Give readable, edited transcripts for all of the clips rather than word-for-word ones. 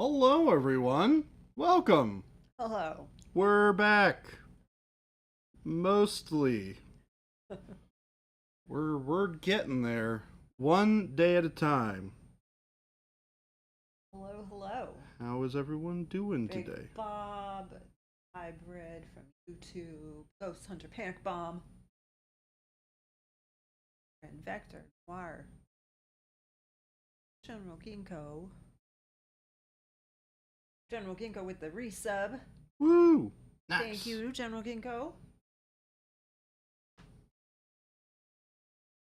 Hello, everyone. Welcome. Hello. We're back. Mostly. We're getting there. One day at a time. Hello, hello. How is everyone doing Big today? Bob, Hybrid from YouTube, Ghost Hunter Panic Bomb, and Vector Noir, General Ginkgo. General Ginkgo with the resub. Woo! Nice. Thank you, General Ginkgo.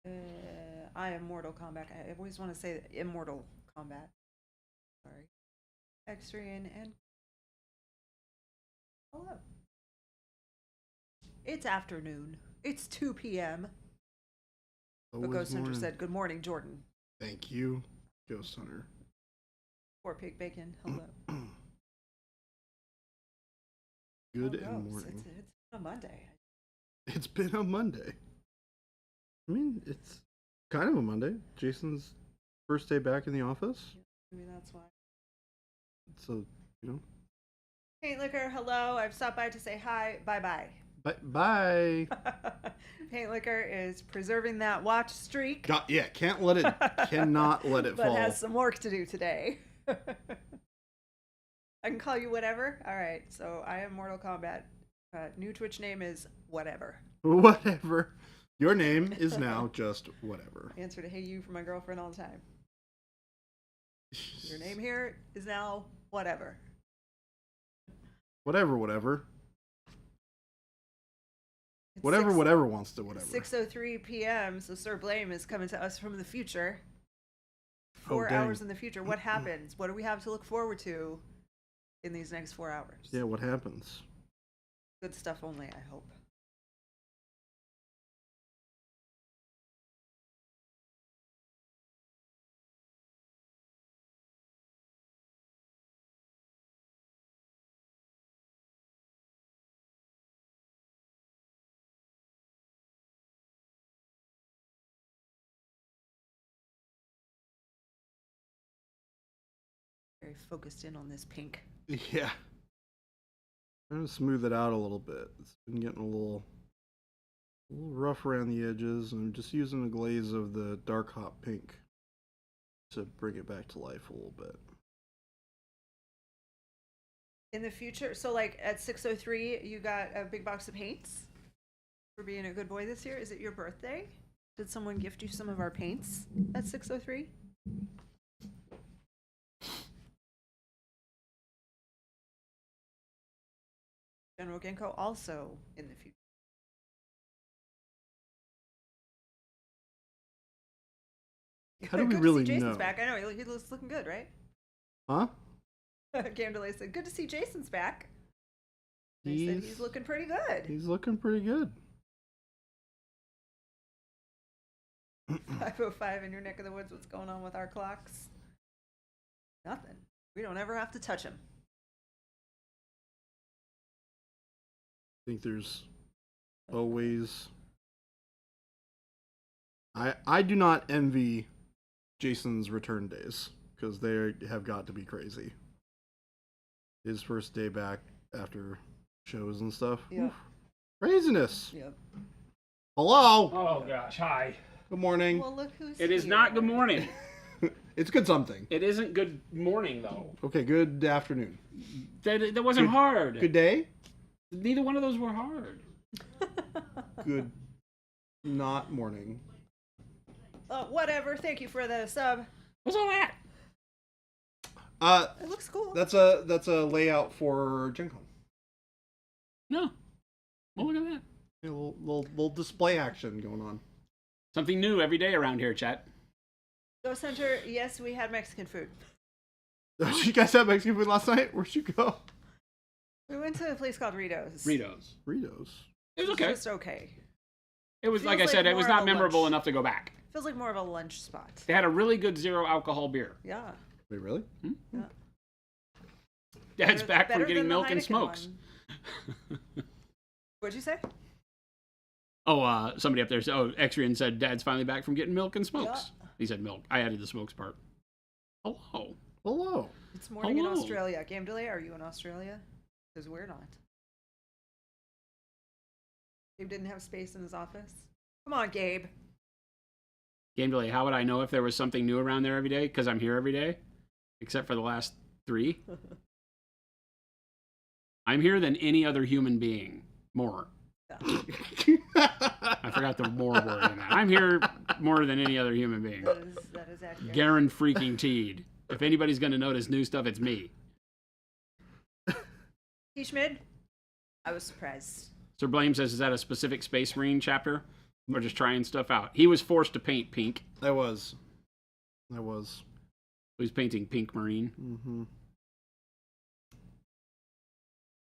I am Mortal Kombat. I always want to say Immortal Combat. Sorry. Extrian and hello. It's afternoon. It's 2 p.m. But Always Ghost Hunter morning. said, "Good morning, Jordan." Thank you, Ghost Hunter. Poor pig bacon. Hello. Good Oh, and Ghost, morning. It's a Monday. It's been a Monday. I mean, it's kind of a Monday. Jason's first day back in the office. Maybe that's why. So, you know. Paint Liquor, hello. I've stopped by to say hi. Bye bye. Bye. Paint Liquor is preserving that watch streak. Yeah, cannot let it but fall. has some work to do today. I can call you whatever. All right. So I am Mortal Kombat. New Twitch name is whatever. Whatever. Your name is now just whatever. Answer to "Hey You" from my girlfriend all the time. Your name here is now whatever. Whatever. It's Whatever wants to whatever. 6:03 p.m. So Sir Blame is coming to us from the future. Oh, 4 dang. hours in the future. What happens? What do we have to look forward to in these next 4 hours? Yeah, what happens? Good stuff only, I hope. Very focused in on this pink. Yeah. I'm gonna smooth it out a little bit. It's been getting a little rough around the edges, and I'm just using a glaze of the dark hot pink to bring it back to life a little bit. In the future, so like at 6:03, you got a big box of paints for being a good boy this year. Is it your birthday? Did someone gift you some of our paints at 6:03? General Ginkgo also in the future. How do we Good to really see Jason's know? back. I know he looks looking good, right? Huh? Gamdelay said, "Good to see Jason's back." He said he's looking pretty good. He's looking pretty good. 5:05 in your neck of the woods. What's going on with our clocks? Nothing. We don't ever have to touch them. I think there's always. I do not envy Jason's return days because they have got to be crazy. His first day back after shows and stuff. Yep. Oof. Craziness. Yep. Hello. Oh gosh, hi. Good morning. Well, look who's It is here. not good morning. It's good something. It isn't good morning though. Okay, good afternoon. That wasn't hard. Good day. Neither one of those were hard. Good not morning. Whatever. Thank you for the sub. What's all that? It looks cool. That's a layout for Gen Con. No. Well, look at that. A little display action going on. Something new every day around here, chat. Ghost Hunter, yes, we had Mexican food. Did you guys have Mexican food last night? Where'd you go? We went to a place called Ritos. Ritos. Ritos. It was It's okay. just okay. It was Feels like I like said, it was more of not a memorable lunch. enough to go back. Feels like more of a lunch spot. They had a really good zero alcohol beer. Yeah. Wait, really? Yeah. Dad's back Better from getting than the milk and Heineken smokes. one. What'd you say? Oh, somebody up there said, Extrian said Dad's finally back from getting milk and smokes. Yeah. He said milk. I added the smokes part. Hello. Hello. It's morning in Hello. Australia. Game delay, are you in Australia? Because we're not. Gabe didn't have space in his office. Come on, Gabe. Game delay. How would I know if there was something new around there every day? Because I'm here every day, except for the last 3. I'm here than any other human being. More. I forgot the more word in that. I'm here more than any other human being. That is accurate. Garen freaking Teed. If anybody's going to notice new stuff, it's me. T. Schmid? I was surprised. Sir Blame says, is that a specific Space Marine chapter? Or just trying stuff out? He was forced to paint pink. I was. He was painting Pink Marine. Mm-hmm.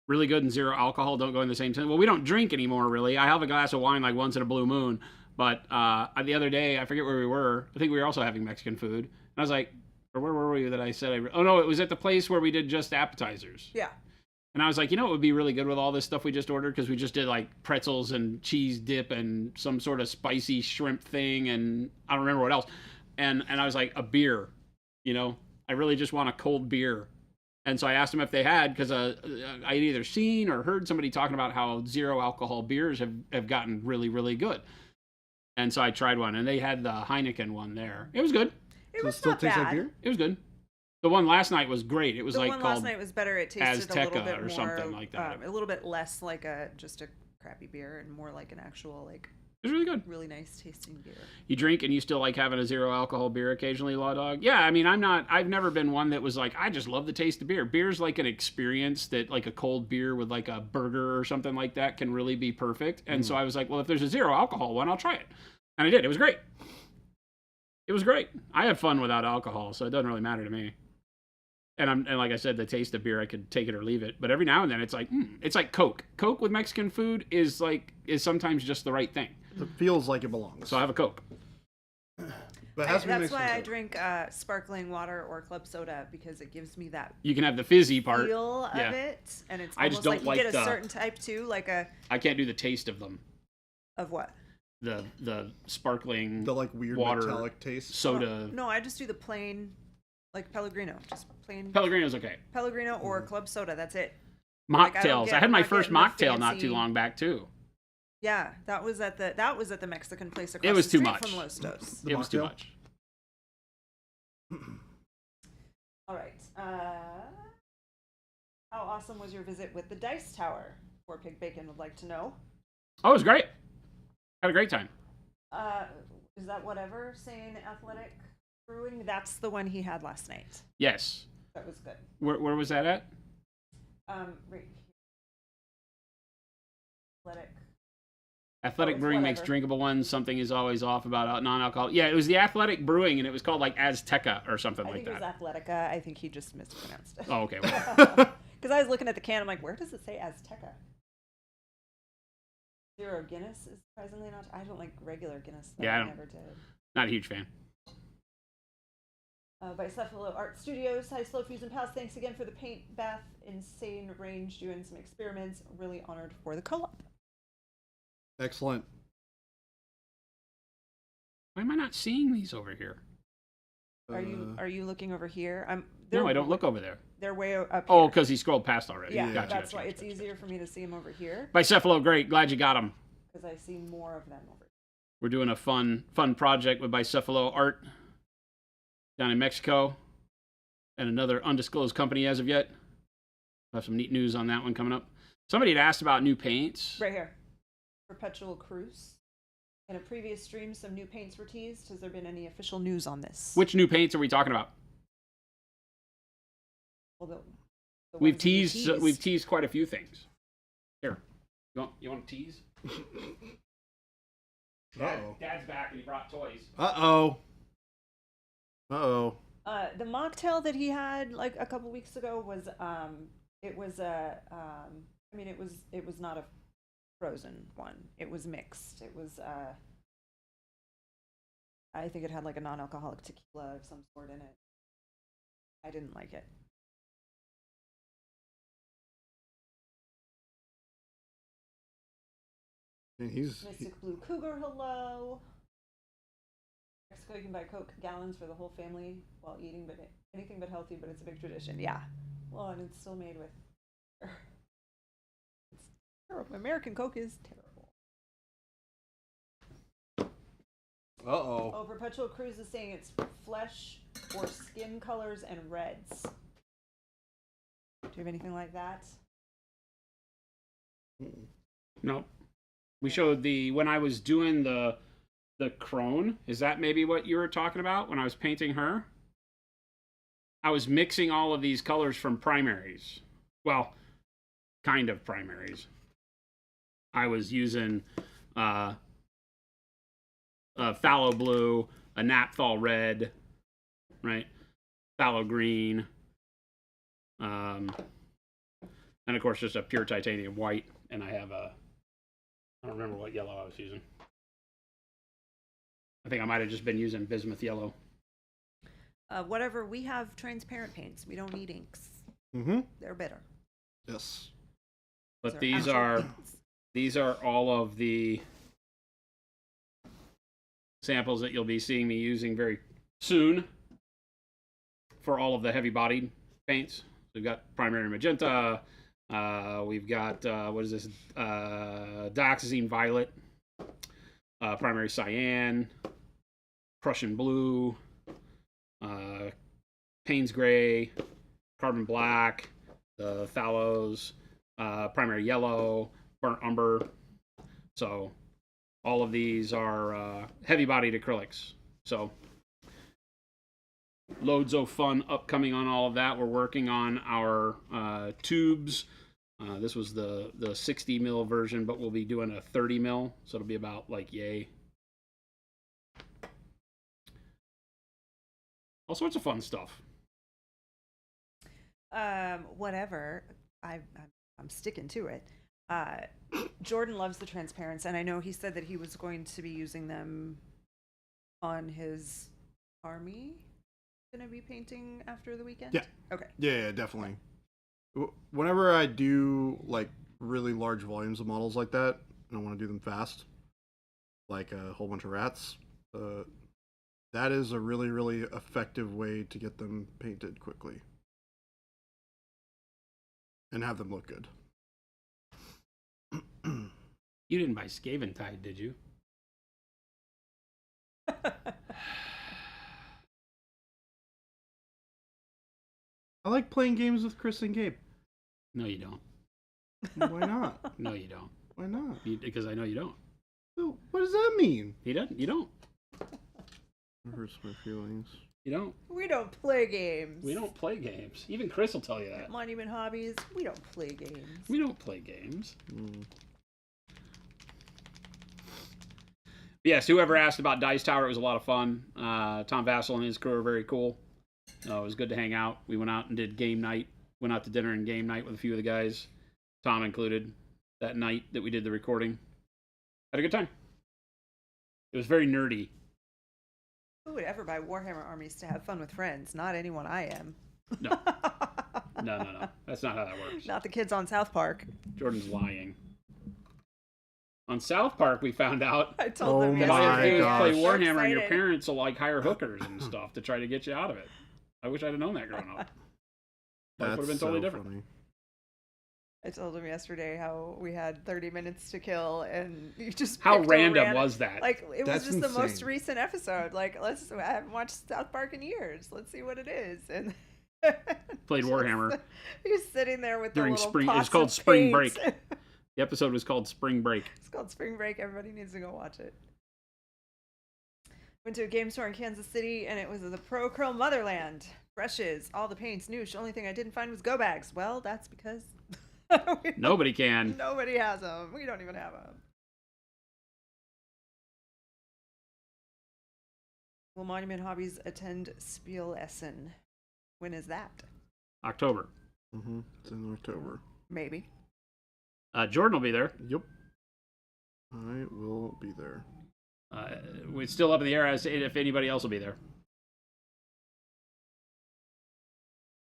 Really good and zero alcohol. Don't go in the same tent. Well, we don't drink anymore, really. I have a glass of wine like once in a blue moon. But the other day, I forget where we were. I think we were also having Mexican food. And I was like, or where were we that I said oh, no, it was at the place where we did just appetizers. Yeah. And I was like, you know what would be really good with all this stuff we just ordered? Because we just did like pretzels and cheese dip and some sort of spicy shrimp thing. And I don't remember what else. And I was like, a beer. You know, I really just want a cold beer. And so I asked them if they had, because I'd either seen or heard somebody talking about how zero alcohol beers have gotten really, really good. And so I tried one, and they had the Heineken one there. It was good. It was still not tastes bad. like beer? It was good. The one last night was great. It was The like one called last night was better. It tasted a little Azteca bit or more, something like that. a little bit less like just a crappy beer and more like an actual it was really good. really nice tasting beer. You drink and you still like having a zero alcohol beer occasionally, Law Dog? Yeah, I mean, I've never been one that was like, I just love the taste of beer. Beer's like an experience that like a cold beer with like a burger or something like that can really be perfect. And so I was like, well, if there's a zero alcohol one, I'll try it. And I did. It was great. It was great. I had fun without alcohol, so it doesn't really matter to me. And like I said, the taste of beer, I could take it or leave it. But every now and then, it's like Coke. Coke with Mexican food is sometimes just the right thing. It feels like it belongs. So I have a Coke. But it has to be That's mixed why I with it. drink sparkling water or club soda, because it gives me that You can have the fizzy part. feel Yeah. of it, and it's I just almost don't like you like get a the- certain type too, like a I can't do the taste of them. of what? The sparkling The like weird water metallic taste. soda. No, I just do the plain, like Pellegrino, just plain Pellegrino's okay. Pellegrino or club soda. That's it. Like, I don't Mocktails. get- I had I'm my not first getting the mocktail not too fancy- long back too. Yeah, that was at the Mexican place across was the too street much. from Los Dos. The It was too mocktail? much. All right. How awesome was your visit with the Dice Tower? Poor Pig Bacon would like to know. Oh, it was great. Had a great time. Is that whatever saying Athletic Brewing? That's the one he had last night. Yes. That was good. Where was that at? Right here. Athletic. Athletic it's Brewing makes whatever. drinkable ones. Something is always off about non-alcohol. Yeah, it was the Athletic Brewing, and it was called like Azteca or something I like think it was that. Athletica. I think he just mispronounced it. Oh, okay. Well, Because I was looking at the can, I'm like, where does it say Azteca? Zero Guinness is surprisingly not. I don't like regular Guinness. Though. Yeah, I I don't- never did. not a huge fan. By Cephalo Art Studios, High Slow Fusion Pals. Thanks again for the paint bath. Insane range, doing some experiments. Really honored for the co-op. Excellent. Why am I not seeing these over here? Are you looking over here? No, I don't look over there. They're way up here. Oh, because he scrolled past already. yeah, Gotcha, that's gotcha, why gotcha, it's gotcha. easier for me to see them over here Bicephalo, great. Glad you got him. because I see more of them over here. We're doing a fun project with Bicephalo Art down in Mexico and another undisclosed company as of yet. We'll have some neat news on that one coming up. Somebody had asked about new paints. Right here. Perpetual Cruise. In a previous stream, some new paints were teased. Has there been any official news on this? Which new paints are we talking about? Well, the We've ones that you teased quite a few things. Here, you want to tease? Uh-oh. Dad's back and he brought toys. Uh-oh. Uh-oh. The mocktail that he had like a couple weeks ago was it was it was not a frozen one. It was mixed. It was I think it had like a non-alcoholic tequila of some sort in it. I didn't like it. And he's Mystic Blue Cougar, hello. Mexico, you can buy Coke gallons for the whole family while eating, but anything but healthy. But it's a big tradition. Yeah. Well, and it's still made with. It's terrible. American Coke is terrible. Uh-oh. Oh, Perpetual Cruise is saying it's flesh or skin colors and reds. Do you have anything like that? No. We showed when I was doing the crone. Is that maybe what you were talking about when I was painting her? I was mixing all of these colors from primaries. Well, kind of primaries. I was using a phthalo blue, a naphthol red, right? Phthalo green, and of course just a pure titanium white. And I have I don't remember what yellow I was using. I think I might have just been using bismuth yellow. Whatever. We have transparent paints. We don't need inks. Mm-hmm. They're better. Yes. But These are actual paints. these are all of the samples that you'll be seeing me using very soon for all of the heavy-bodied paints. We've got primary magenta. We've got what is this? Dioxazine violet, primary cyan, Prussian blue, Payne's gray, carbon black, the phthalos, primary yellow, burnt umber. So all of these are heavy-bodied acrylics. So loads of fun upcoming on all of that. We're working on our tubes. This was the 60 mil version, but we'll be doing a 30 mil, so it'll be about like yay. All sorts of fun stuff. Whatever. I'm sticking to it. Jordan loves the transparents, and I know he said that he was going to be using them on his army. Going to be painting after the weekend? Yeah. Okay. Yeah, definitely. Whenever I do like really large volumes of models like that, and I want to do them fast, like a whole bunch of rats, that is a really, really effective way to get them painted quickly and have them look good. You didn't buy Skaventide, did you? I like playing games with Chris and Gabe. No, you don't. Why not? No, you don't. Why not? Because I know you don't. So, what does that mean? He doesn't. You don't. It hurts my feelings. You don't. We don't play games. We don't play games. Even Chris will tell you that. Monument Hobbies, we don't play games. We don't play games. Yes, whoever asked about Dice Tower, it was a lot of fun. Tom Vassell and his crew are very cool. It was good to hang out. We went out and did game night. Went out to dinner and game night with a few of the guys, Tom included, that night that we did the recording. Had a good time. It was very nerdy. Who would ever buy Warhammer armies to have fun with friends? Not anyone I am. No. No. That's not how that works. Not the kids on South Park. Jordan's lying. On South Park, we found out I told them my all you have to do is gosh. play They're Warhammer and your excited. parents will like hire hookers and stuff to try to get you out of it. I wish I'd have known that growing up. Life would have been totally different. Funny. I told him yesterday how we had 30 minutes to kill, and you just How picked a random was that? Like it That's was just the most insane. recent episode. Like I haven't watched South Park in years. Let's see what it is. And Played Warhammer. He's sitting there with During the little spring- pots it's called of Spring paint. Break. The episode was called Spring Break. It's called Spring Break. Everybody needs to go watch it. Went to a game store in Kansas City, and it was the Pro Curl Motherland. Brushes, all the paints, noosh. The only thing I didn't find was go bags. Well, that's because Nobody can. nobody has them. We don't even have them. Will Monument Hobbies attend Spiel Essen? When is that? October. It's in October. Maybe. Jordan will be there. Yep. I will be there. It's still up in the air as to if anybody else will be there.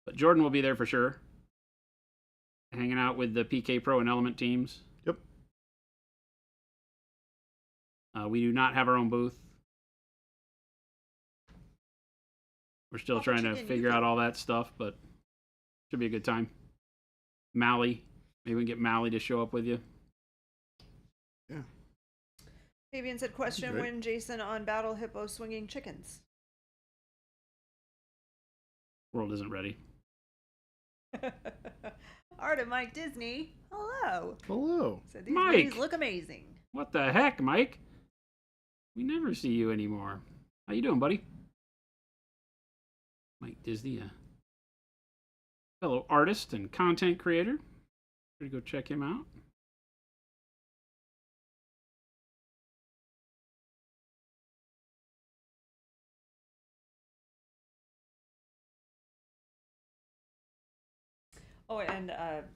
But Jordan will be there for sure. Hanging out with the PK Pro and Element teams. Yep. We do not have our own booth. We're still Papa trying to Chicken, you figure can- out all that stuff, but should be a good time. Mally, maybe we can get Mally to show up with you. Yeah. Fabian said, question great. when Jason on Battle Hippo swinging chickens. World isn't ready. Art of Mike Disney. Hello. Hello. Said these Mike. babies look amazing. What the heck, Mike? We never see you anymore. How you doing, buddy? Mike Disney, a fellow artist and content creator. Better go check him out. Oh, and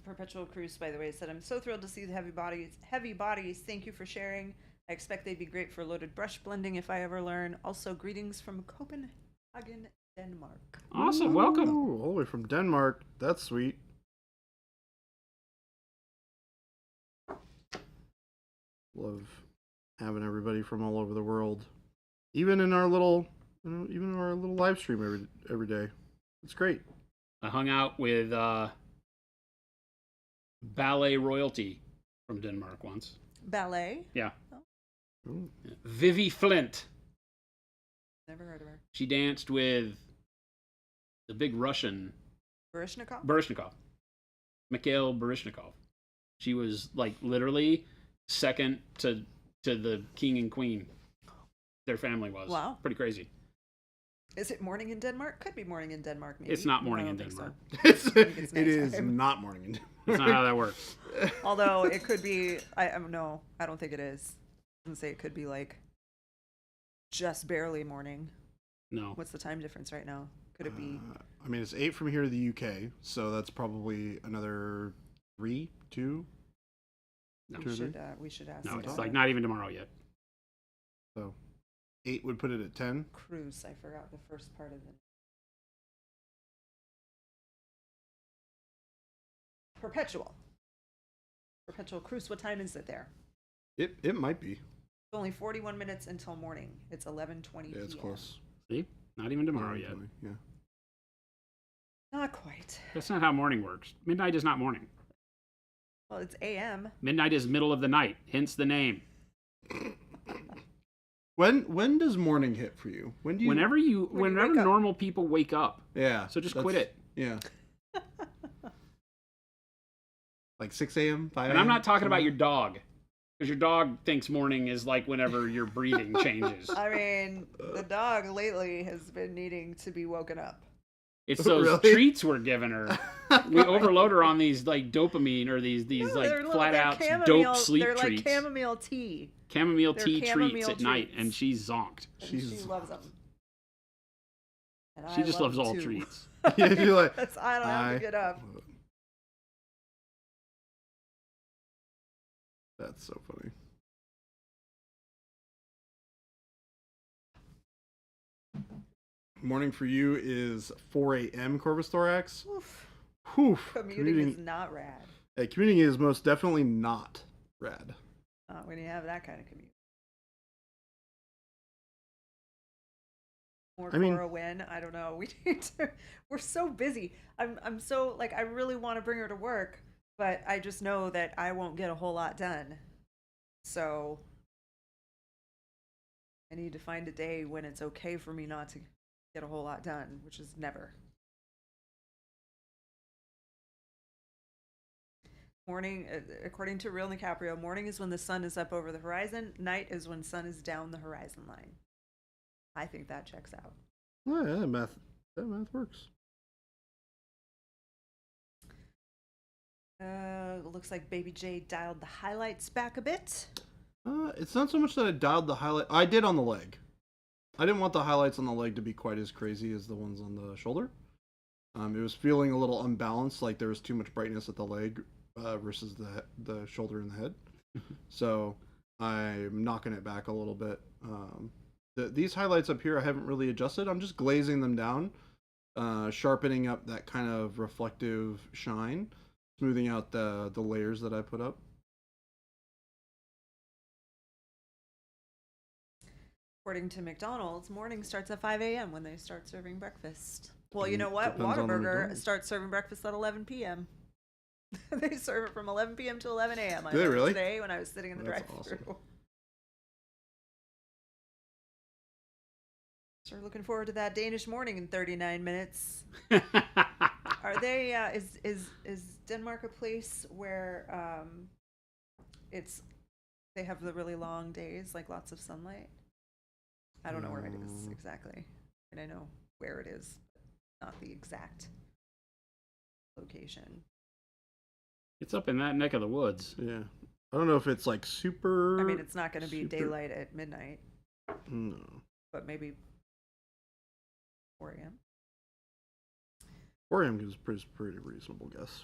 Perpetual Cruise, by the way, said, I'm so thrilled to see the heavy bodies. Heavy bodies. Thank you for sharing. I expect they'd be great for loaded brush blending if I ever learn. Also, greetings from Copenhagen, Denmark. Awesome, welcome. Ooh, all the way from Denmark. That's sweet. Love having everybody from all over the world, even in our little, even in our little live stream every day. It's great. I hung out with ballet royalty from Denmark once. Ballet? Yeah. Ooh. Vivi Flint. Never heard of her. She danced with the big Russian Baryshnikov? Baryshnikov. Mikhail Baryshnikov. She was like literally second to the king and queen. Their family was. Wow. Pretty crazy. Is it morning in Denmark? Could be morning in Denmark, maybe. It's not No, I morning in don't think so. Denmark. think it's It is nighttime. not morning. That's not how that works. Although it could be, no, I don't think it is. I was gonna say it could be like just barely morning. No. What's the time difference right now? Could it be? I mean, it's 8 from here to the UK, so that's probably another 3, 2. No. Two or three? We should ask. No, it's the like not even tomorrow yet. So 8 would put it at 10. Cruise. I forgot the first part of the. Perpetual. Perpetual cruise. What time is it there? It might be. It's only 41 minutes until morning. It's 11:20 Yeah, it's p.m. close. See? Not even tomorrow yet. Yeah. Not quite. That's not how morning works. Midnight is not morning. Well, it's a.m. Midnight is middle of the night, hence the name. When does morning hit for you? When do you? Whenever wake up. normal people wake up. Yeah. So just quit it. Yeah. Like 6 a.m., 5 a.m. And I'm not talking about your dog. Because your dog thinks morning is like whenever your breathing changes. I mean, the dog lately has been needing to be woken up. It's those Really? treats we're giving her. We overload her on these like dopamine or these No, like they're flat they're out chamomile- dope sleep They're treats. like chamomile tea. Chamomile they're tea chamomile treats at night, treats. and she's zonked. And She's she loves them. And She I just love loves all too. treats. Yeah, you're like, That's- I don't have to get up. That's so funny. Morning for you is 4 a.m. Corvus Thorax. Oof. Whew. Commuting is not rad. Commuting is most definitely not rad. Not when you have that kind of commute. More I mean- Cora win. I don't know. We need to. We're so busy. I'm so like I really want to bring her to work, but I just know that I won't get a whole lot done. So I need to find a day when it's okay for me not to get a whole lot done, which is never. Morning, according to Real DiCaprio, morning is when the sun is up over the horizon. Night is when sun is down the horizon line. I think that checks out. Oh, yeah, that math works. Looks like Baby J dialed the highlights back a bit. It's not so much that I dialed the highlight. I did on the leg. I didn't want the highlights on the leg to be quite as crazy as the ones on the shoulder. It was feeling a little unbalanced, like there was too much brightness at the leg versus the shoulder and the head. So I'm knocking it back a little bit. These highlights up here I haven't really adjusted. I'm just glazing them down, sharpening up that kind of reflective shine, smoothing out the layers that I put up. According to McDonald's, morning starts at 5 a.m. when they start serving breakfast. Well, you Mm, know what? depends on the Whataburger McDonald's. starts serving breakfast at 11 p.m. They serve it from 11 p.m. to 11 a.m. I Do they learned really? today when I was sitting in the That's drive-thru. awesome. So we're looking forward to that Danish morning in 39 minutes. Are they? Is Denmark a place where it's they have the really long days, like lots of sunlight? I don't know where it is exactly, and I know where it is, but not the exact location. It's up in that neck of the woods. Yeah. I don't know if it's like super. I mean, it's not going to be super- daylight at midnight, No. but maybe 4 a.m. 4 a.m. is pretty reasonable guess.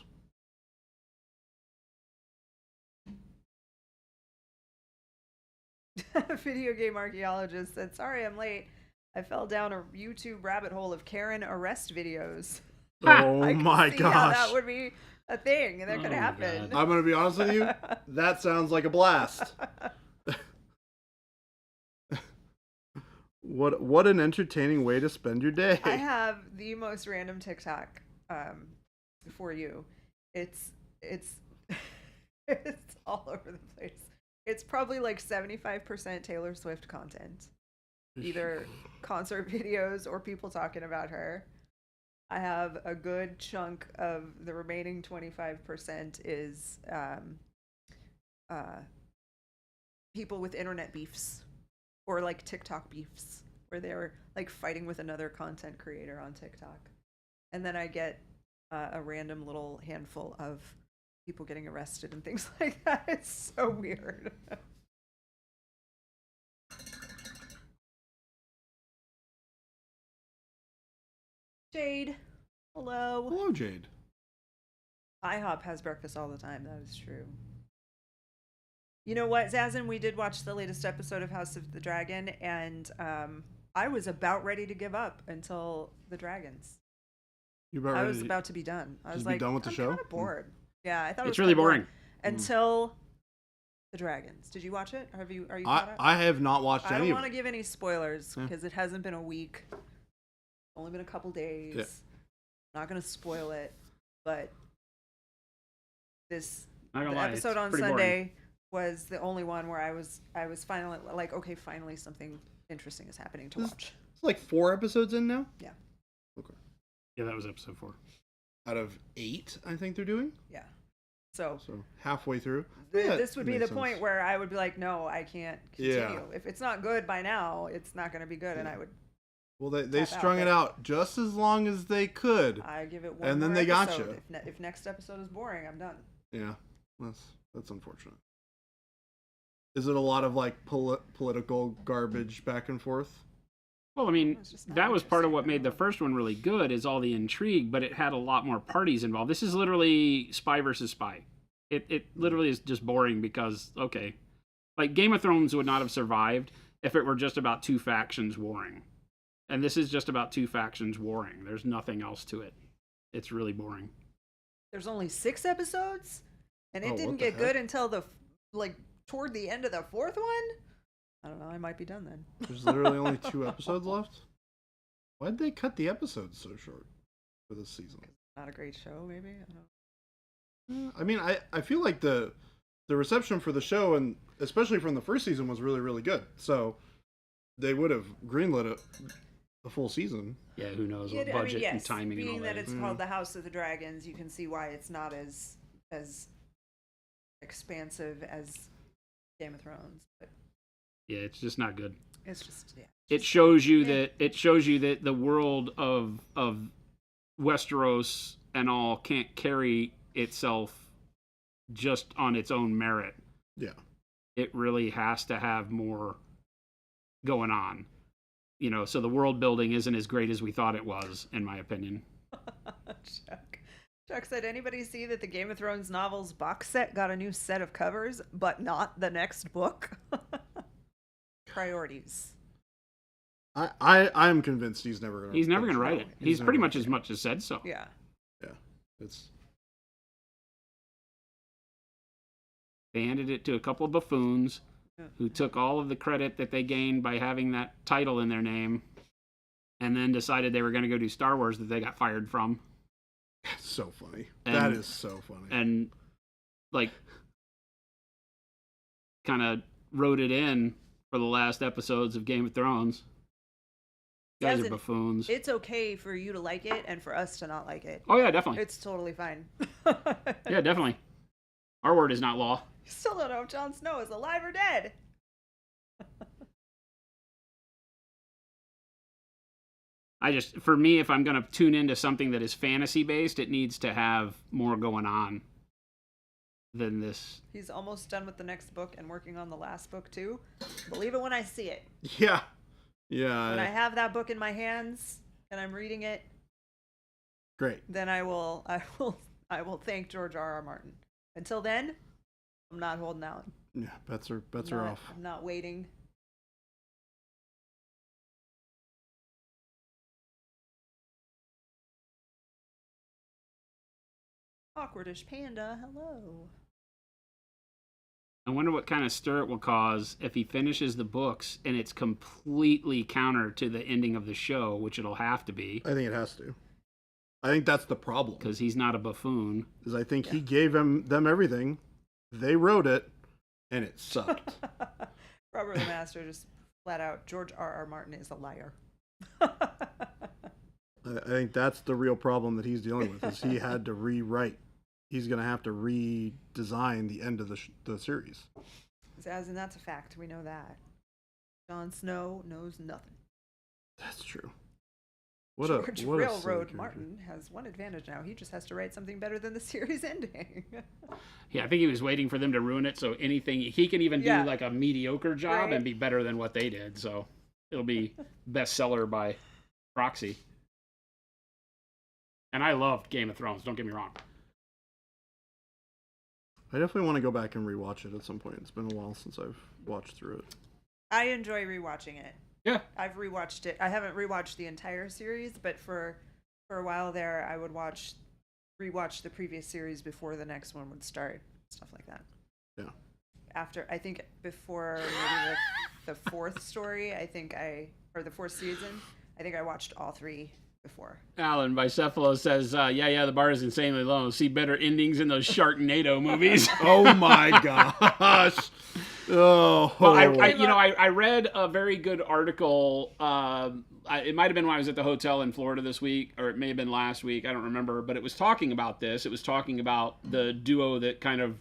Video game archaeologist said, "Sorry, I'm late. I fell down a YouTube rabbit hole of Karen arrest videos." Oh I can my see how gosh. that would be a thing that could Oh, happen. God. I'm gonna be honest with you. That sounds like a blast. What an entertaining way to spend your day. I have the most random TikTok for you. It's it's all over the place. It's probably like 75% Taylor Swift content, either concert videos or people talking about her. I have a good chunk of the remaining 25% is people with internet beefs or like TikTok beefs where they're like fighting with another content creator on TikTok. And then I get a random little handful of people getting arrested and things like that. It's so weird. Jade, hello. Hello, Jade. IHOP has breakfast all the time. That is true. You know what, Zazen? We did watch the latest episode of House of the Dragon, and I was about ready to give up until the dragons. You about I ready was to- about to be done. I just was be like, done with the I'm show? kind of bored. Yeah, I thought it was It's really kinda boring. until the dragons. Did you watch it? Are you caught up? I have not watched I don't any of want to it. give any spoilers Yeah. because it hasn't been a week. Only been a couple days. Yeah. Not gonna spoil it, but this Not gonna the lie, episode it's on pretty Sunday was the only one where I was finally like, okay, finally something interesting is happening to This- watch. It's like 4 episodes in now. Yeah. Okay. Yeah, that was episode 4. Out of 8, I think they're doing. Yeah. So So halfway through. this would that be the makes point sense. where I would be like, no, I can't continue. Yeah. If it's not good by now, it's not going to be good, and I would Well, they tap out, strung it but- out just as long as they could. I give it one And then more they got episode. you. If next episode is boring, I'm done. Yeah, that's unfortunate. Is it a lot of like political garbage back and forth? Well, I mean, It's just not that was part of interesting. what I made don't the know. first one really good is all the intrigue, but it had a lot more parties involved. This is literally spy versus spy. It literally is just boring because, okay, like Game of Thrones would not have survived if it were just about two factions warring. And this is just about two factions warring. There's nothing else to it. It's really boring. There's only 6 episodes, and it Oh, didn't what the get good heck? until toward the end of the 4th one. I don't know. I might be done then. There's literally only 2 episodes left. Why'd they cut the episodes so short for this season? Not a great show, maybe. I don't know. I mean, I feel like the reception for the show, and especially from the first season, was really, really good. So they would have greenlit it a full season. Yeah, who knows Yeah, what I budget mean, yes, and timing and all being that that is. it's called the House of the Dragons, you can see why it's not as expansive as Game of Thrones. But Yeah, it's just not good. it's just It shows you Yeah. that the world of Westeros and all can't carry itself just on its own merit. Yeah. It really has to have more going on. You know, so the world building isn't as great as we thought it was, in my opinion. Chuck said, anybody see that the Game of Thrones novels box set got a new set of covers, but not the next book? Priorities. I'm convinced he's never gonna. He's never going to finish write it. He's never pretty gonna much as finish much as said so. Yeah. it. It's They handed it to a couple of buffoons who took all of the credit that they gained by having that title in their name, and then decided they were going to go do Star Wars that they got fired from. So funny. And- that is so funny. And like kind of wrote it in for the last episodes of Game of Thrones. Guys Yes, are buffoons. It's okay for you to like it and for us to not like it. Oh yeah, definitely. It's totally fine. Yeah, definitely. Our word is not law. You still don't know if Jon Snow is alive or dead. For me, if I'm going to tune into something that is fantasy based, it needs to have more going on than this. He's almost done with the next book and working on the last book too. Believe it when I see it. Yeah. Yeah. When I have that book in my hands and I'm reading it, Great. then I will thank George R.R. Martin. Until then, I'm not holding out. Yeah, bets are off. I'm not waiting. Awkwardish Panda, hello. I wonder what kind of stir it will cause if he finishes the books and it's completely counter to the ending of the show, which it'll have to be. I think it has to. I think that's the problem. Because he's not a buffoon. Is I think he gave them everything. They wrote it, and it sucked. Robert the Master just flat out, George R.R. Martin is a liar. I think that's the real problem that he's dealing with. Is he had to rewrite. He's going to have to redesign the end of the series. As and that's a fact. We know that. Jon Snow knows nothing. That's true. George what a silly Railroad character. Martin has one advantage now. He just has to write something better than the series ending. Yeah, I think he was waiting for them to ruin it, so anything he can even do Yeah. like a mediocre job Right. and be better than what they did. So it'll be bestseller by proxy. And I loved Game of Thrones. Don't get me wrong. I definitely want to go back and rewatch it at some point. It's been a while since I've watched through it. I enjoy rewatching it. Yeah, I've rewatched it. I haven't rewatched the entire series, but for a while there, I would rewatch the previous series before the next one would start, stuff like that. Yeah. After I think before maybe the fourth story, or the fourth season, I think I watched all three before. Alan Bicephalus says, yeah, the bar is insanely low. See better endings in those Sharknado movies. Oh my gosh. Oh. Well, I read a very good article. It might have been when I was at the hotel in Florida this week, or it may have been last week. I don't remember, but it was talking about this. It was talking about the duo that kind of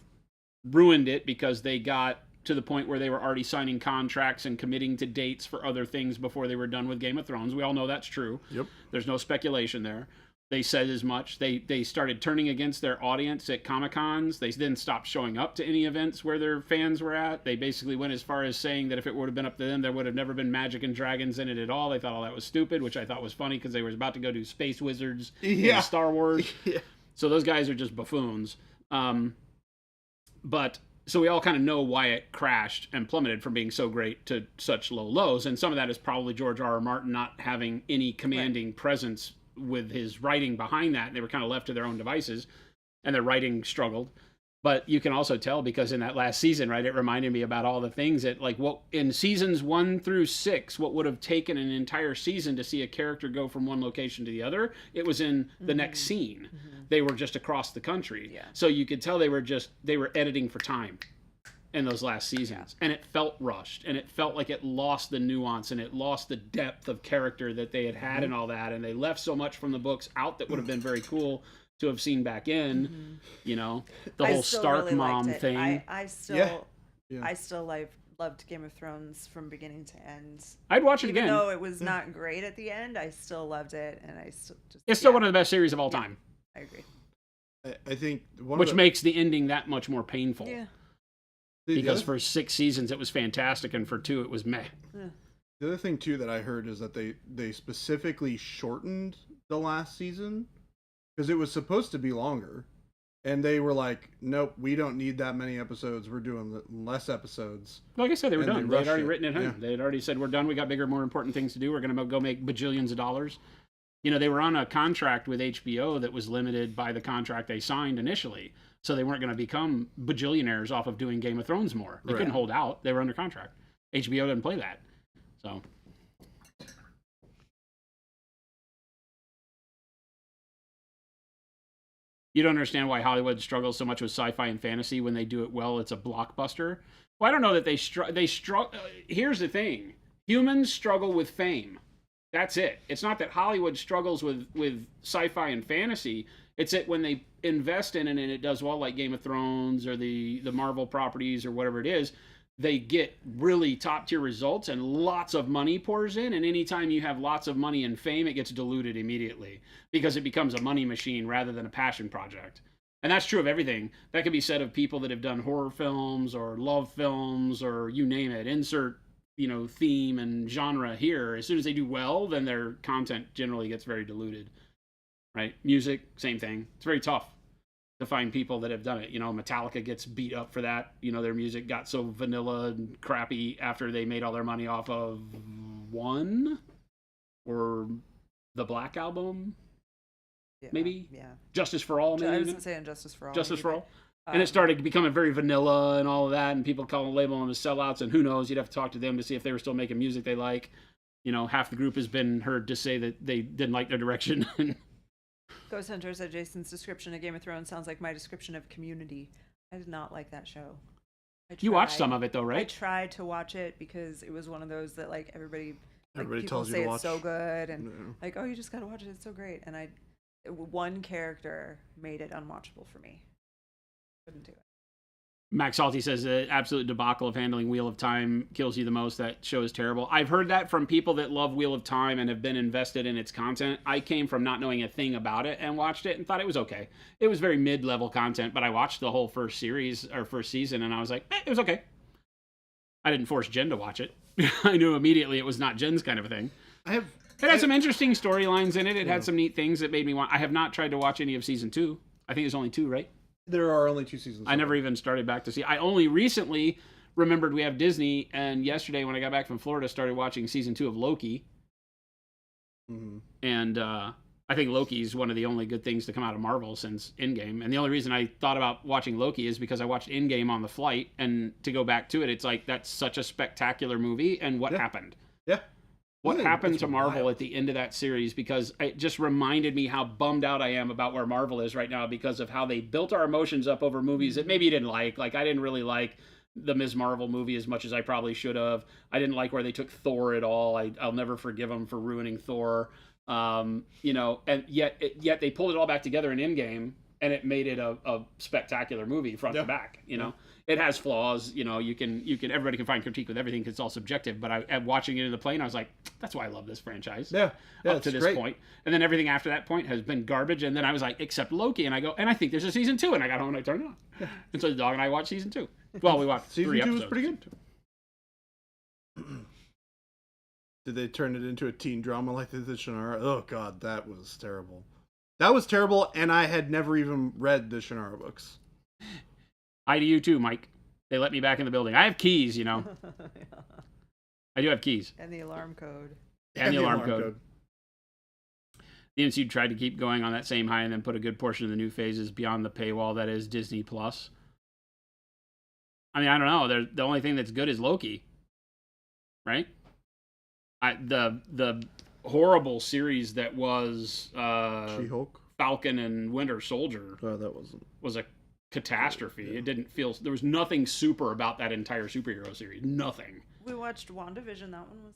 ruined it because they got to the point where they were already signing contracts and committing to dates for other things before they were done with Game of Thrones. We all know that's true. Yep. There's no speculation there. They said as much. They started turning against their audience at Comic-Cons. They then stopped showing up to any events where their fans were at. They basically went as far as saying that if it would have been up to them, there would have never been Magic and Dragons in it at all. They thought all that was stupid, which I thought was funny because they were about to go do Space Wizards in Star Wars. Yeah. So those guys are just buffoons. But so we all kind of know why it crashed and plummeted from being so great to such low lows. And some of that is probably George R.R. Martin not having any commanding presence with his writing behind that. They were kind of left to their own devices, and their writing struggled. But you can also tell because in that last season, right, it reminded me about all the things that, like, what in seasons 1 through 6, what would have taken an entire season to see a character go from one location to the other, it was in the next scene. They were just across the country. Yeah. So you could tell they were editing for time in those last seasons. And it felt rushed, and it felt like it lost the nuance and it lost the depth of character that they had and all that. And they left so much from the books out that would have been very cool to have seen back in, the whole still Stark really liked mom it. thing. I still Yeah. I still loved Game of Thrones from beginning to end. I'd watch it Even again. though it was not great at the end, I still loved it, and I still just It's still one of the best series of all time, I agree. I think which makes the ending that much more painful. Yeah. Because for 6 seasons it was fantastic, and for 2 it was meh. The other thing too that I heard is that they specifically shortened the last season because it was supposed to be longer, and they were like, "Nope, we don't need that many episodes. We're doing less episodes." Like I said, they were And done. they They had rushed already it. written it home. Yeah. They had already said, we're done. We got bigger, more important things to do. We're going to go make bajillions of dollars. You know, they were on a contract with HBO that was limited by the contract they signed initially. So they weren't going to become bajillionaires off of doing Game of Thrones more. They couldn't hold out. They were under contract. HBO didn't play that. So you don't understand why Hollywood struggles so much with sci-fi and fantasy. When they do it well, it's a blockbuster. Well, I don't know that they struggle. Here's the thing: humans struggle with fame. That's it. It's not that Hollywood struggles with sci-fi and fantasy. It's that when they invest in it and it does well, like Game of Thrones or the Marvel properties or whatever it is, they get really top tier results and lots of money pours in. And anytime you have lots of money and fame, it gets diluted immediately because it becomes a money machine rather than a passion project. And that's true of everything. That could be said of people that have done horror films or love films or you name it. Insert, you know, theme and genre here. As soon as they do well, then their content generally gets very diluted. Right? Music, same thing. It's very tough to find people that have done it. You know, Metallica gets beat up for that. You know, their music got so vanilla and crappy after they made all their money off of One or the Black Album. Yeah, maybe? Yeah. Justice for All, maybe? I wasn't saying Justice for All. Justice for maybe. All. And it started becoming very vanilla and all of that, and people label them as sellouts, and who knows, you'd have to talk to them to see if they were still making music they like. You know, half the group has been heard to say that they didn't like their direction. Ghost Hunter said Jason's description of Game of Thrones sounds like my description of Community. I did not like that show. You watched some of it, though, right? I tried to watch it because it was one of those that, like, everybody people tells you say to it's watch. so good, and No. like, oh, you just gotta watch it, it's so great. And one character made it unwatchable for me. Couldn't do it. Max Salty says the absolute debacle of handling Wheel of Time kills you the most. That show is terrible. I've heard that from people that love Wheel of Time and have been invested in its content. I came from not knowing a thing about it and watched it and thought it was okay. It was very mid-level content, but I watched the whole first season and I was like, it was okay. I didn't force Jen to watch it. I knew immediately it was not Jen's kind of a thing. It had some interesting storylines in it. It had some neat things that made me want. I have not tried to watch any of season 2. I think there's only 2, right? There are only 2 seasons. I never even started back to see. I only recently remembered we have Disney, and yesterday when I got back from Florida, started watching season 2 of Loki. Mm-hmm. And I think Loki is one of the only good things to come out of Marvel since Endgame. And the only reason I thought about watching Loki is because I watched Endgame on the flight, and to go back to it, it's like that's such a spectacular movie. And what happened? Yeah. What happened to Marvel wild. at the end of that series? Because it just reminded me how bummed out I am about where Marvel is right now because of how they built our emotions up over movies that maybe you didn't like. Like, I didn't really like the Ms. Marvel movie as much as I probably should have. I didn't like where they took Thor at all. I'll never forgive them for ruining Thor. You know, and yet they pulled it all back together in Endgame, and it made it a spectacular movie front to back. You know, it has flaws. You know, you can everybody can find critique with everything because it's all subjective. But at watching it in the plane, I was like, that's why I love this franchise. Yeah, up to this point. And then everything after that point has been garbage. And then I was like, except Loki, and I think there's a season 2, and I got home and I turned it on. Yeah. And so the dog and I watched season 2. Well, we watched season 3 2 episodes. was pretty good. Did they turn it into a teen drama like they did Shannara? Oh god, that was terrible. That was terrible, and I had never even read the Shannara books. Hi to you too, Mike. They let me back in the building. I have keys, you know. I do have keys. And the alarm code. And the alarm code. The MCU tried to keep going on that same high and then put a good portion of the new phases beyond the paywall that is Disney Plus. I mean, I don't know. The only thing that's good is Loki. Right? The horrible series that was She-Hulk? Falcon and Winter Soldier That was a catastrophe. It didn't feel, there was nothing super about that entire superhero series. Nothing. We watched WandaVision. That one was.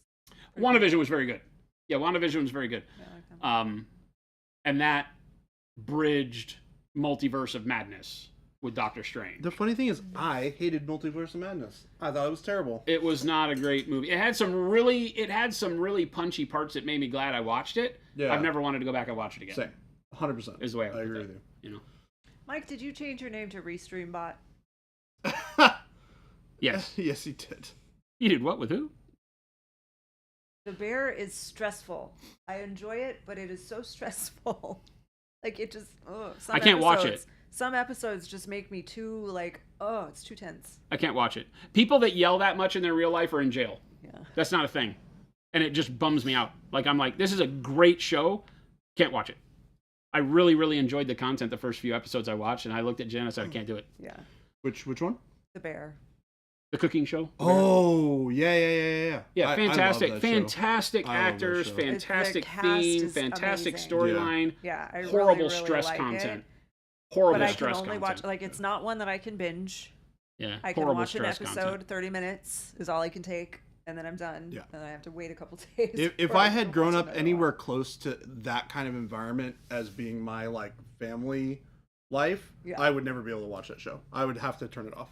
WandaVision was very good. Yeah, WandaVision was very good. Yeah, I like that. And that bridged Multiverse of Madness with Doctor Strange. The funny thing is, I hated Multiverse of Madness. I thought it was terrible. It was not a great movie. It had some really punchy parts that made me glad I watched it. Yeah. I've never wanted to go back and watch it again. Same. 100%. Is the way I agree with you. You know. Mike, did you change your name to ReStreamBot? Yes. Yes, he did. You did what with who? The Bear is stressful. I enjoy it, but it is so stressful. Like, it just, I can't watch it. Some episodes just make me too, like, it's too tense. I can't watch it. People that yell that much in their real life are in jail. Yeah. That's not a thing. And it just bums me out. Like, I'm like, this is a great show, Can't watch it. I really, really enjoyed the content the first few episodes I watched, and I looked at Jen and said, I can't do it. Yeah. Which one? The Bear. The cooking show. Oh, yeah. Yeah, fantastic, I love that fantastic show. I love that actors, show. fantastic The cast theme, is fantastic amazing. storyline, Yeah, I horrible really stress like content. It, Horrible but I can stress only content. watch, like, it's not one that I can binge. Yeah, I can horrible watch an stress episode, content. 30 minutes is all I can take, and then I'm done. Yeah. And I have to wait a couple days. If before I can had grown watch up another anywhere one. close to that kind of environment as being my like family life, Yeah. I would never be able to watch that show. I would have to turn it off.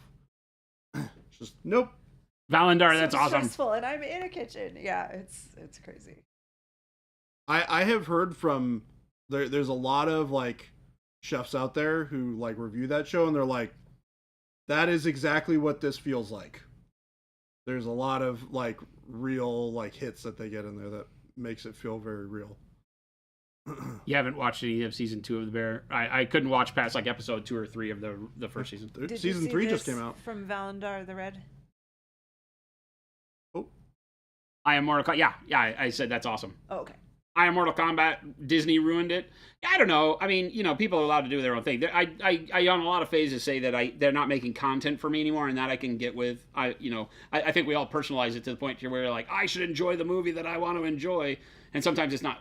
Just nope. Valendar, So that's awesome. stressful, and I'm in a kitchen. Yeah, it's crazy. I have heard from there's a lot of like chefs out there who like review that show and they're like, that is exactly what this feels like. There's a lot of like real like hits that they get in there that makes it feel very real. You haven't watched any of season 2 of The Bear? I couldn't watch past like episode 2 or 3 of the first season. Dude, Did season you see 3 just this came out. from Valendar the Red. Oh, I Am Mortal Kombat. Yeah, I said that's awesome. Oh, okay. I Am Mortal Kombat. Disney ruined it. I don't know. I mean, you know, people are allowed to do their own thing. I on a lot of phases say that they're not making content for me anymore, and that I can get with. I think we all personalize it to the point where you're like, I should enjoy the movie that I want to enjoy, and sometimes it's not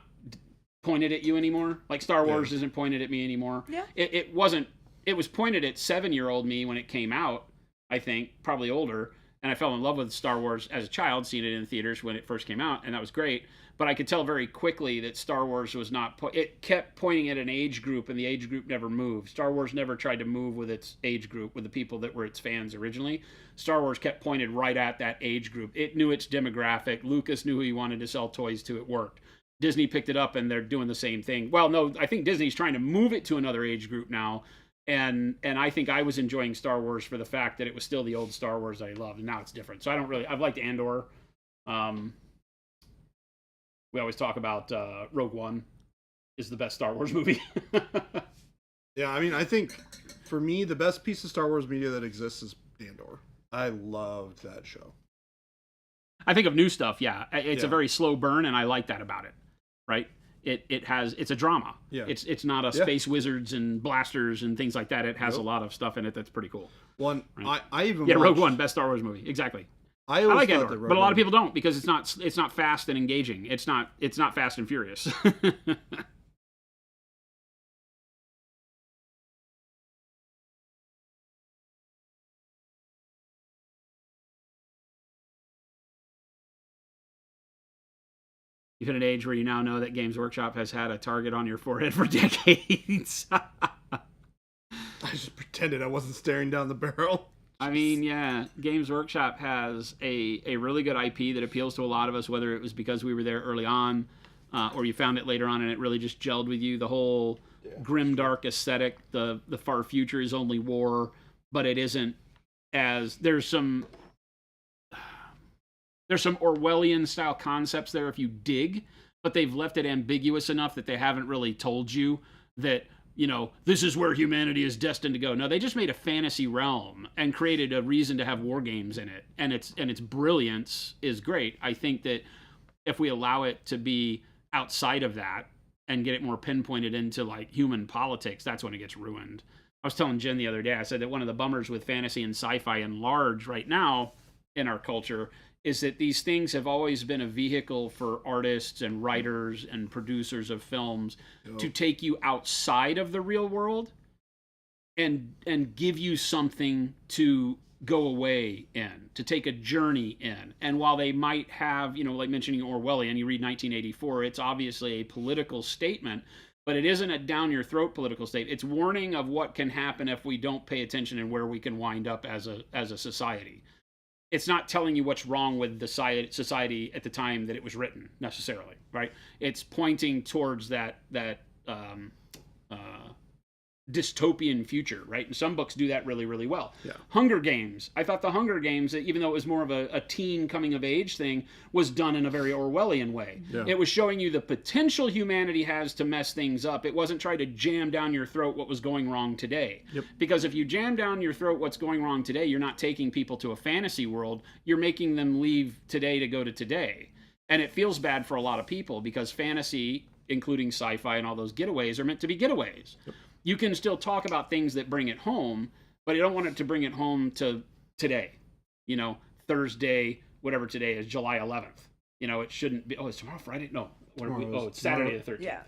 pointed at you anymore. Like Star Wars isn't pointed at me anymore. Yeah. It wasn't. It was pointed at 7-year-old me when it came out. I think probably older, and I fell in love with Star Wars as a child, seeing it in the theaters when it first came out, and that was great. But I could tell very quickly that Star Wars was not. It kept pointing at an age group, and the age group never moved. Star Wars never tried to move with its age group, with the people that were its fans originally. Star Wars kept pointed right at that age group. It knew its demographic. Lucas knew who he wanted to sell toys to. It worked. Disney picked it up, and they're doing the same thing. Well, no, I think Disney's trying to move it to another age group now. And I think I was enjoying Star Wars for the fact that it was still the old Star Wars I loved, and now it's different. So I've liked Andor. We always talk about Rogue One is the best Star Wars movie. yeah. I mean, I think for me, the best piece of Star Wars media that exists is Andor. I loved that show. I think of new stuff. Yeah, it's a Yeah. very slow burn, and I like that about it. Right? It's a drama. Yeah. It's not a space wizards and blasters and things like that. It has a lot of stuff in it that's pretty cool. One, Right. I even Rogue watched- One, best Star Wars movie. Exactly. I I always like thought Andor, that but a lot of Rogue people don't because it's not fast and engaging. It's not Fast and Furious. You've hit an age where you now know that Games Workshop has had a target on your forehead for decades. I just pretended I wasn't staring down the barrel. I mean, yeah, Games Workshop has a really good IP that appeals to a lot of us, whether it was because we were there early on or you found it later on and it really just gelled with you. The whole grim, dark aesthetic, the far future is only war, but it isn't as... There's some Orwellian style concepts there if you dig, but they've left it ambiguous enough that they haven't really told you that, you know, this is where humanity is destined to go. No, they just made a fantasy realm and created a reason to have war games in it. And its brilliance is great. I think that if we allow it to be outside of that and get it more pinpointed into like human politics, that's when it gets ruined. I was telling Jen the other day, I said that one of the bummers with fantasy and sci-fi in large right now in our culture is that these things have always been a vehicle for artists and writers and producers of films to take you outside of the real world and give you something to go away in, to take a journey in. And while they might have, you know, like mentioning Orwellian, you read 1984, it's obviously a political statement, but it isn't a down your throat political statement. It's warning of what can happen if we don't pay attention and where we can wind up as a society. It's not telling you what's wrong with the society at the time that it was written necessarily, right? It's pointing towards that dystopian future, right? And some books do that really, really well. Yeah. Hunger Games. I thought the Hunger Games, even though it was more of a teen coming of age thing, was done in a very Orwellian way. Yeah. It was showing you the potential humanity has to mess things up. It wasn't trying to jam down your throat what was going wrong today. Yep. Because if you jam down your throat what's going wrong today, you're not taking people to a fantasy world. You're making them leave today to go to today. And it feels bad for a lot of people because fantasy including sci-fi and all those getaways, are meant to be getaways. Yep. You can still talk about things that bring it home, but you don't want it to bring it home to today. You know, Thursday, whatever today is, July 11th. You know, it shouldn't be. Oh, it's tomorrow Friday? No. It's Saturday the 13th. Yeah.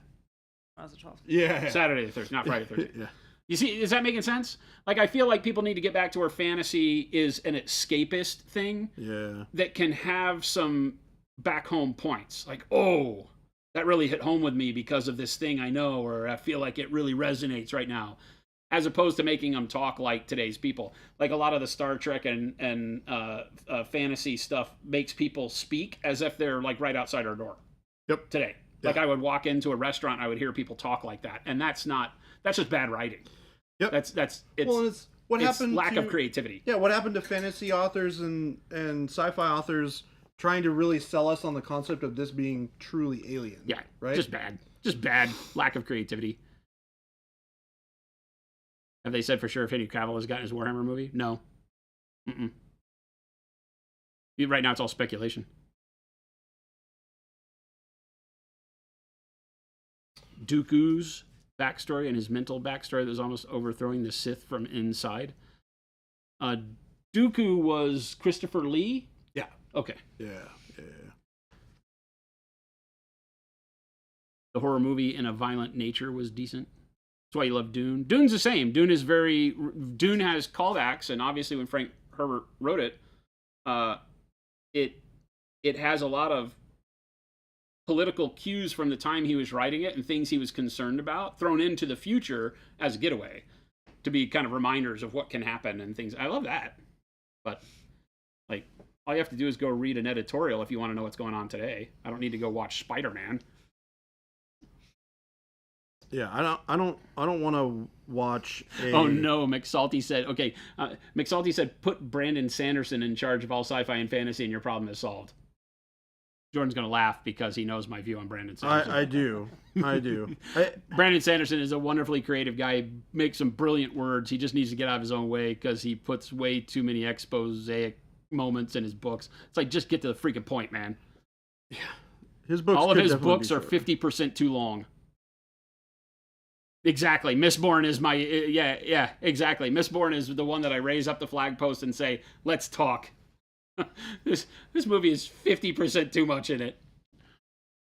That was the 12th. Yeah. Saturday the 13th, not Friday the 13th. Yeah. You see, is that making sense? Like, I feel like people need to get back to where fantasy is an escapist thing. Yeah. That can have some back home points. Like, oh, that really hit home with me because of this thing I know, or I feel like it really resonates right now. As opposed to making them talk like today's people. Like a lot of the Star Trek and fantasy stuff makes people speak as if they're like right outside our door. Yep. Today. Yep. Like I would walk into a restaurant and I would hear people talk like that. And that's just bad writing. Yep. It's lack of creativity. Yeah, what happened to fantasy authors and sci-fi authors trying to really sell us on the concept of this being truly alien? Yeah. Right? Just bad. Lack of creativity. Have they said for sure if Henry Cavill has gotten his Warhammer movie? No. Mm-mm. Right now it's all speculation. Dooku's backstory and his mental backstory that was almost overthrowing the Sith from inside. Dooku was Christopher Lee? Yeah. Okay. Yeah. The horror movie in a violent nature was decent. That's why you love Dune. Dune's the same. Dune has callbacks, and obviously when Frank Herbert wrote it, it has a lot of political cues from the time he was writing it and things he was concerned about thrown into the future as a getaway to be kind of reminders of what can happen and things. I love that. But like all you have to do is go read an editorial if you want to know what's going on today. I don't need to go watch Spider-Man. Yeah, I don't want to watch Oh no, McSalty said, okay, McSalty said, put Brandon Sanderson in charge of all sci-fi and fantasy and your problem is solved. Jordan's going to laugh because he knows my view on Brandon Sanderson. I do. Brandon Sanderson is a wonderfully creative guy. He makes some brilliant words. He just needs to get out of his own way because he puts way too many exposaic moments in his books. It's like, just get to the freaking point, man. Yeah. His books all of his books are 50% too long. Exactly. Mistborn is my, yeah, exactly. Mistborn is the one that I raise up the flag post and say, let's talk. This movie is 50% too much in it.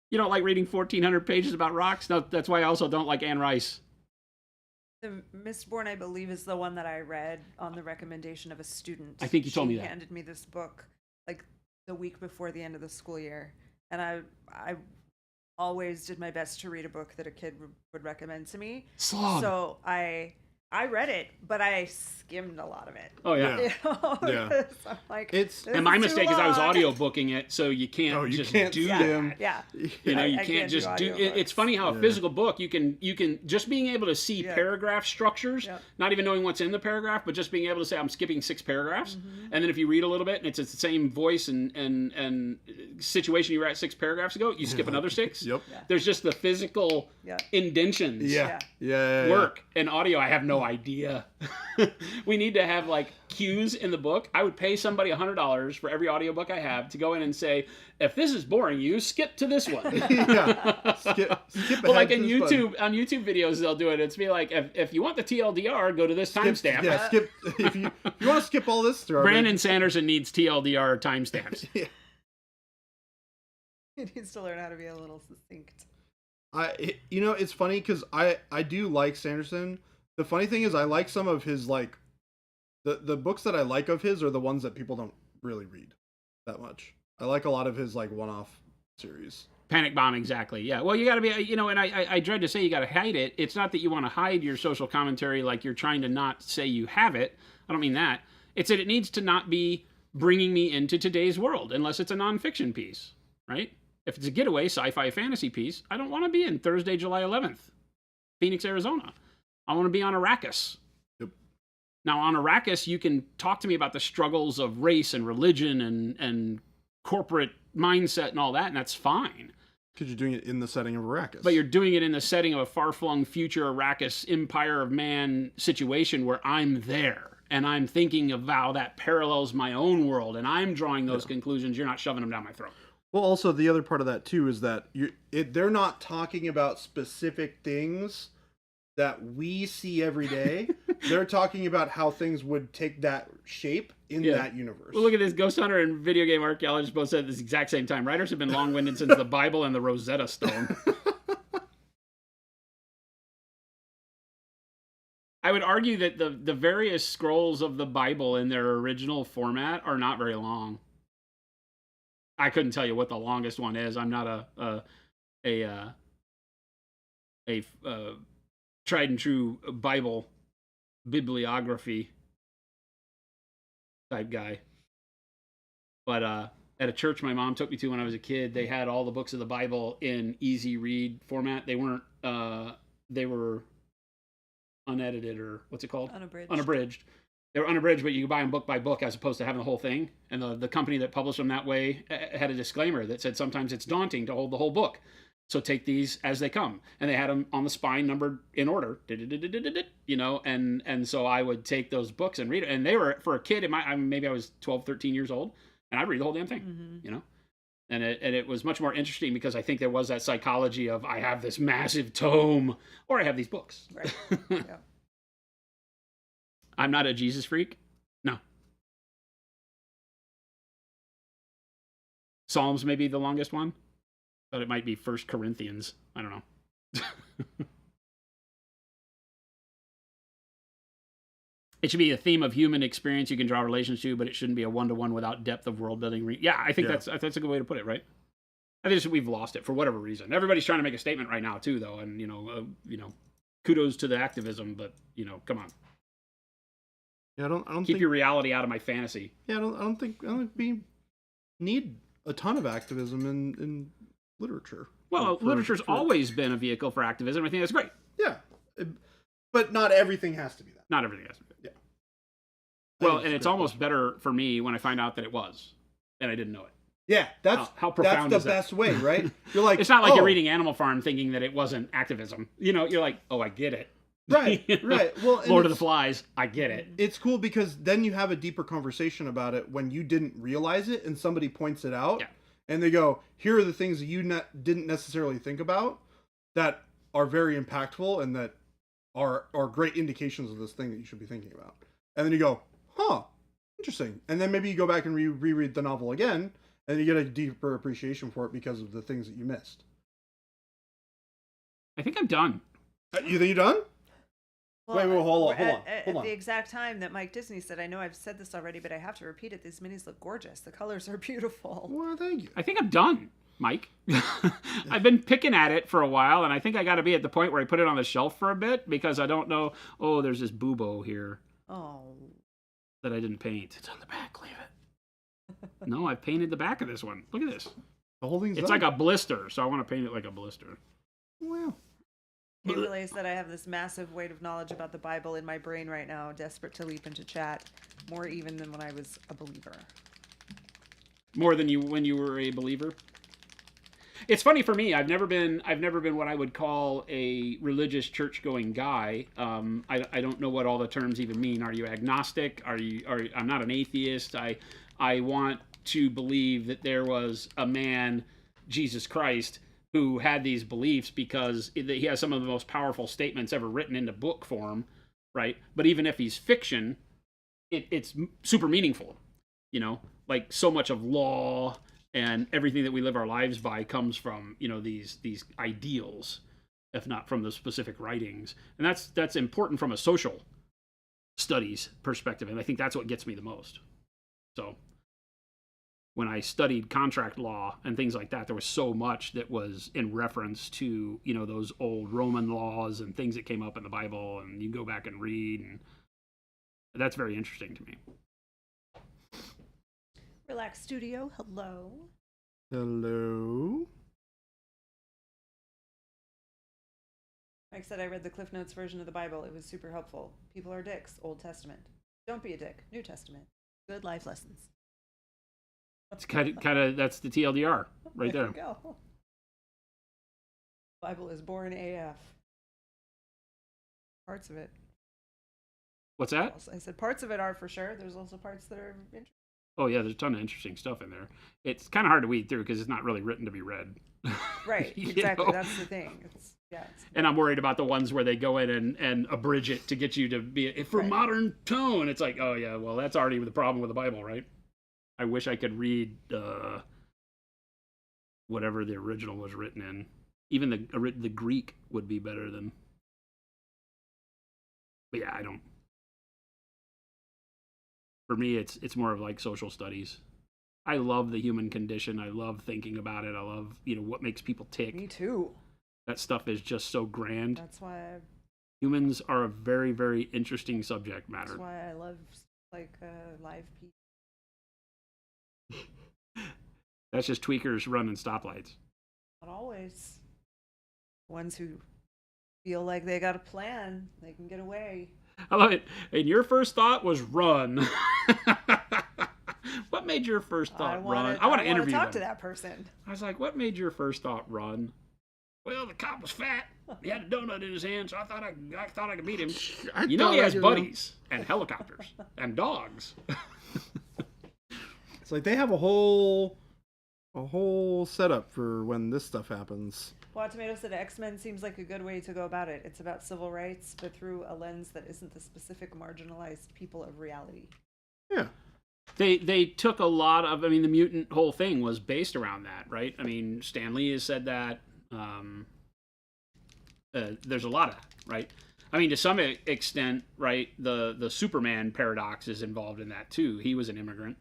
You don't like reading 1,400 pages about rocks? No, that's why I also don't like Anne Rice. The Mistborn, I believe, is the one that I read on the recommendation of a student. I think you told me that. She handed me this book like the week before the end of the school year. And I always did my best to read a book that a kid would recommend to me. Slog. So I read it, but I skimmed a lot of it. Oh yeah. Yeah. I'm like, and my mistake is I was audiobooking it, so you can't do that. Yeah. You know, you can't just do. It's funny how a physical book you can just being able to see paragraph structures, not even knowing what's in the paragraph, but just being able to say I'm skipping 6 paragraphs, and then if you read a little bit and it's the same voice and situation you read 6 paragraphs ago, you skip another 6. Yep. Yeah. There's just the physical indentions. Yeah. Work and audio. I have no idea. We need to have like cues in the book. I would pay somebody $100 for every audiobook I have to go in and say, if this is boring you, skip to this one. Skip well, like on YouTube videos they'll do it. It's be like, if you want the TLDR, go to this timestamp. Yeah, skip if you want to skip all this through. Brandon Sanderson needs TLDR timestamps. He needs to learn how to be a little succinct. It's funny because I do like Sanderson. The funny thing is I like some of his like the books that I like of his are the ones that people don't really read that much. I like a lot of his like one-off series. Panic Bomb, exactly. Yeah. Well, you got to be, and I dread to say you got to hide it. It's not that you want to hide your social commentary like you're trying to not say you have it. I don't mean that. It's that it needs to not be bringing me into today's world unless it's a nonfiction piece, right? If it's a getaway sci-fi fantasy piece, I don't want to be in Thursday, July 11th, Phoenix, Arizona. I want to be on Arrakis. Yep. Now, on Arrakis, you can talk to me about the struggles of race and religion and corporate mindset and all that, and that's fine. Because you're doing it in the setting of Arrakis. But you're doing it in the setting of a far-flung future Arrakis Empire of Man situation where I'm there, and I'm thinking of how that parallels my own world, and I'm drawing those conclusions. You're not shoving them down my throat. Well, also the other part of that too is that they're not talking about specific things that we see every day. They're talking about how things would take that shape in that universe. Well, look at this. Ghost Hunter and video game archaeologists both said at the exact same time. Writers have been long-winded since the Bible and the Rosetta Stone. I would argue that the various scrolls of the Bible in their original format are not very long. I couldn't tell you what the longest one is. I'm not a tried and true Bible bibliography type guy. But at a church my mom took me to when I was a kid, they had all the books of the Bible in easy read format. They weren't they were unedited, or what's it called? Unabridged. They were unabridged, but you could buy them book by book as opposed to having the whole thing. And the company that published them that way had a disclaimer that said sometimes it's daunting to hold the whole book. So take these as they come. And they had them on the spine numbered in order, you know, and so I would take those books and read it. And they were, for a kid, maybe I was 12, 13 years old, and I'd read the whole damn thing, you know. And it was much more interesting because I think there was that psychology of I have this massive tome or I have these books. Right. Yeah. I'm not a Jesus freak. No. Psalms may be the longest one, but it might be 1 Corinthians. I don't know. It should be a theme of human experience you can draw relations to, but it shouldn't be a one-to-one without depth of world building. Yeah, I think that's a good way to put it, right? I think we've lost it for whatever reason. Everybody's trying to make a statement right now too, though, and you know, kudos to the activism, but you know, come on. Yeah, I don't keep think your reality out of my fantasy. Yeah, I don't think we need a ton of activism in literature. Well, literature's always been a vehicle for activism. I think that's great. Yeah, but not everything has to be that. Not everything has to be. Yeah. Well, and it's almost better for me when I find out that it was, and I didn't know it. Yeah, that's how profound that's is the that? best way, right? You're like, it's not like you're reading Animal Farm thinking that it wasn't activism. You know, you're like, oh, I get it. Right, right. Well, Lord of the Flies, I get it. It's cool because then you have a deeper conversation about it when you didn't realize it and somebody points it out. Yeah. And they go, here are the things that you didn't necessarily think about that are very impactful and that are great indications of this thing that you should be thinking about. And then you go, huh, interesting. And then maybe you go back and reread the novel again, and you get a deeper appreciation for it because of the things that you missed. I think I'm done. You think you're done? Well, wait, hold on. At the exact time that Mike Disney said, I know I've said this already, but I have to repeat it. These minis look gorgeous. The colors are beautiful. Well, thank you. I think I'm done, Mike. I've been picking at it for a while, and I think I got to be at the point where I put it on the shelf for a bit because I don't know. Oh, there's this bubo here. Oh. That I didn't paint. It's on the back. Leave it. No, I painted the back of this one. Look at this. The whole thing's It's done. like a blister, so I want to paint it like a blister. Well. I realize that I have this massive weight of knowledge about the Bible in my brain right now, desperate to leap into chat, more even than when I was a believer. More than when you were a believer? It's funny for me. I've never been what I would call a religious church-going guy. I don't know what all the terms even mean. Are you agnostic? I'm not an atheist. I want to believe that there was a man, Jesus Christ, who had these beliefs because he has some of the most powerful statements ever written into book form, right? But even if he's fiction, it's super meaningful, you know? Like so much of law and everything that we live our lives by comes from, you know, these ideals, if not from the specific writings. And that's important from a social studies perspective, and I think that's what gets me the most. So when I studied contract law and things like that, there was so much that was in reference to, you know, those old Roman laws and things that came up in the Bible, and you go back and read, and that's very interesting to me. Relax Studio, hello. Hello. Mike said I read the Cliff Notes version of the Bible. It was super helpful. People are dicks, Old Testament. Don't be a dick, New Testament. Good life lessons. It's kind of that's the TLDR right there. You go. Bible is boring AF. Parts of it. What's that? I said parts of it are for sure. There's also parts that are interesting. Oh yeah, there's a ton of interesting stuff in there. It's kind of hard to weed through because it's not really written to be read. Right, You exactly. know? That's the thing. It's And I'm worried about the ones where they go in and abridge it to get you to be for Right. modern tone. It's like, oh yeah, well that's already the problem with the Bible, right? I wish I could read whatever the original was written in. Even the Greek would be better than. But yeah, I don't. For me, it's more of like social studies. I love the human condition. I love thinking about it. I love what makes people tick. me too. That stuff is just so grand. That's why. Humans are a very, very interesting subject matter. That's why I love like live people. That's just tweakers running stoplights. Not always. Ones who feel like they got a plan, they can get away. I love it. And your first thought was run. What made your first thought run? I want to interview talk them. to that person. I was like, what made your first thought run? Well, the cop was fat. He had a donut in his hand, so I thought I could beat him. He has buddies and helicopters and dogs. It's like they have a whole setup for when this stuff happens. Well, Tomato said X-Men seems like a good way to go about it. It's about civil rights, but through a lens that isn't the specific marginalized people of reality. Yeah. They took a lot of. I mean, the mutant whole thing was based around that, right? I mean, Stan Lee has said that. There's a lot of that, right? I mean, to some extent, right? The Superman paradox is involved in that too. He was an immigrant.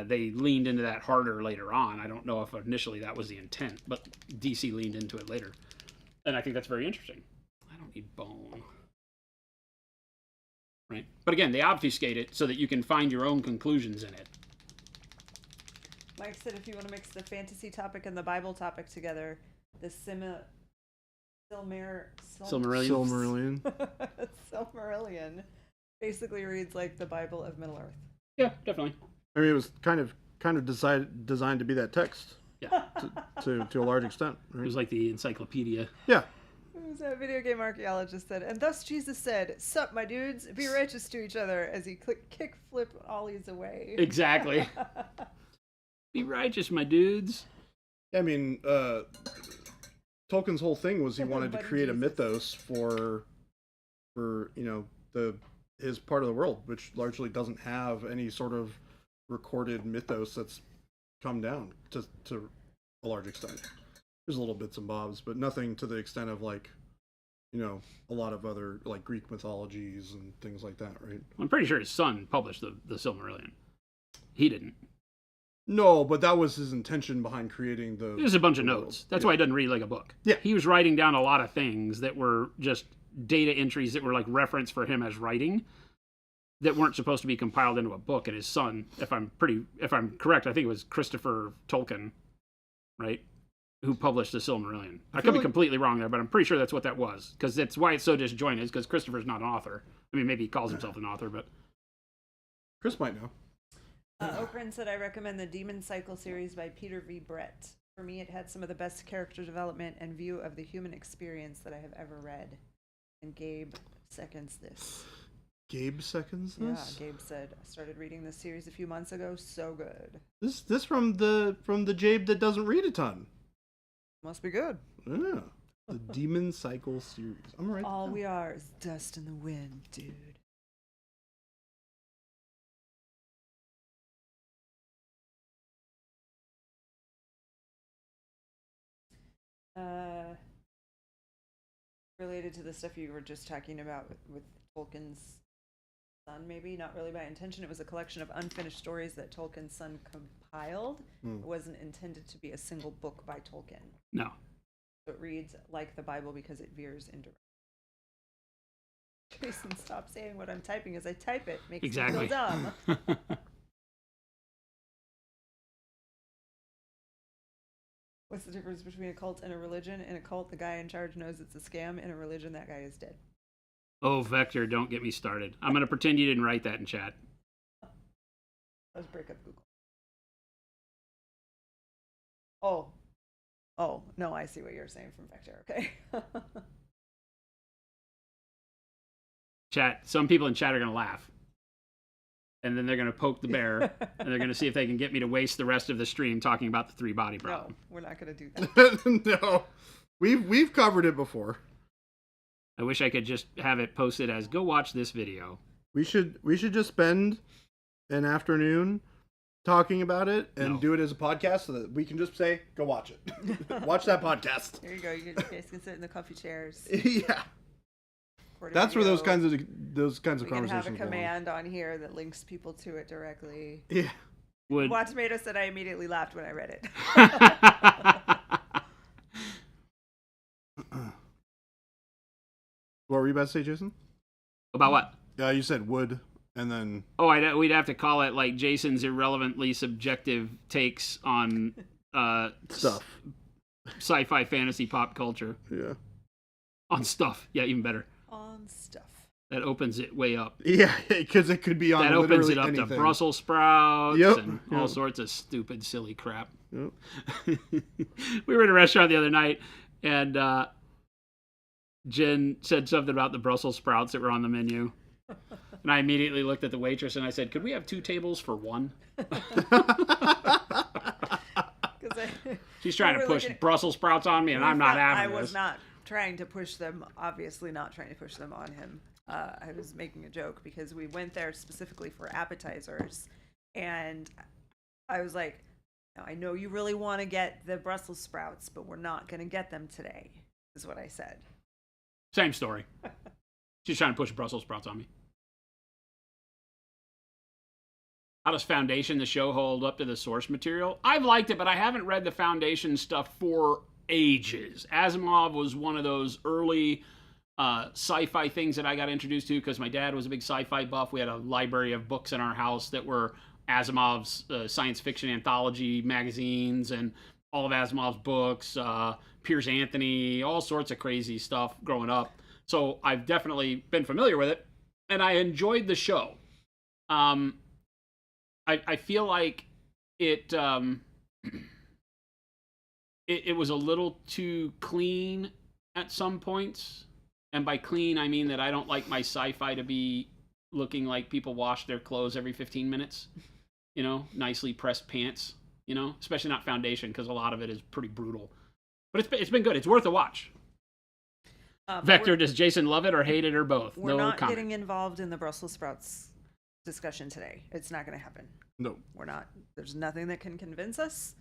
They leaned into that harder later on. I don't know if initially that was the intent, but DC leaned into it later, and I think that's very interesting. I don't need bone. Right. But again, they obfuscate it so that you can find your own conclusions in it. Mike said if you want to mix the fantasy topic and the Bible topic together, the Silmarillion. Silmarillion basically reads like the Bible of Middle Earth. Yeah, definitely. I mean, it was kind of designed to be that text. Yeah. To a large extent. Right? It was like the encyclopedia. Yeah. It was a video game archaeologist said, and thus Jesus said, "Sup, my dudes, be righteous to each other," as he kick flip ollies away. Exactly. Be righteous, my dudes. I mean, Tolkien's whole thing was he wanted to Buddy create a Jesus. mythos for his part of the world, which largely doesn't have any sort of recorded mythos that's come down to a large extent. There's little bits and bobs, but nothing to the extent of like, a lot of other like Greek mythologies and things like that, right? I'm pretty sure his son published the Silmarillion. He didn't. No, but that was his intention behind creating the. There's a bunch of the notes. world. That's Yeah. why he doesn't read like a book. Yeah. He was writing down a lot of things that were just data entries that were like reference for him as writing that weren't supposed to be compiled into a book. And his son, if I'm correct, I think it was Christopher Tolkien, right? Who published the Silmarillion. I could be like- completely wrong there, but I'm pretty sure that's what that was. Because that's why it's so disjointed, is because Christopher's not an author. I mean, maybe he calls himself an author, but Chris might know. Okran said, I recommend the Demon Cycle series by Peter V. Brett. For me, it had some of the best character development and view of the human experience that I have ever read. And Gabe seconds this. Gabe seconds this. Yeah, Gabe said, I started reading this series a few months ago. So good. This from the Jabe that doesn't read a ton. Must be good. Yeah. The Demon Cycle series. I'm right. All we are is dust in the wind, dude. Related to the stuff you were just talking about with Tolkien's son, maybe not really by intention. It was a collection of unfinished stories that Tolkien's son compiled. It wasn't intended to be a single book by Tolkien. no. So it reads like the Bible because it veers into. Jason, stop saying what I'm typing as I type it. Makes Exactly. me feel dumb. What's the difference between a cult and a religion? In a cult, the guy in charge knows it's a scam. In a religion, that guy is dead. Oh, Vector, don't get me started. I'm going to pretend you didn't write that in chat. Let's break up Google. Oh, no, I see what you're saying from Vector. Okay. Chat. Some people in chat are going to laugh. and then they're going to poke the bear, and they're going to see if they can get me to waste the rest of the stream talking about the 3-body No, problem. we're not going to do that. No, we've covered it before. I wish I could just have it posted as "Go watch this video." We should just spend an afternoon talking about it and No. do it as a podcast so that we can just say, "Go watch it." Watch that podcast. There you go. You guys can sit in the comfy chairs. Yeah, record a that's where those video. kinds of We can have conversations a command on here that links people to it directly. belong. Yeah. Would Watch Tomato said I immediately laughed when I read it. What were you about to say, Jason? about what? You said would, and then Oh, we'd have to call it like Jason's irrelevantly subjective takes on stuff. sci-fi, fantasy, pop culture. Yeah. On stuff. Yeah, even better. On stuff. That opens it way up. Yeah, because it could be on That opens literally it up anything. to Brussels sprouts Yep, and all yep. sorts of stupid, silly crap. Yep. We were at a restaurant the other night, and Jen said something about the Brussels sprouts that were on the menu. And I immediately looked at the waitress and I said, "Could we have 2 tables for 1?" 'Cause She's trying we to were push looking at- Brussels sprouts on me, and I'm not having I this. was not trying to push them, obviously not trying to push them on him. I was making a joke because we went there specifically for appetizers. And I was like, "Now, I know you really want to get the Brussels sprouts, but we're not going to get them today," is what I said. Same story. She's trying to push Brussels sprouts on me. How does Foundation, the show, hold up to the source material? I've liked it, but I haven't read the Foundation stuff for ages. Asimov was one of those early sci-fi things that I got introduced to because my dad was a big sci-fi buff. We had a library of books in our house that were Asimov's science fiction anthology magazines and all of Asimov's books, Piers Anthony, all sorts of crazy stuff growing up. So I've definitely been familiar with it, and I enjoyed the show. I feel like it it was a little too clean at some points. And by clean, I mean that I don't like my sci-fi to be looking like people wash their clothes every 15 minutes. You know, nicely pressed pants, you know, especially not Foundation because a lot of it is pretty brutal. But it's been good. It's worth a watch. Vector, does Jason love it or hate it or both? We're No not comment. getting involved in the Brussels sprouts discussion today. It's not going to happen. No. We're not. There's nothing that can convince us.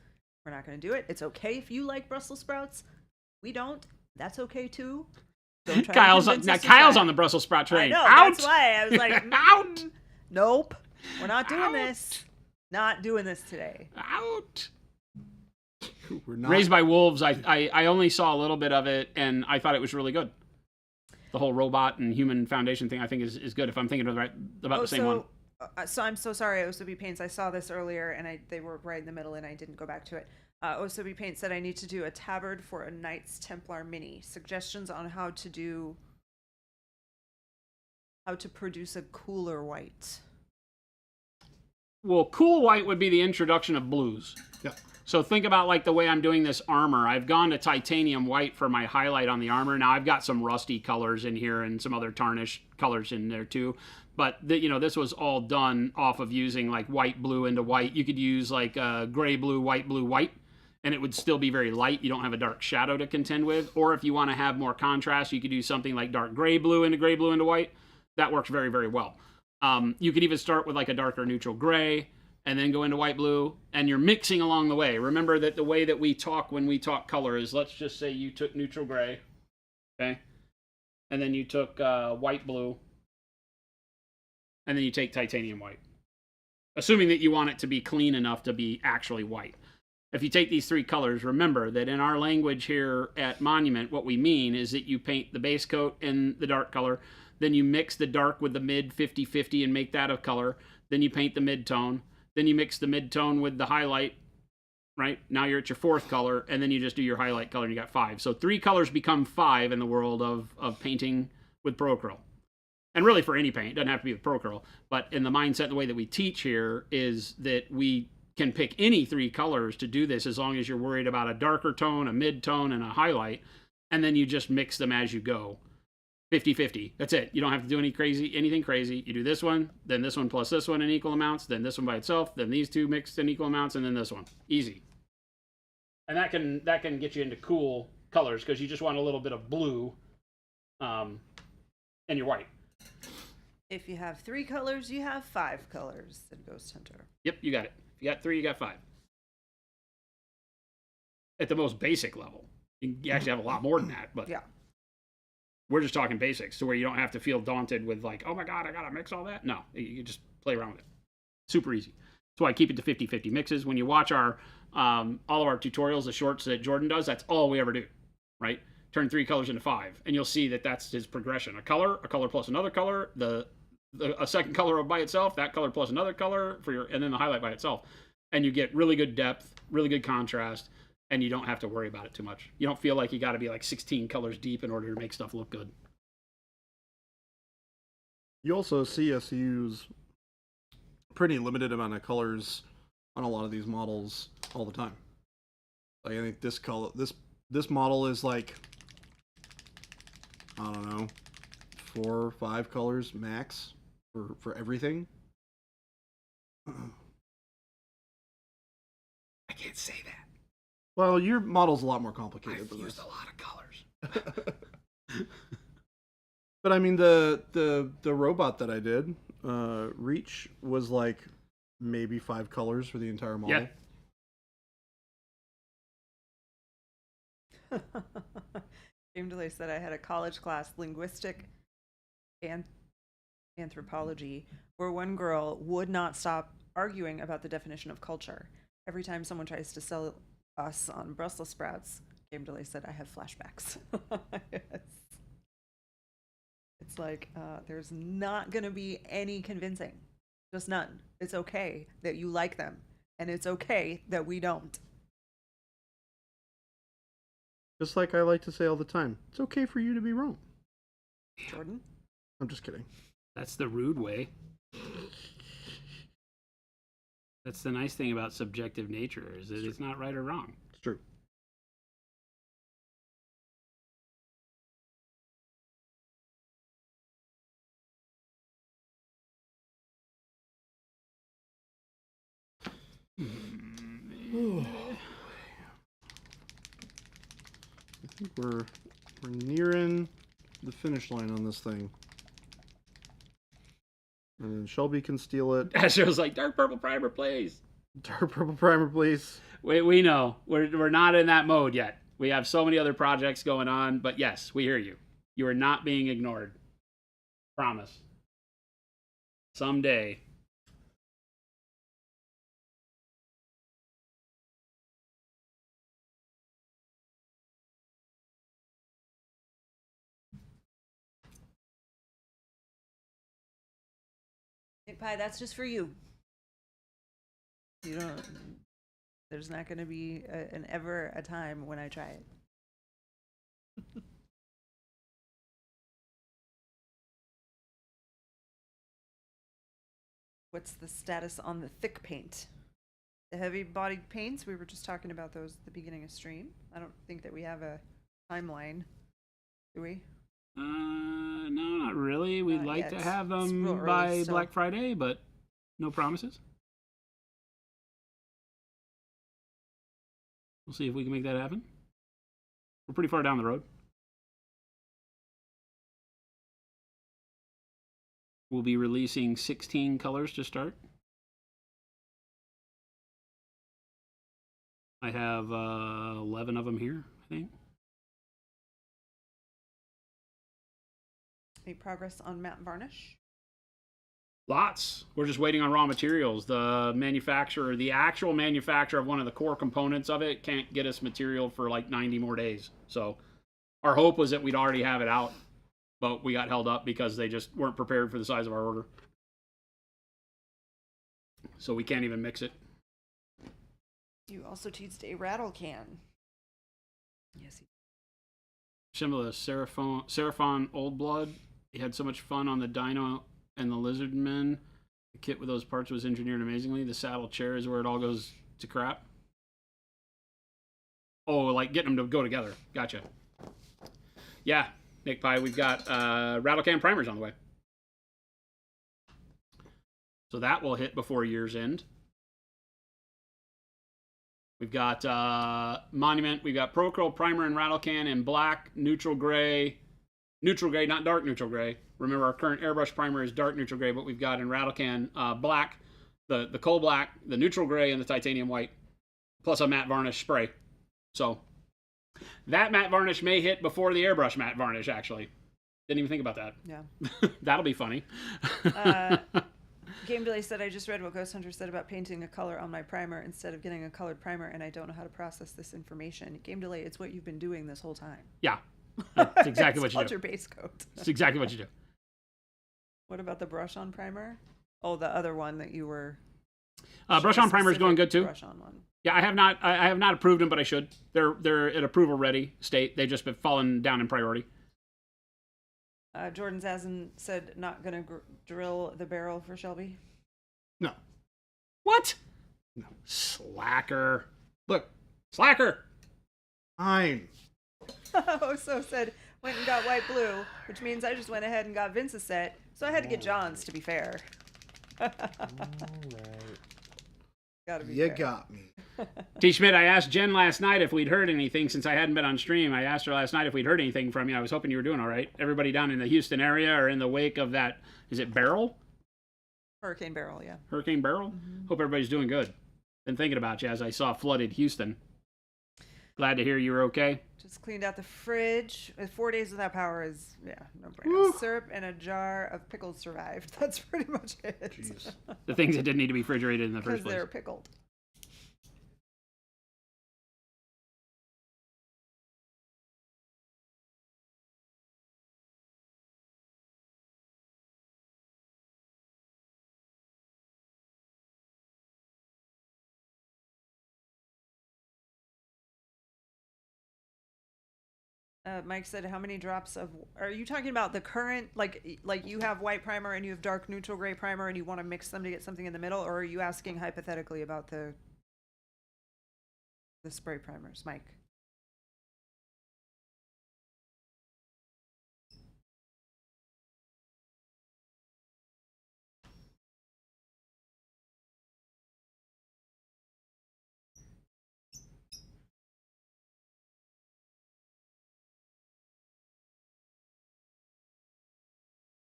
We're not going to do it. It's okay if you like Brussels sprouts. We don't. That's okay too. Don't try to Kyle's convince now us to Kyle's try. on the Brussels sprout train. I know. Out! That's why I was like, Out! Nope. We're not doing Out. this. Not doing this today. Out! We're not. Raised by Wolves, I only saw a little bit of it, and I thought it was really good. The whole robot and human Foundation thing, I think, is good. If I'm thinking about the same one. So I'm so sorry, OSB Paints. I saw this earlier, and they were right in the middle, and I didn't go back to it. OSB Paints said I need to do a tabard for a Knights Templar mini. Suggestions on how to produce a cooler white. Well, cool white would be the introduction of blues. Yeah. So think about like the way I'm doing this armor. I've gone to titanium white for my highlight on the armor. Now I've got some rusty colors in here and some other tarnish colors in there too. But this was all done off of using like white blue into white. You could use like gray blue, white, and it would still be very light. You don't have a dark shadow to contend with. Or if you want to have more contrast, you could do something like dark gray blue into white. That works very, very well. You could even start with like a darker neutral gray and then go into white blue, and you're mixing along the way. Remember that the way that we talk when we talk color is, let's just say you took neutral gray, okay? And then you took white blue, and then you take titanium white. Assuming that you want it to be clean enough to be actually white. If you take these 3 colors, remember that in our language here at Monument, what we mean is that you paint the base coat in the dark color, then you mix the dark with the mid 50-50 and make that a color, then you paint the mid-tone, then you mix the mid-tone with the highlight, right? Now you're at your 4th color, and then you just do your highlight color, and you got 5. So 3 colors become 5 in the world of painting with Procurl. And really for any paint, it doesn't have to be with Procurl, but in the mindset, the way that we teach here is that we can pick any 3 colors to do this as long as you're worried about a darker tone, a mid-tone, and a highlight, and then you just mix them as you go. 50-50. That's it. You don't have to do anything crazy. You do this one, then this one plus this one in equal amounts, then this one by itself, then these two mixed in equal amounts, and then this one. Easy. And that can get you into cool colors because you just want a little bit of blue, and your white. If you have 3 colors, you have 5 colors, said Ghost Hunter. Yep, you got it. If you got 3, you got 5. At the most basic level. You actually have a lot more than that, but yeah. We're just talking basics to where you don't have to feel daunted with like, oh my God, I got to mix all that. No, you just play around with it. Super easy. That's why I keep it to 50-50 mixes. When you watch our all of our tutorials, the shorts that Jordan does, that's all we ever do, right? Turn 3 colors into 5, and you'll see that that's his progression. A color plus another color, a second color by itself, that color plus another color and then the highlight by itself. And you get really good depth, really good contrast, and you don't have to worry about it too much. You don't feel like you got to be like 16 colors deep in order to make stuff look good. You also see us use pretty limited amount of colors on a lot of these models all the time. Like I think this model is like, I don't know, 4 or 5 colors max for everything. I can't say that. Well, your model's a lot more complicated I've than used this. a lot of colors. But I mean, the robot that I did, Reach, was like maybe 5 colors for the entire model. Yeah. James DeLay said I had a college class, linguistic and anthropology, where one girl would not stop arguing about the definition of culture. Every time someone tries to sell us on Brussels sprouts, James DeLay said I have flashbacks. Yes. It's like, there's not going to be any convincing. Just none. It's okay that you like them. And it's okay that we don't. Just like I like to say all the time, it's okay for you to be wrong. Jordan? I'm just kidding. That's the rude way. That's the nice thing about subjective nature, is that it's not right or wrong. It's true. I think we're nearing the finish line on this thing. And then Shelby can steal it. Astro's like, dark purple primer, please. Dark purple primer, please. We know. We're not in that mode yet. We have so many other projects going on, but yes, we hear you. You are not being ignored. Promise. Someday. Nick Pie, that's just for you. You don't. There's not going to be ever a time when I try it. What's the status on the thick paint? The heavy-bodied paints, we were just talking about those at the beginning of stream. I don't think that we have a timeline, do we? No, not really. We'd Not like yet. to have It's them real early by still. Black Friday, but no promises. We'll see if we can make that happen. We're pretty far down the road. We'll be releasing 16 colors to start. I have 11 of them here, I think. Any progress on matte varnish? Lots. We're just waiting on raw materials. The manufacturer, the actual manufacturer of one of the core components of it, can't get us material for like 90 more days. So our hope was that we'd already have it out, but we got held up because they just weren't prepared for the size of our order. So we can't even mix it. You also teased a rattle can. Yes. Similar to Seraphon Old Blood. He had so much fun on the Dino and the Lizardmen. The kit with those parts was engineered amazingly. The saddle chair is where it all goes to crap. Oh, like getting them to go together. Gotcha. Yeah, Nick Pye, we've got Rattle Can primers on the way. So that will hit before year's end. We've got Monument. We've got Pro Curl primer and Rattle Can in black, neutral gray, not dark neutral gray. Remember, our current airbrush primer is dark neutral gray, but we've got in Rattle Can black, the coal black, the neutral gray, and the titanium white, plus a matte varnish spray. So that matte varnish may hit before the airbrush matte varnish, actually. Didn't even think about that. Yeah. That'll be funny. Game Delay said, I just read what Ghost Hunter said about painting a color on my primer instead of getting a colored primer, and I don't know how to process this information. Game Delay, it's what you've been doing this whole time. Yeah. That's exactly what It's you called do. your base coat. It's exactly what you do. What about the brush-on primer? Oh, the other one that you were... Brush-on primer is going good, too. Brush-on one. Yeah, I have not approved them, but I should. They're at approval ready state. They've just been falling down in priority. Jordan Zazen said not going to drill the barrel for Shelby. No. What? No. Slacker. Look, Slacker. fine. Oh, so said, went and got white blue, which means I just went ahead and got Vince's set, so I had to get John's, to be fair. All Gotta be You fair. got me. T. Schmidt, I asked Jen last night if we'd heard anything since I hadn't been on stream. I asked her last night if we'd heard anything from you. I was hoping you were doing all right. Everybody down in the Houston area or in the wake of that, is it Beryl? Hurricane Barrel, yeah. Hurricane Beryl? Hope everybody's doing good. Been thinking about you as I saw flooded Houston. Glad to hear you were okay. Just cleaned out the fridge. 4 days without power is, yeah, no brainer. Woo. Syrup and a jar of pickles survived. That's pretty much it. Jeez. The things that didn't need to be refrigerated in the Because first place. they're pickled. Mike said, how many drops of... Are you talking about the current... Like you have white primer and you have dark neutral gray primer and you want to mix them to get something in the middle? Or are you asking hypothetically about the spray primers, Mike?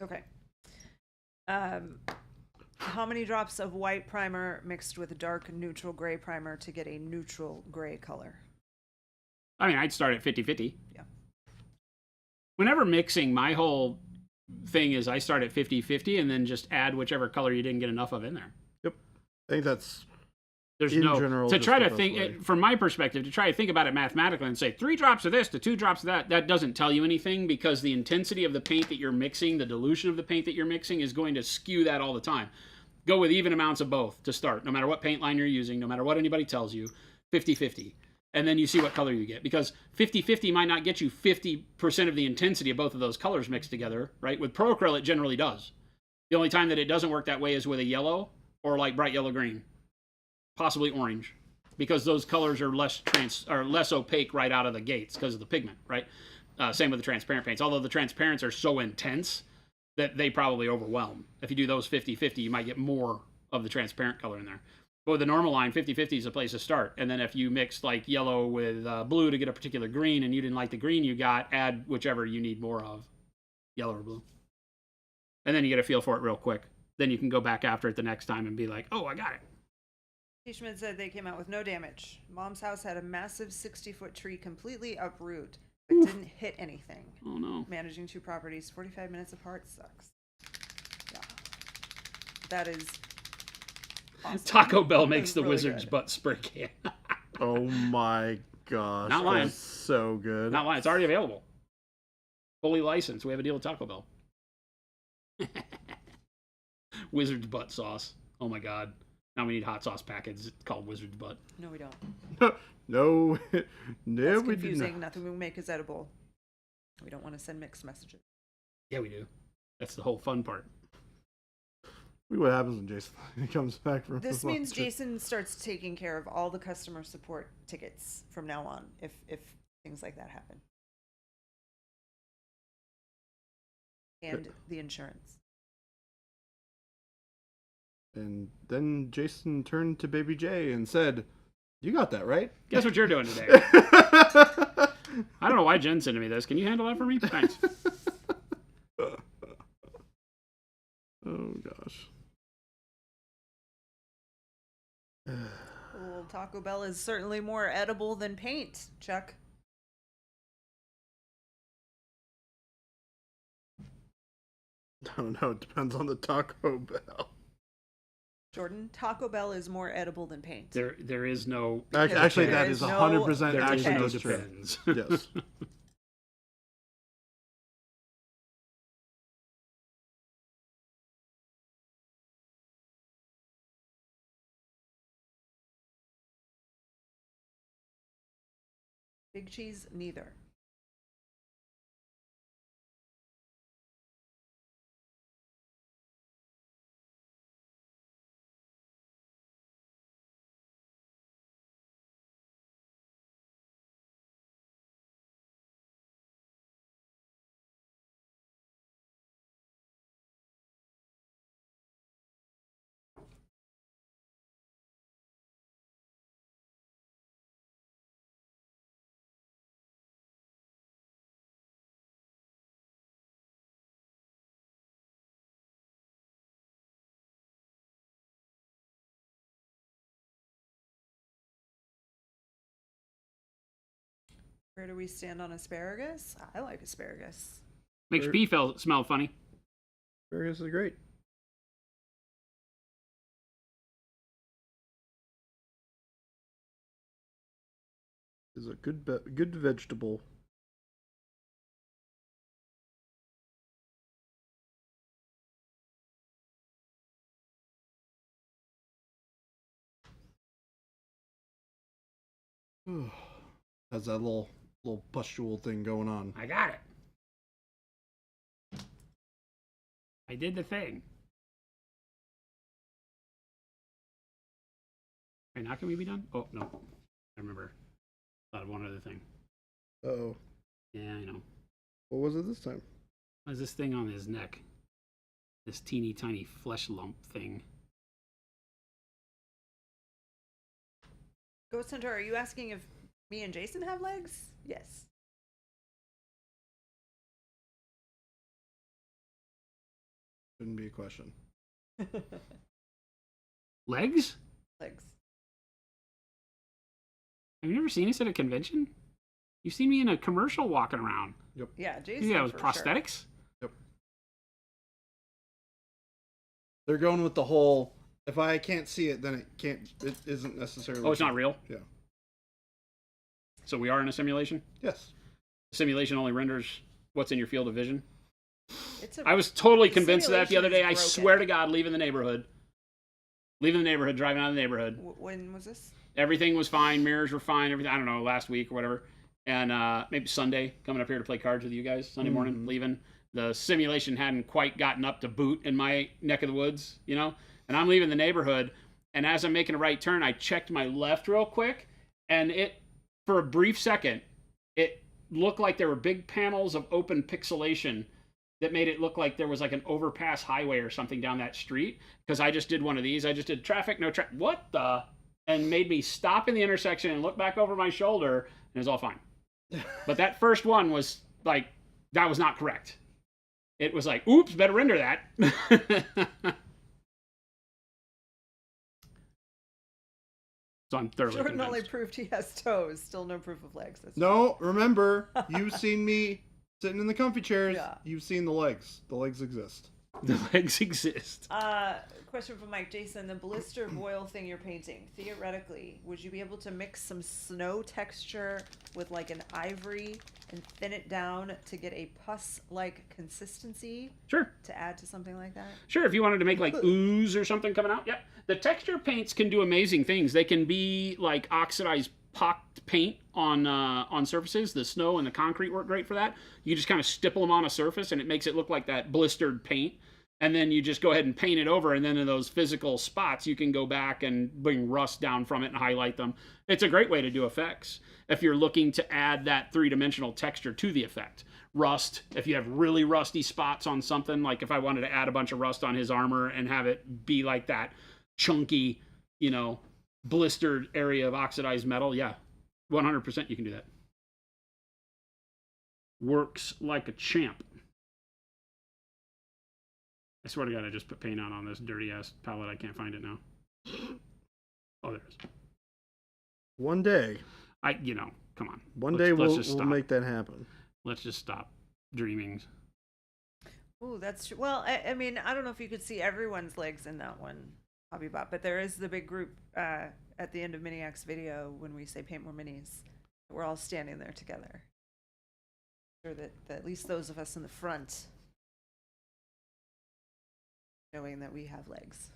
Okay. How many drops of white primer mixed with dark neutral gray primer to get a neutral gray color? I mean, I'd start at 50-50. Yeah. Whenever mixing, my whole thing is I start at 50-50 and then just add whichever color you didn't get enough of in there. I think that's There's in no general to just try the to best think way. from my perspective to try to think about it mathematically and say 3 drops of this to 2 drops of that. That doesn't tell you anything because the intensity of the paint that you're mixing, the dilution of the paint that you're mixing, is going to skew that all the time. Go with even amounts of both to start, no matter what paint line you're using, no matter what anybody tells you, 50-50. And then you see what color you get. Because 50-50 might not get you 50% of the intensity of both of those colors mixed together, right? With Pro Acryl, it generally does. The only time that it doesn't work that way is with a yellow or like bright yellow green, possibly orange, because those colors are less opaque right out of the gates because of the pigment, right? Same with the transparent paints. Although the transparents are so intense that they probably overwhelm. If you do those 50-50, you might get more of the transparent color in there. But with the normal line, 50-50 is a place to start. And then if you mix like yellow with blue to get a particular green and you didn't like the green you got, add whichever you need more of, yellow or blue. And then you get a feel for it real quick. Then you can go back after it the next time and be like, oh, I got it. T. Schmidt said they came out with no damage. Mom's house had a massive 60-foot tree completely uproot, but didn't hit anything. Oh, no. Managing 2 properties 45 minutes apart sucks. Yeah. That is awesome. Taco Bell That makes is the really Wizard's good. butt spray can. Oh my gosh. Not lying. that's so good. Not lying. It's already available. Fully licensed. We have a deal with Taco Bell. Wizard's butt sauce. Oh my god. Now we need hot sauce packets called Wizard's butt. No, we don't. No, no, That's we do confusing. not. Nothing we make is edible. We don't want to send mixed messages. Yeah, we do. That's the whole fun part. Look what happens when Jason comes back from This the means lunch. Jason starts taking care of all the customer support tickets from now on if things like that happen. and the insurance. And then Jason turned to Baby J and said, "You got that, right?" Guess what you're doing today? I don't know why Jen sent me this. Can you handle that for me? Thanks. Oh, gosh. Well, Taco Bell is certainly more edible than paint, Chuck. I don't know. It depends on the Taco Bell. Jordan, Taco Bell is more edible than paint. There is no. Actually, there that is is no- 100% There is actually no just true. depends. Yes. Big cheese, neither. Where do we stand on asparagus? I like asparagus. Makes pee smell funny. Asparagus is great. Is a good vegetable. Has that little pustule thing going on. I got it. I did the thing. Wait, now can we be done? Oh, no. I remember. Thought of one other thing. Uh-oh. Yeah, I know. What was it this time? What is this thing on his neck? This teeny tiny flesh lump thing. Ghost Hunter, are you asking if me and Jason have legs? Yes. Shouldn't be a question. Legs? Legs. Have you never seen us at a convention? You've seen me in a commercial walking around. Yeah, Jason. Yeah, with for prosthetics. Yep. They're going with the whole, if I can't see it, then it isn't necessarily. Oh, it's not real? Yeah. So we are in a simulation? Yes. Simulation only renders what's in your field of vision. It's I was totally the convinced of that the other day. simulation I is swear broken. to God, leaving the neighborhood, driving out of the neighborhood. When was this? Everything was fine. Mirrors were fine. Everything. I don't know, last week or whatever. And maybe Sunday, coming up here to play cards with you guys. Sunday morning, leaving. The simulation hadn't quite gotten up to boot in my neck of the woods, you know? And I'm leaving the neighborhood. And as I'm making a right turn, I checked my left real quick. And for a brief second, it looked like there were big panels of open pixelation that made it look like there was like an overpass highway or something down that street. Because I just did one of these. I just did traffic, no traffic. What the? And made me stop in the intersection and look back over my shoulder, and it was all fine. But that first one was like, that was not correct. It was like, oops, better render that. So I'm thoroughly Jordan only convinced. proved he has toes. Still no proof of legs. That's No, remember, you've seen me sitting in the comfy chairs. Yeah. You've seen the legs. The legs exist. The legs exist. Question from Mike. Jason, the blister boil thing you're painting, theoretically, would you be able to mix some snow texture with like an ivory and thin it down to get a pus-like consistency Sure. to add to something like that? Sure, if you wanted to make like ooze or something coming out, yeah. The texture paints can do amazing things. They can be like oxidized pocked paint on surfaces. The snow and the concrete work great for that. You just kind of stipple them on a surface and it makes it look like that blistered paint. And then you just go ahead and paint it over, and then in those physical spots, you can go back and bring rust down from it and highlight them. It's a great way to do effects if you're looking to add that three-dimensional texture to the effect, rust. If you have really rusty spots on something, like if I wanted to add a bunch of rust on his armor and have it be like that chunky, blistered area of oxidized metal, yeah, 100% you can do that. Works like a champ. I swear to God, I just put paint on this dirty ass palette. I can't find it now. Oh, there it is. One day. Come on. One day we'll make that happen. Let's just stop dreaming. Ooh, that's true. Well, I mean, I don't know if you could see everyone's legs in that one, HobbyBot, but there is the big group at the end of Miniac's video when we say paint more minis. We're all standing there together. Sure that at least those of us in the front knowing that we have legs.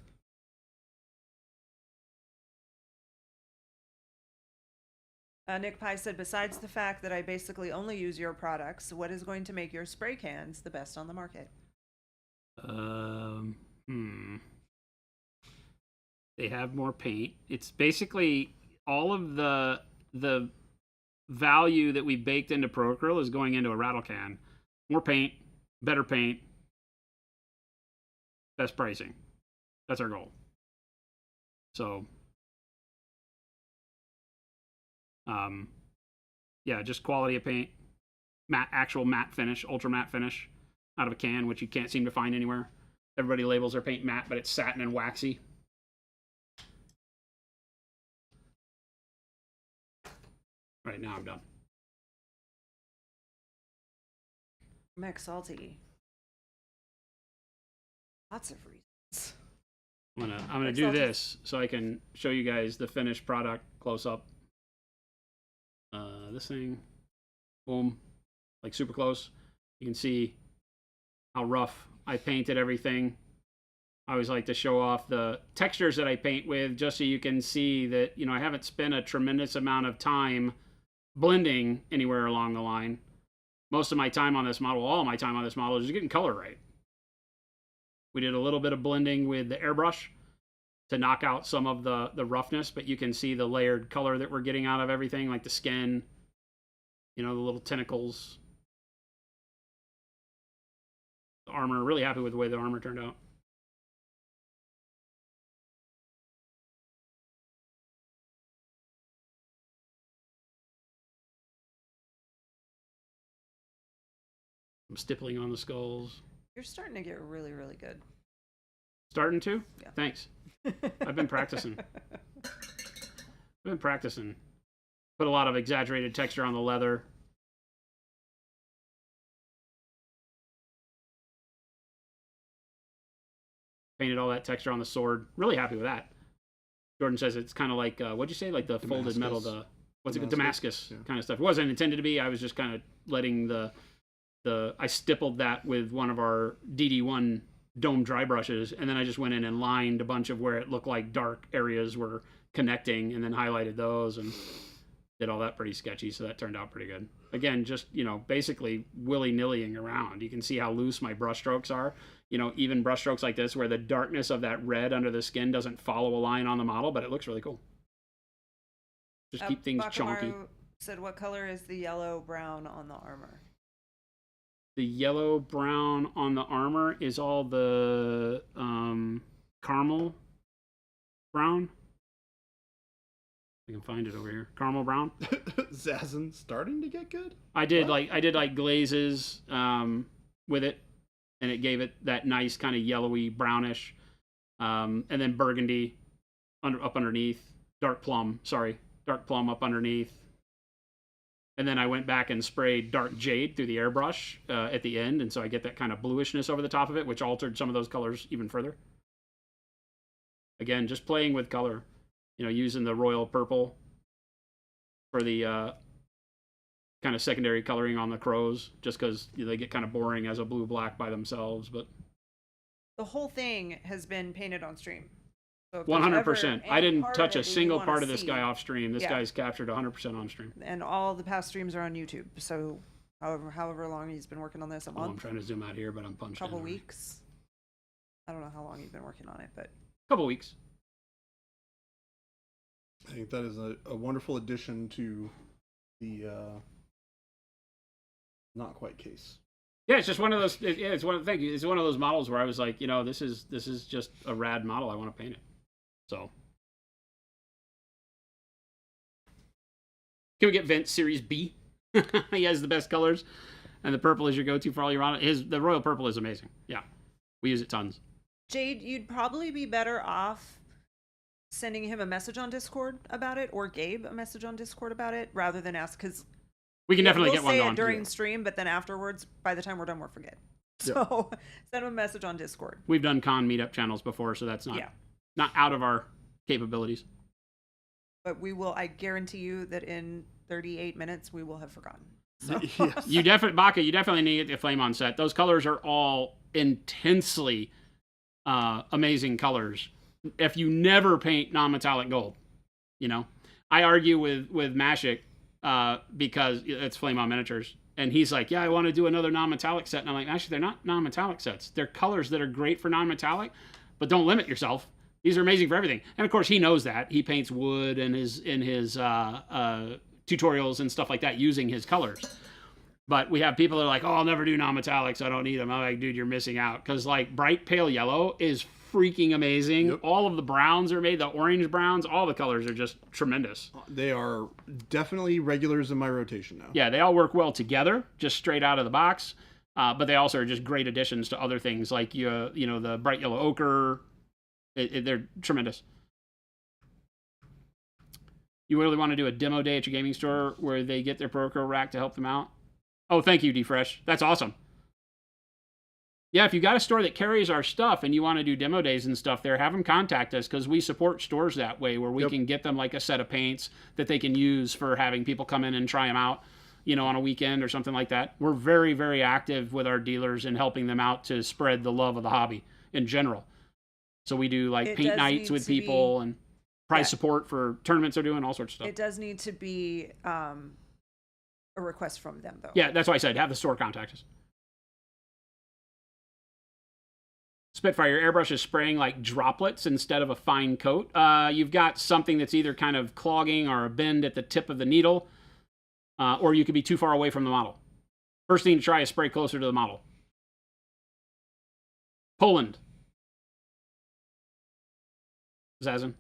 Nick Pye said, besides the fact that I basically only use your products, what is going to make your spray cans the best on the market? They have more paint. It's basically all of the value that we baked into Procryl is going into a rattle can. More paint, better paint, best pricing. That's our goal. So, yeah, just quality of paint, actual matte finish, ultra matte finish out of a can, which you can't seem to find anywhere. Everybody labels their paint matte, but it's satin and waxy. Right, now I'm done. Max Salty. Lots of reasons. I'm gonna do this so I can show you guys the finished product close up. This thing, boom, like super close. You can see how rough I painted everything. I always like to show off the textures that I paint with, just so you can see that, I haven't spent a tremendous amount of time blending anywhere along the line. Most of my time on this model, all of my time on this model, is just getting color right. We did a little bit of blending with the airbrush to knock out some of the roughness, but you can see the layered color that we're getting out of everything, like the skin, the little tentacles. The armor, really happy with the way the armor turned out. I'm stippling on the skulls. You're starting to get really, really good. Starting to? Yeah. Thanks. I've been practicing. Put a lot of exaggerated texture on the leather. Painted all that texture on the sword. Really happy with that. Jordan says it's kind of like, what'd you say? Like the folded metal, Damascus kind of stuff. It wasn't intended to be. I was just kind of letting I stippled that with one of our DD1 dome dry brushes, and then I just went in and lined a bunch of where it looked like dark areas were connecting, and then highlighted those and did all that pretty sketchy, so that turned out pretty good. Again, just, basically willy-nillying around. You can see how loose my brush strokes are. Even brush strokes like this, where the darkness of that red under the skin doesn't follow a line on the model, but it looks really cool. Just keep things chunky. Said, what color is the yellow-brown on the armor? The yellow-brown on the armor is all the caramel brown. I can find it over here. Caramel brown. Zazen starting to get good. I did like glazes with it, and it gave it that nice kind of yellowy brownish, and then burgundy up underneath. Dark plum up underneath. And then I went back and sprayed dark jade through the airbrush at the end, and so I get that kind of bluishness over the top of it, which altered some of those colors even further. Again, just playing with color, using the royal purple for the kind of secondary coloring on the crows, just because they get kind of boring as a blue-black by themselves. But the whole thing has been painted on stream. So 100%. I didn't touch a single part of this guy off stream. This guy's captured 100% on stream. And all the past streams are on YouTube. So however long he's been working on this, a month. I'm trying to zoom out here, but I'm punched. Couple weeks. I don't know how long you've been working on it, but couple weeks. I think that is a wonderful addition to the not quite case. Yeah, it's just one of those. Yeah, it's one of the things. It's one of those models where I was like, this is just a rad model. I want to paint it. So, can we get Vince Series B? He has the best colors, and the purple is your go-to for all your on. The royal purple is amazing. Yeah, we use it tons. Jade, you'd probably be better off sending him a message on Discord about it, or Gabe a message on Discord about it, rather than ask, because we can definitely get one say going it during stream, but then afterwards, by the time we're done, we'll forget. Yep. So send him a message on Discord. We've done con meetup channels before, so that's not out of our capabilities. But we will. I guarantee you that in 38 minutes we will have forgotten. So. Yes. You definitely need the flame on set. Those colors are all intensely amazing colors. If you never paint non-metallic gold, I argue with Mashik because it's Flame on Miniatures, and he's like, yeah, I want to do another non-metallic set, and I'm like, actually, they're not non-metallic sets. They're colors that are great for non-metallic, but don't limit yourself. These are amazing for everything. And of course, he knows that. He paints wood in his tutorials and stuff like that using his colors. But we have people that are like, oh, I'll never do non-metallics. I don't need them. I'm like, dude, you're missing out. Because like bright pale yellow is freaking amazing. Yep. All of the browns are made, the orange browns, all the colors are just tremendous. They are definitely regulars in my rotation now. Yeah, they all work well together, just straight out of the box. But they also are just great additions to other things like the bright yellow ochre. They're tremendous. You really want to do a demo day at your gaming store where they get their Procro rack to help them out? Oh, thank you, DFresh. That's awesome. Yeah, if you got a store that carries our stuff and you want to do demo days and stuff there, have them contact us, because we support stores that way, where we can get them like a set of paints that they can use for having people come in and try them out, on a weekend or something like that. We're very, very active with our dealers in helping them out to spread the love of the hobby in general. So we do like paint nights with people and prize support for tournaments they're doing, all sorts of stuff. It does need to be a request from them, though. Yeah, that's why I said have the store contact us. Spitfire, your airbrush is spraying like droplets instead of a fine coat. You've got something that's either kind of clogging or a bend at the tip of the needle, or you could be too far away from the model. First thing to try is spray closer to the model. Poland. Zazin.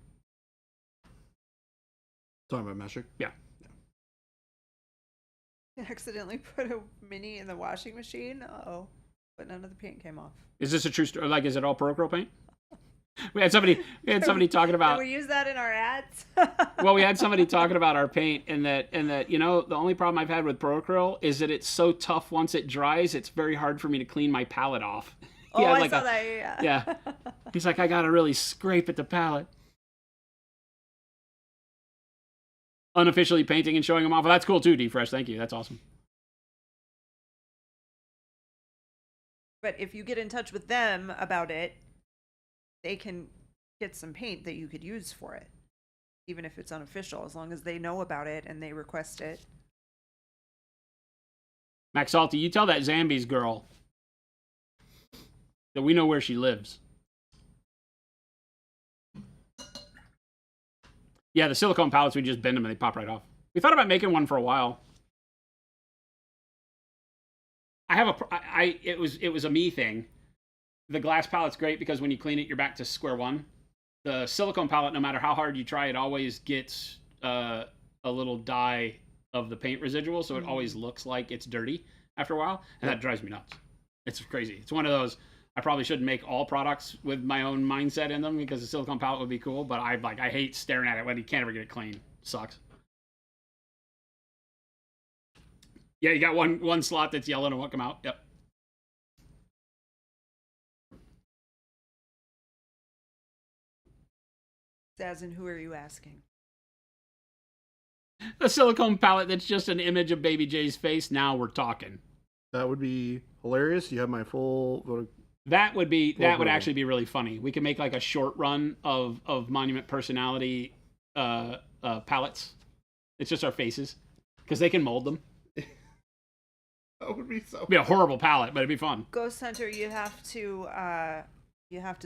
Talking about Mashik? Yeah. Accidentally put a mini in the washing machine. Uh-oh. But none of the paint came off. Is this a true story? Like, is it all Procro paint? We had somebody talking about. Can we use that in our ads? Well, we had somebody talking about our paint, and that the only problem I've had with Procro is that it's so tough once it dries. It's very hard for me to clean my palette off. Oh, I saw that. Yeah. He's like, I gotta really scrape at the palette. Unofficially painting and showing them off. Well, that's cool too, DFresh. Thank you. That's awesome. But if you get in touch with them about it, they can get some paint that you could use for it, even if it's unofficial, as long as they know about it and they request it. Max Salty, you tell that Zambies girl that we know where she lives. Yeah, the silicone pallets, we just bend them and they pop right off. We thought about making one for a while. It was a me thing. The glass pallet's great because when you clean it, you're back to square one. The silicone palette, no matter how hard you try, it always gets a little dye of the paint residual, so it always looks like it's dirty after a while, and that drives me nuts. It's crazy. It's one of those. I probably shouldn't make all products with my own mindset in them because the silicone palette would be cool, but I hate staring at it when you can't ever get it clean. It sucks. Yeah, you got one slot that's yellow and won't come out. Yep. Zazin, who are you asking? The silicone palette that's just an image of Baby J's face. Now we're talking. That would be hilarious. You have my full. That would actually be really funny. We could make like a short run of Monument Personality palettes. It's just our faces because they can mold them. That would be so. It'd be a horrible palette, but it'd be fun. Ghost Hunter, you have to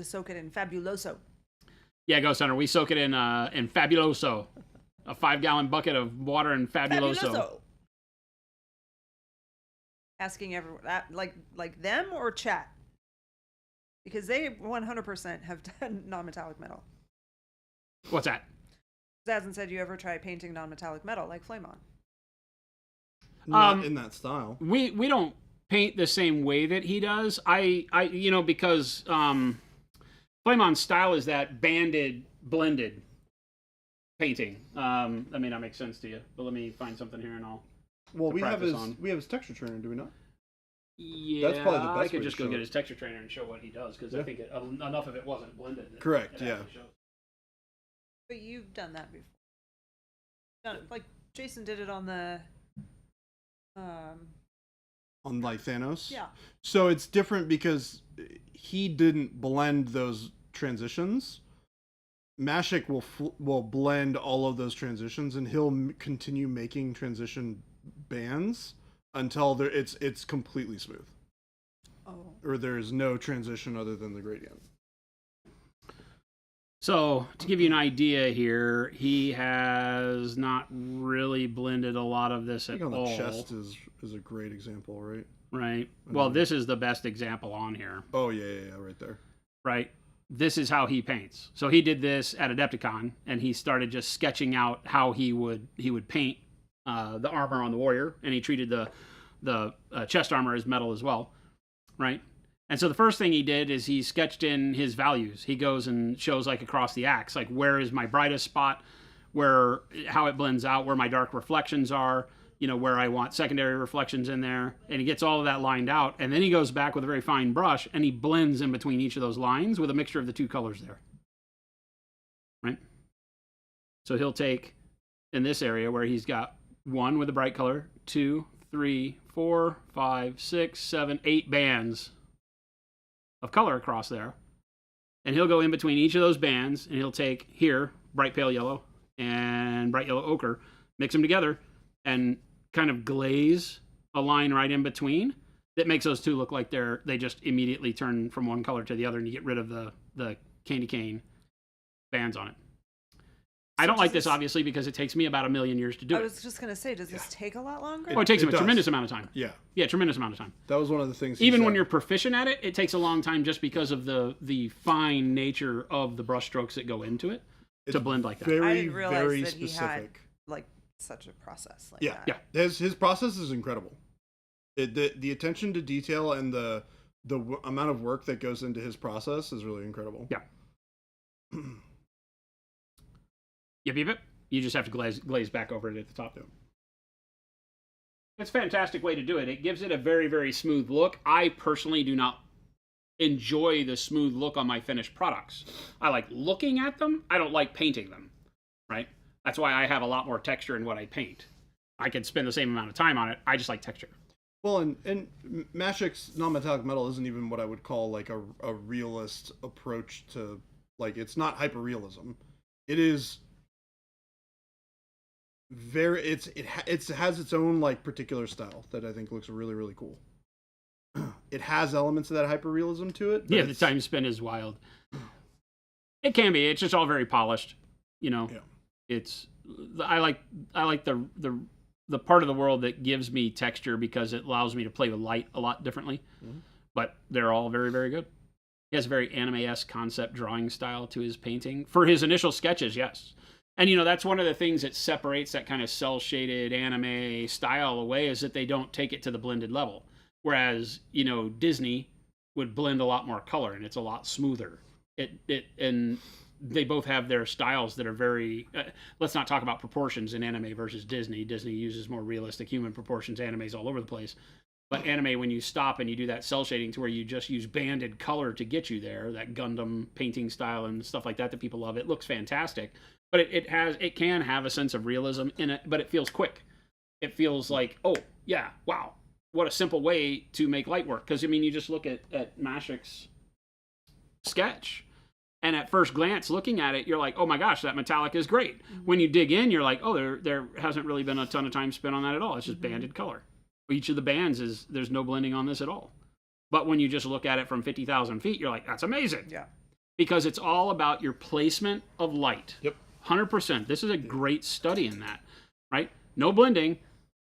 soak it in Fabuloso. Yeah, Ghost Hunter, we soak it in Fabuloso, a 5-gallon bucket of water in Fabuloso. Asking everyone that, like them or chat, because they 100% have done non-metallic metal. What's that? Zazen said, "You ever try painting non-metallic metal like Flamon?" Not in that style. We don't paint the same way that he does. I because Flamon's style is that banded, blended painting. That may not make sense to you, but let me find something here and I'll. Well, to we have practice his on. we have his texture trainer, do we not? Yeah, That's probably the I best could way just to go show get it. his texture trainer and show what he does because I Yeah. think enough of it wasn't blended. Correct, it yeah. actually shows. But you've done that before. Done it, like Jason did it on the. On like Thanos. Yeah. So it's different because he didn't blend those transitions. Mashik will blend all of those transitions, and he'll continue making transition bands until it's completely smooth, Oh. or there's no transition other than the gradient. So, to give you an idea here, he has not really blended a lot of this I at think on all. the chest is a great example, right? Right. Well, this is the best example on here, Oh yeah, right there. right? This is how he paints. So he did this at Adepticon, and he started just sketching out how he would paint the armor on the warrior, and he treated the chest armor as metal as well, right? And so the first thing he did is he sketched in his values. He goes and shows like across the axe, like where is my brightest spot, how it blends out, where my dark reflections are, where I want secondary reflections in there. And he gets all of that lined out. And then he goes back with a very fine brush and he blends in between each of those lines with a mixture of the two colors there. Right? So he'll take in this area where he's got 1 with a bright color, 2, 3, 4, 5, 6, 7, 8 bands of color across there. And he'll go in between each of those bands and he'll take here, bright pale yellow and bright yellow ochre, mix them together and kind of glaze a line right in between that makes those two look like they just immediately turn from one color to the other and you get rid of the candy cane bands on it. I don't like this obviously because it takes me about 1,000,000 years to do I it. was just gonna say, does this take a lot longer? Oh, it takes him a does. tremendous amount of time. Yeah, Yeah, tremendous amount of time. that was one of the things. He Even when said. you're proficient at it, it takes a long time just because of the fine nature of the brush strokes that go into it to blend like that. very, I didn't realize very that he had specific. like such a process like Yeah, that. Yeah. His process is incredible. The attention to detail and the amount of work that goes into his process is really incredible. Yeah. Yep. You just have to glaze back over it at the top. Yep. It's a fantastic way to do it. It gives it a very, very smooth look. I personally do not enjoy the smooth look on my finished products. I like looking at them. I don't like painting them, right? That's why I have a lot more texture in what I paint. I could spend the same amount of time on it. I just like texture. Well, and Mashik's non-metallic metal isn't even what I would call like a realist approach to, like, it's not hyperrealism. It is very it has its own like particular style that I think looks really, really cool. It has elements of that hyperrealism to it. But Yeah, the time spent is wild. It can be. It's just all very polished. Yeah. It's I like the part of the world that gives me texture because it allows me to play with light a lot differently. Mhm. But they're all very, very good. He has a very anime-esque concept drawing style to his painting. For his initial sketches, yes. And, that's one of the things that separates that kind of cell-shaded anime style away is that they don't take it to the blended level. Whereas, Disney would blend a lot more color and it's a lot smoother. And they both have their styles that are very let's not talk about proportions in anime versus Disney. Disney uses more realistic human proportions. Anime's all over the place. But anime, when you stop and you do that cell shading to where you just use banded color to get you there, that Gundam painting style and stuff like that people love, it looks fantastic. But it can have a sense of realism in it, but it feels quick. It feels like, oh yeah, wow, what a simple way to make light work. Because you just look at Mashik's sketch, and at first glance, looking at it, you're like, oh my gosh, that metallic is great. Mm-hmm. When you dig in, you're like, oh, there hasn't really been a ton of time spent on that at all. It's just banded color. Each of the bands there's no blending on this at all. But when you just look at it from 50,000 feet, you're like, that's amazing. Yeah. Because it's all about your placement of light. Yep. 100%. This is a great study in that, right? No blending,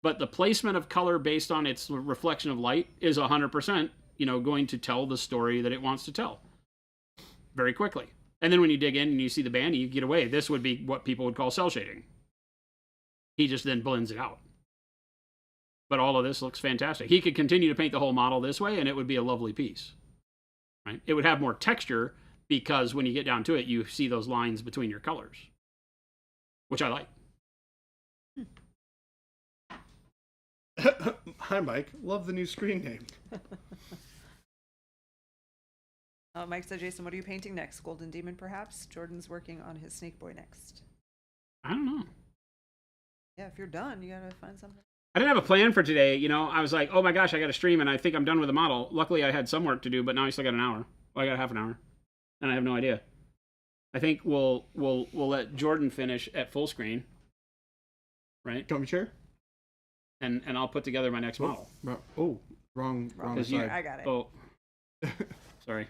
but the placement of color based on its reflection of light is 100%, going to tell the story that it wants to tell very quickly. And then when you dig in and you see the band, you get away. This would be what people would call cell shading. He just then blends it out. But all of this looks fantastic. He could continue to paint the whole model this way, and it would be a lovely piece. Right? It would have more texture because when you get down to it, you see those lines between your colors, which I like. Hi, Mike. Love the new screen name. Mike said, Jason, what are you painting next? Golden Demon, perhaps? Jordan's working on his Snake Boy next. I don't know. Yeah, if you're done, you gotta find something. I didn't have a plan for today. I was like, oh my gosh, I got to stream, and I think I'm done with the model. Luckily, I had some work to do, but now I still got an hour. Well, I got half an hour, and I have no idea. I think we'll let Jordan finish at full screen, right? Comfy chair? And I'll put together my next model. Wrong Because you- side. I got it. Oh, sorry,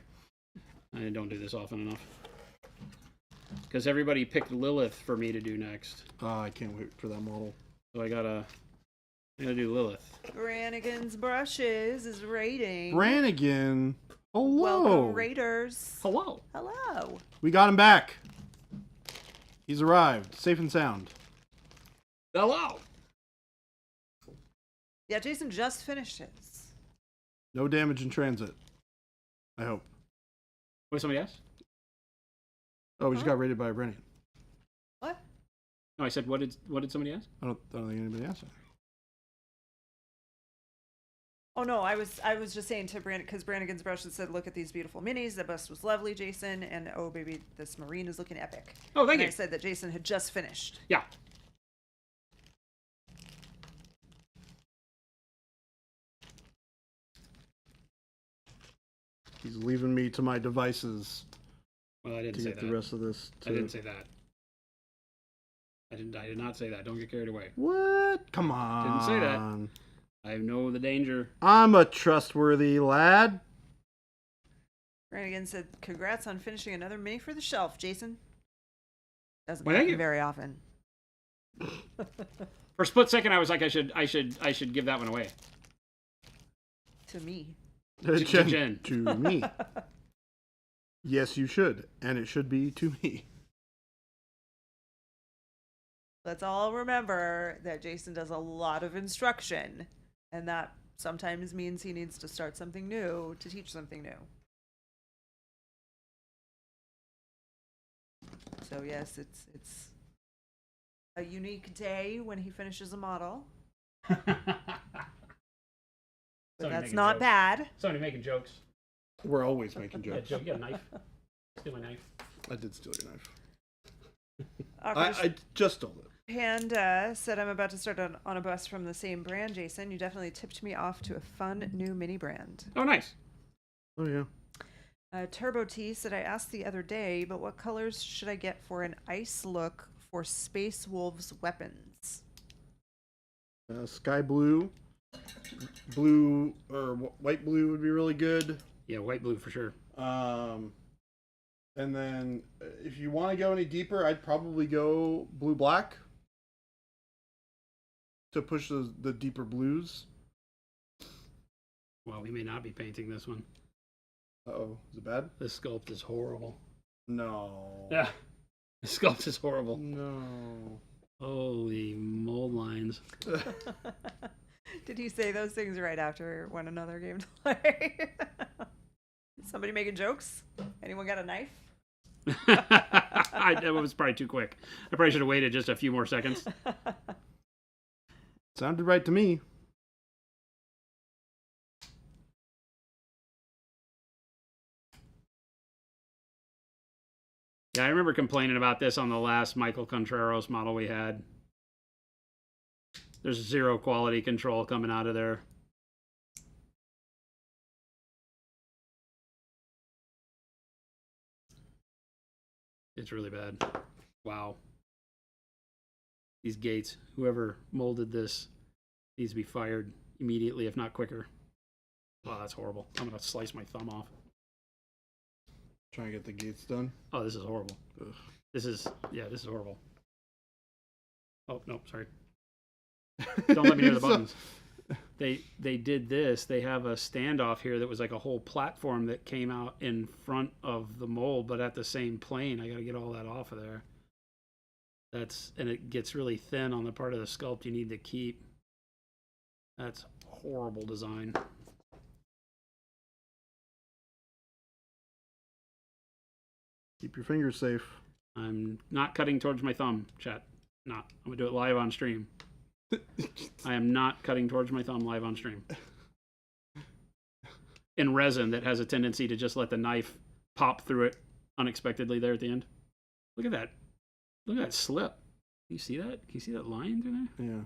I don't do this often enough. Because everybody picked Lilith for me to do next, I can't wait for that model. so I gotta do Lilith. Brannigan's Brushes is rating. Brannigan. Hello. Welcome, Raiders. Hello. Hello. We got him back. He's arrived, safe and sound. Hello. Yeah, Jason just finished his. No damage in transit. I hope. Wait, somebody asked? Oh, we just got raided by Brennan. What? No, I said, what did somebody ask? I don't think anybody asked that. Oh no, I was just saying to Brand because Brannigan's Brushes said, "Look at these beautiful minis. The bust was lovely, Jason." And oh baby, this marine is looking epic. Oh, thank and you. I said that Jason had just finished. Yeah. He's leaving me to my devices Well, I didn't to say get that. the rest of this. I didn't say that. I did not say that. Don't get carried away. What? Come on. Didn't say that. I know the danger. I'm a trustworthy lad. Brannigan said, "Congrats on finishing another mini for the shelf, Jason." Doesn't Well, thank happen you. very often. For a split second, I was like, I should give that one away. To me. Jen. To me. Yes, you should. And it should be to me. Let's all remember that Jason does a lot of instruction, and that sometimes means he needs to start something new to teach something new. So yes, it's a unique day when he finishes a model, but that's not bad. Somebody making jokes. We're always making Yeah, jokes. joke. You got a knife. Steal my knife. I did steal your knife. Awkward I just stole it. Panda said, "I'm about to start on a bus from the same brand, Jason. You definitely tipped me off to a fun new mini brand." Oh, nice. Oh, yeah. Turbo T said, "I asked the other day, but what colors should I get for an ice look for Space Wolves weapons?" Sky blue. Blue or white blue would be really good. Yeah, white blue for sure. And then if you want to go any deeper, I'd probably go blue black to push the deeper blues. Well, we may not be painting this one. Uh-oh, is it bad? This sculpt is horrible. No. Yeah, the sculpt is horrible. No. Holy mold lines. Did he say those things right after one another game to play? Somebody making jokes? Anyone got a knife? That was probably too quick. I probably should have waited just a few more seconds. Sounded right to me. Yeah, I remember complaining about this on the last Michael Contreras model we had. There's zero quality control coming out of there. It's really bad. Wow. These gates, whoever molded this needs to be fired immediately, if not quicker. Wow, that's horrible. I'm going to slice my thumb off. Trying to get the gates done. Oh, this is horrible. Ugh. This is horrible. Oh, no, sorry. Don't let me near the So- buttons. They did this. They have a standoff here that was like a whole platform that came out in front of the mold, but at the same plane. I got to get all that off of there. And it gets really thin on the part of the sculpt you need to keep. That's horrible design. Keep your fingers safe. I'm not cutting towards my thumb, chat. Not. I'm gonna do it live on stream. I am not cutting towards my thumb live on stream. In resin that has a tendency to just let the knife pop through it unexpectedly there at the end. Look at that. Look at that slip. Can you see that? Can you see that line through there? Yeah.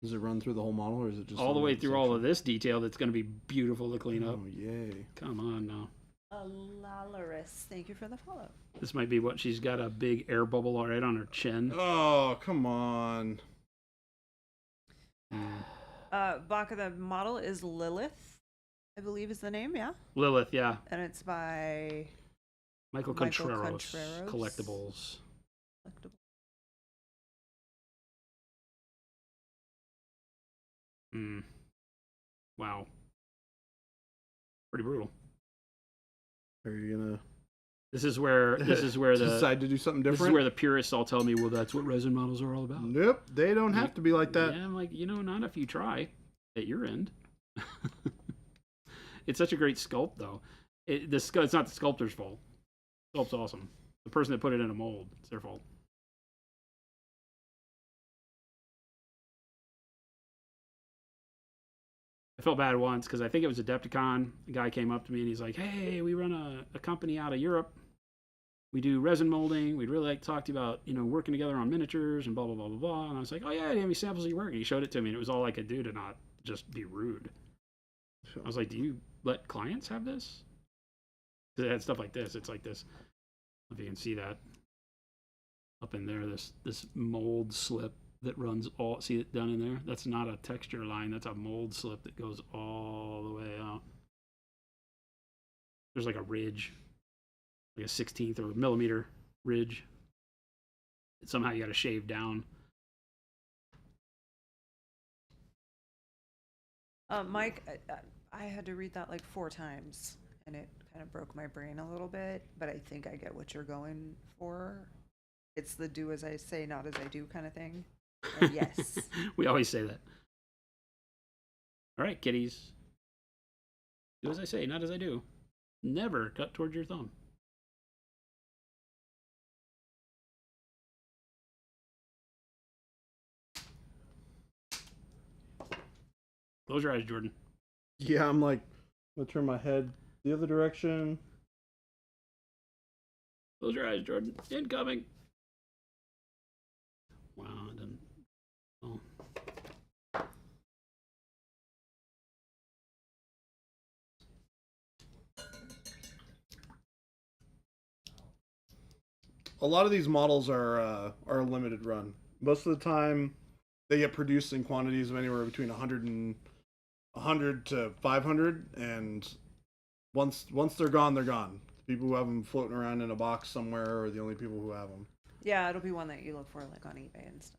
Does it run through the whole model, or is it just All the on way that through all section? of this detail that's going to be beautiful to clean up. Oh, yay. Come on now. Alaris, thank you for the follow. This might be what she's got, a big air bubble right on her chin. Oh, come on. Baka, the model is Lilith, I believe is the name, yeah? Lilith, yeah. And it's by Michael Michael Contreras. Contreras. Collectibles. Wow. Pretty brutal. Are you gonna This is where decide to do something this different? is where the purists all tell me, well, that's what resin models are all about. Nope, they don't have to be like that. Yeah, I'm like, not if you try at your end. It's such a great sculpt, though. It's not the sculptor's fault. Sculpt's awesome. The person that put it in a mold, it's their fault. I felt bad once because I think it was Adepticon. A guy came up to me and he's like, "Hey, we run a company out of Europe. We do resin molding. We'd really like to talk to you about, working together on miniatures and blah, blah, blah, blah, blah." And I was like, "Oh, yeah, do you have any samples of your work?" And he showed it to me, and it was all I could do to not just be rude. I was like, "Do you let clients have this?" Because it had stuff like this. It's like this. If you can see that up in there, this mold slip that runs all, see it down in there? That's not a texture line. That's a mold slip that goes all the way out. There's like a ridge, like a 16th or millimeter ridge. Somehow you got to shave down. Mike, I had to read that like 4 times, and it kind of broke my brain a little bit, but I think I get what you're going for. It's the do as I say, not as I do kind of thing. And yes. We always say that. All right, kiddies. Do as I say, not as I do. Never cut towards your thumb. Close your eyes, Jordan. Yeah, I'm like, I'm gonna turn my head the other direction. Close your eyes, Jordan. Incoming. Wow, it didn't. Oh. A lot of these models are a limited run. Most of the time, they get produced in quantities of anywhere between 100 to 500, and once they're gone, they're gone. People who have them floating around in a box somewhere are the only people who have them. Yeah, it'll be one that you look for like on eBay and stuff.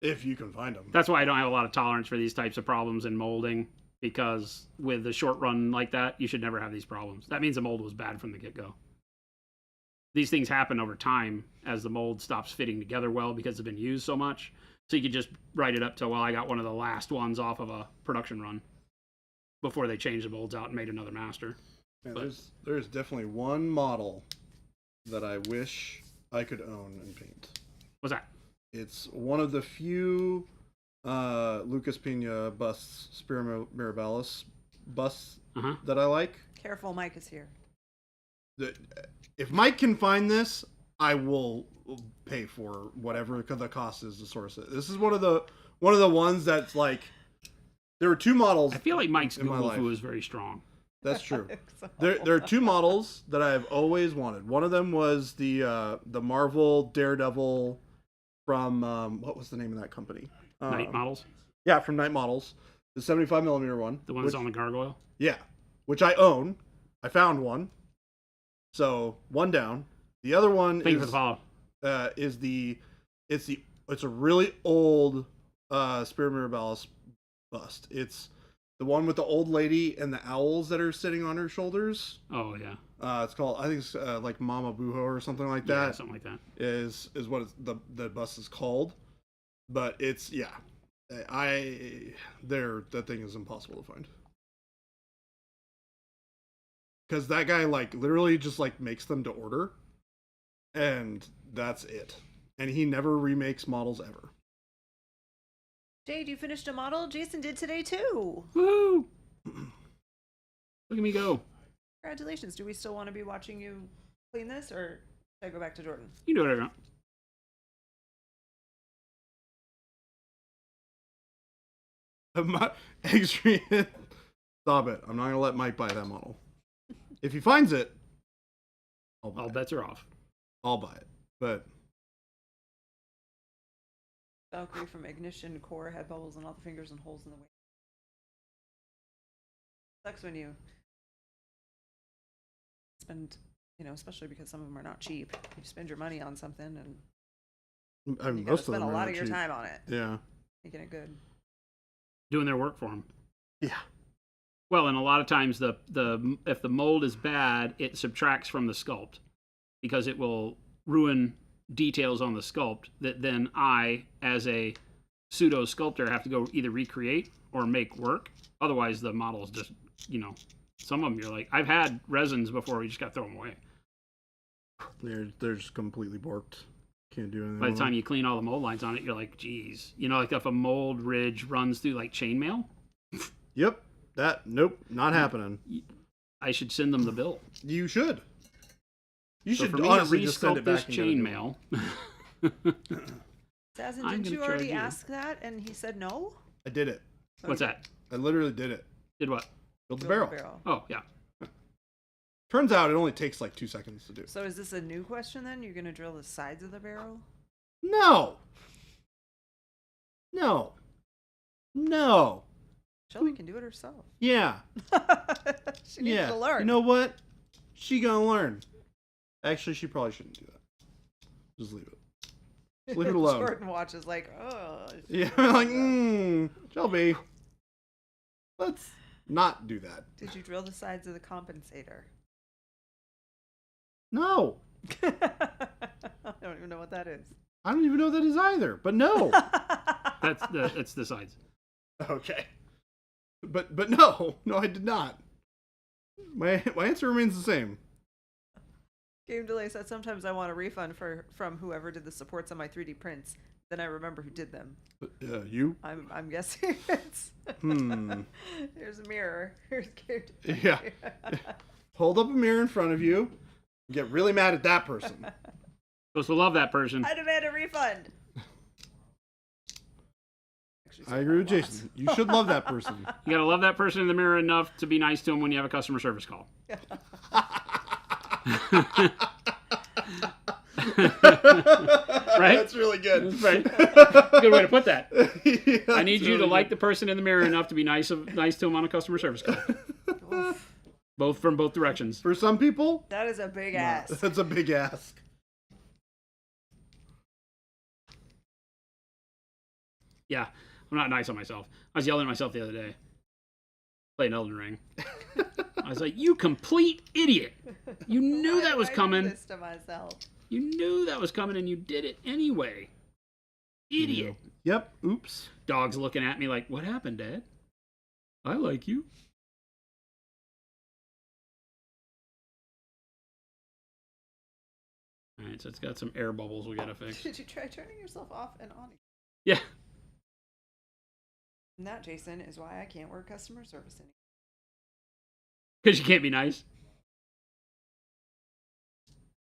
If you can find them. That's why I don't have a lot of tolerance for these types of problems in molding, because with a short run like that, you should never have these problems. That means the mold was bad from the get-go. These things happen over time as the mold stops fitting together well because it's been used so much. So you could just write it up to, well, I got one of the last ones off of a production run before they changed the molds out and made another master. Yeah, But- there's definitely one model that I wish I could own and paint. What's that? It's one of the few Lucas Pina busts, Spiro Mirabilis busts Uh-huh. that I like. Careful, Mike is here. If Mike can find this, I will pay for whatever the cost is to source it. This is one of the ones that's like, there were 2 models. I feel like Mike's in my Google life. Fu is very strong. That's true. So- There are 2 models that I've always wanted. One of them was the Marvel Daredevil from what was the name of that company? Night models. Yeah, from Night Models, the 75mm one. The one that's on the gargoyle. Yeah, which I own. I found one. So one down. The other one Thank you for the follow. it's a really old Spirit Mirabilis bust. It's the one with the old lady and the owls that are sitting on her shoulders. Oh yeah. It's called, I think it's like Mama Booho or something like Yeah, that. something like that. Is what the bust is called. But it's, yeah, that thing is impossible to find. Because that guy, like, literally just, like, makes them to order. And that's it. And he never remakes models ever. Jade, you finished a model? Jason did today too. Woo! Look at me go. Congratulations. Do we still want to be watching you clean this, or should I go back to Jordan? You can do whatever you want. Extreme. Stop it. I'm not going to let Mike buy that model. If he finds it, I'll buy All it. bets are off. I'll buy it. But Valkyrie from Ignition Core had bubbles in all the fingers and holes in the way. Sucks when you spend, especially because some of them are not cheap. You spend your money on something and I mean, you gotta most of spend them a are lot not of your cheap. time on it, Yeah. making it good. Doing their work for them. Yeah. Well, and a lot of times the if the mold is bad, it subtracts from the sculpt because it will ruin details on the sculpt that then I, as a pseudo sculptor, have to go either recreate or make work. Otherwise, the model's just, some of them you're like, I've had resins before, we just got to throw them away. They're just completely borked. Can't do anything. By the with time them. you clean all the mold lines on it, you're like, geez. Like if a mold ridge runs through like chainmail, Yep. Nope, not happening. I should send them the bill. You should. You So should for me honestly to just send resculpt it this back and get a new one. chainmail. Sazen, I'm didn't gonna you already charge you. ask that and he said no? I did it. What's that? I literally did it. Did what? Built the Build barrel. Oh, yeah. Turns out it only takes like 2 seconds to do. So is this a new question then? You're going to drill the sides of the barrel? No. No. No. Shelby can do it herself. Yeah. She needs Yeah. to learn. You know what? She gonna learn. Actually, she probably shouldn't do that. Just leave it. Just leave it alone. Jordan watches like, oh. Yeah, like, Shelby, let's not do that. Did you drill the sides of the compensator? No. I don't even know what that is. I don't even know what that is either, but no. It's the sides. Okay. But no, I did not. My answer remains the same. Game Delay said sometimes I want a refund from whoever did the supports on my 3D prints. Then I remember who did them. You? I'm guessing it's. Here's a mirror. Here's Game Delay. Yeah. Hold up a mirror in front of you. Get really mad at that person. Supposed to love that person. I demand a refund. I agree with Jason. You should love that person. You gotta love that person in the mirror enough to be nice to him when you have a customer service call. Right? That's really good. Right. Good way to put that. Yeah, I need that's you to really like good. the person in the mirror enough to be nice to him on a customer service call. Oof. Both from both directions. For some people, That is a big ass. that's a big ask. Yeah, I'm not nice on myself. I was yelling at myself the other day. Playing Elden Ring. I was like, you complete idiot. You knew that was Why did I do coming. this to myself? You knew that was coming and you did it anyway. Idiot. Yep. Oops. Dog's looking at me like, what happened, Dad? I like you. Alright, so it's got some air bubbles we gotta fix. Did you try turning yourself off and on? Yeah. And that, Jason, is why I can't work customer service anymore. Because you can't be nice.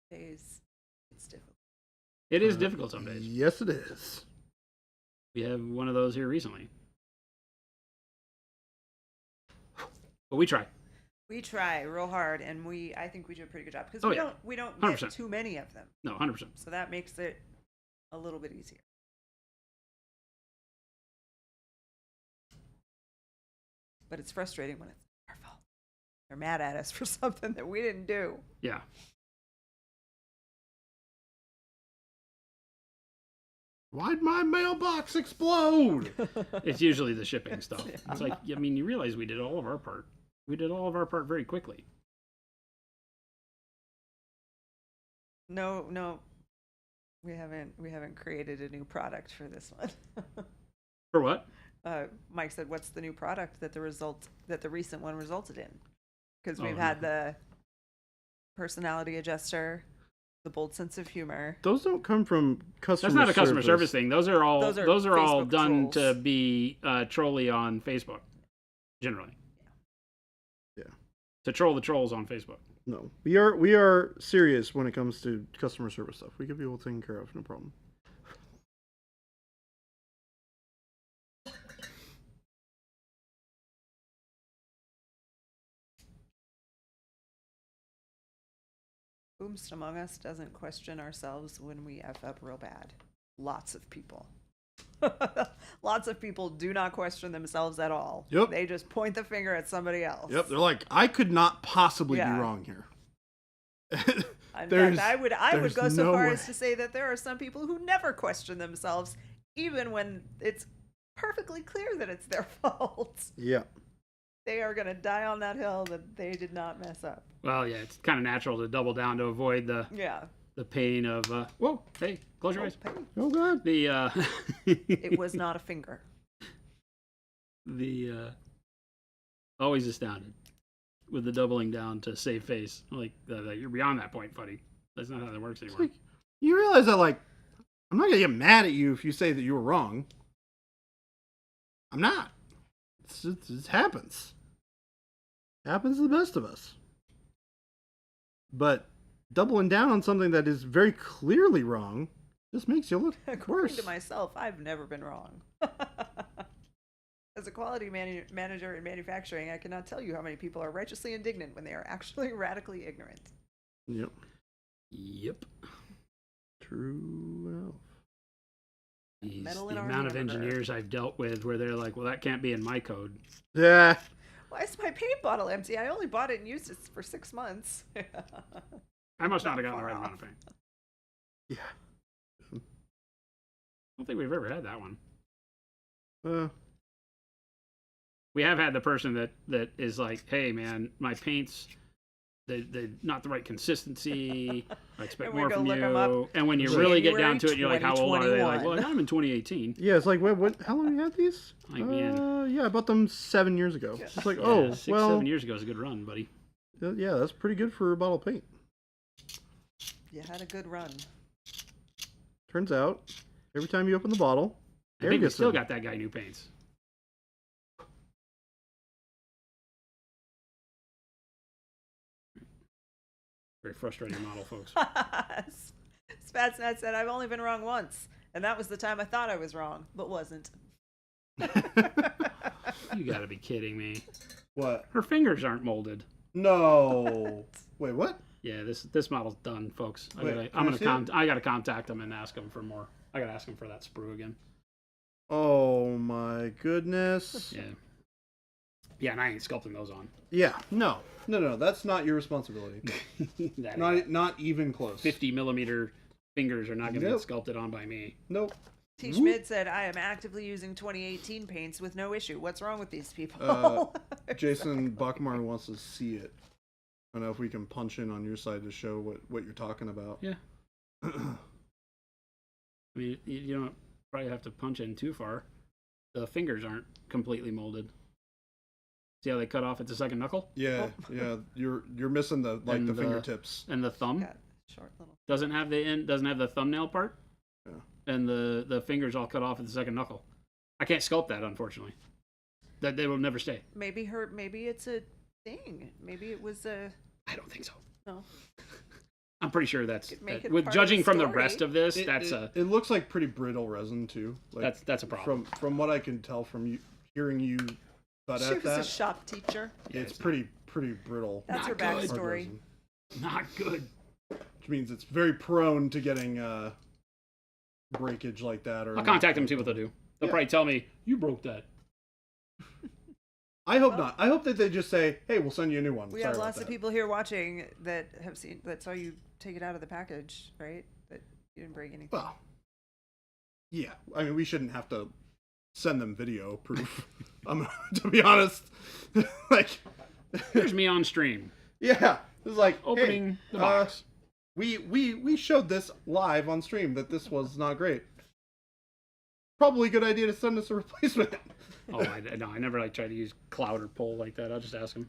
Days, it's difficult. It is difficult some days. Yes, it is. We have one of those here recently. But we try. We try real hard, and I think we do a pretty good job because Oh, we yeah. don't get 100%. too many of them, No, 100%. so that makes it a little bit easier. But it's frustrating when it's our fault. They're mad at us for something that we didn't do. Yeah. Why'd my mailbox explode? It's usually the shipping stuff. Yeah. It's like, I mean, you realize we did all of our part. We did all of our part very quickly. No, we haven't created a new product for this one. For what? Mike said, "What's the new product that the recent one resulted in?" Because we've Oh, had no. the personality adjuster, the bold sense of humor. Those don't come from customer That's not a customer service service thing. Those are all Those are all Facebook done to trolls. be trolly on Facebook, generally. Yeah. To troll the trolls on Facebook. No, we are serious when it comes to customer service stuff. We get people taken care of, no problem. Whomst among us doesn't question ourselves when we F up real bad? Lots of people. Lots of people do not question themselves at all. Yep. They just point the finger at somebody else. Yep, they're like, I could not possibly Yeah. be wrong here. In There's- fact, I would there's go so no far way. as to say that there are some people who never question themselves, even when it's perfectly clear that it's their fault. Yeah. They are going to die on that hill that they did not mess up. Well, yeah, it's kind of natural to double down to avoid the Yeah. pain of. Whoa, hey, close your Oh, eyes. hey, Oh God. The it was not a finger. the always astounded with the doubling down to save face. Like you're beyond that point, buddy. That's not how that works anymore. Like, you realize that, like, I'm not gonna get mad at you if you say that you were wrong. I'm not. It happens. Happens to the best of us. But doubling down on something that is very clearly wrong just makes you look According worse. to myself, I've never been wrong. As a quality manager in manufacturing, I cannot tell you how many people are righteously indignant when they are actually radically ignorant. Yep. Yep. True enough. Jeez, Metal the in our amount of hamburger. engineers I've dealt with where they're like, well, that can't be in my code. Yeah. Why is my paint bottle empty? I only bought it and used it for 6 months. I must not have gotten the Far right off. amount of paint. Yeah. I don't think we've ever had that one. We have had the person that is like, hey, man, my paint's they not the right consistency. I expect And we more go from look 'em up. you. And when you really get down to it, you're like, how old are they? Like, 2021. well, I got them in 2018. Yeah, it's like, what? How long have you had these? Like, man. Yeah, I bought them 7 years ago. Yeah. It's like, Yeah, oh, 6, well, 7 years ago is a good run, buddy. yeah, that's pretty good for a bottle of paint. You had a good run. Turns out, every time you open the bottle, I air think we gets still in. got that guy new paints. Very frustrating model, folks. Spatsnat said, I've only been wrong once. And that was the time I thought I was wrong, but wasn't. You gotta be kidding me. What? Her fingers aren't molded. No. Wait, what? Yeah, this model's done, folks. Wait, can I see it? I gotta contact them and ask them for more. I gotta ask them for that sprue again. Oh my goodness. Yeah. Yeah, and I ain't sculpting those on. Yeah. No. That's not your responsibility. That Not even close. 50 millimeter fingers are not gonna Nope. get sculpted on by me. Nope. T. Whoop. Schmidt said, I am actively using 2018 paints with no issue. What's wrong with these people? Jason Bachmar wants to see it. I don't know if we can punch in on your side to show what you're talking about. Yeah. I mean, you don't probably have to punch in too far. The fingers aren't completely molded. See how they cut off at the second knuckle? Yeah, yeah. You're missing the And the the- fingertips. And the thumb Got short little. doesn't have the thumbnail part. Yeah. And the fingers all cut off at the second knuckle. I can't sculpt that, unfortunately. That they will never stay. Maybe it's a thing. Maybe it was a. I don't think so. No. I'm pretty sure that's Could make that- it with part of judging the from the story. rest of this. It looks like pretty brittle resin too. Like, That's a problem. From what I can tell from you hearing you cut She at was that, a shop teacher. Yeah, it's pretty brittle. That's her Not good. hard backstory. resin, Not good. which means it's very prone to getting breakage like that. Or I'll contact them and see what they'll do. They'll Yeah. probably tell me you broke that. I hope not. I hope that they just say, "Hey, we'll send you a new one." We Sorry have about lots of that." people here watching that have seen that saw you take it out of the package, right? That you didn't break anything. Well, Yeah, I mean, we shouldn't have to send them video proof. To be honest, like, Here's me on stream yeah, it's like opening hey, the box. We showed this live on stream that this was not great. Probably a good idea to send us a replacement. Oh, I never like try to use cloud or pull like that. I'll just ask them.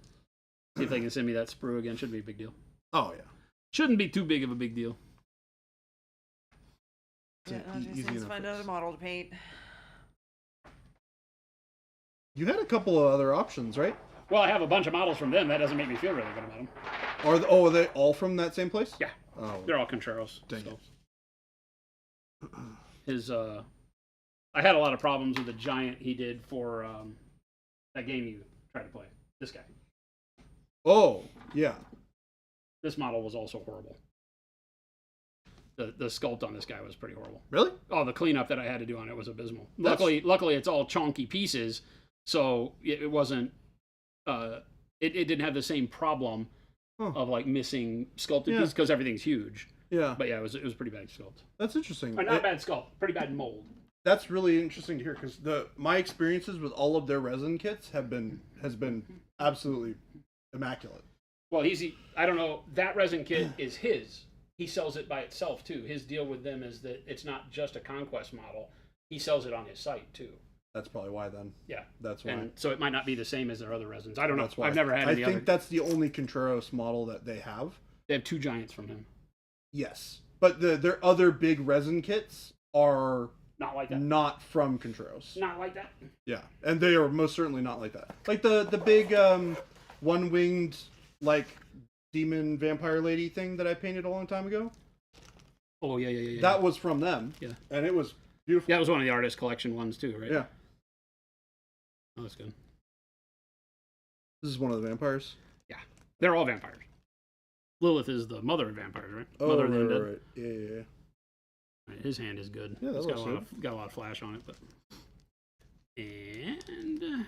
See if they can send me that sprue again. Shouldn't be a big deal. Oh yeah, Shouldn't be too big of a big deal. It's Yeah, an easy let's enough find fix. another model to paint. You had a couple of other options, right? Well, I have a bunch of models from them. That doesn't make me feel really good about them. Are they all from that same place? Yeah. Oh, They're all Contreras. dang so. it. His I had a lot of problems with the giant he did for that game you tried to play. This guy. Oh, yeah. This model was also horrible. The sculpt on this guy was pretty horrible. Really? Oh, the cleanup that I had to do on it was abysmal. That's- Luckily, it's all chunky pieces, so it wasn't. It didn't have the same problem Huh. of like missing sculpted Yeah. pieces because everything's huge. Yeah. But yeah, it was pretty bad sculpt. That's interesting. Or not bad sculpt, pretty bad mold. That's really interesting to hear because my experiences with all of their resin kits has been absolutely immaculate. Well, I don't know. That resin kit is his. He sells it by itself too. His deal with them is that it's not just a Conquest model. He sells it on his site too. That's probably why then. Yeah. That's why. And so it might not be the same as their other resins. I don't know. That's why. I've never had I any think other. that's the only Contreras model that they have. They have two giants from him. Yes, but their other big resin kits are Not like that. not from Contreras. Not like that. Yeah, and they are most certainly not like that. Like the big one-winged like demon vampire lady thing that I painted a long time ago. Oh yeah. That was from them. Yeah. And it was beautiful. Yeah, that was one of the artist collection ones too, right? Yeah. Oh, that's good. This is one of the vampires. They're all vampires. Lilith is the mother of vampires, right? Oh, Mother of the right, undead. right, right. Yeah. Right, his hand is good. Yeah, that It's looks got a lot of flash on it, but and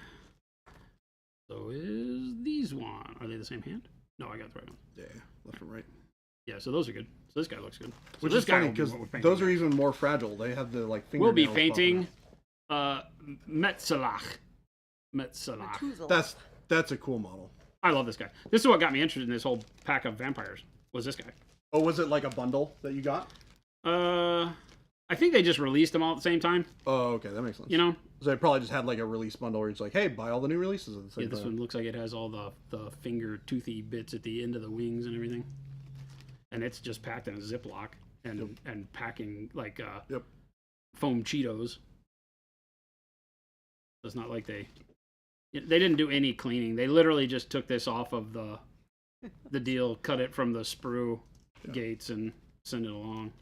so is these one. Are they the same hand? No, I got the right one. Yeah, left and right. Yeah, so those are good. So this guy looks good. So Which this is funny will be because what we're painting those are next. even more fragile. They have the like We'll be fingernails popping painting out. Metzalach. Metzalach. Methuselah. That's a cool model. I love this guy. This is what got me interested in this whole pack of vampires. Was this guy? Oh, was it like a bundle that you got? I think they just released them all at the same time. Oh, okay, that makes sense. You know, So they probably just had like a release bundle where it's like, hey, buy all the new releases at the same yeah, this time. one looks like it has all the finger toothy bits at the end of the wings and everything, and it's just packed in a Ziploc and packing like Yep. foam Cheetos. It's not like they didn't do any cleaning. They literally just took this off of the deal, cut it from the sprue gates, and send it along.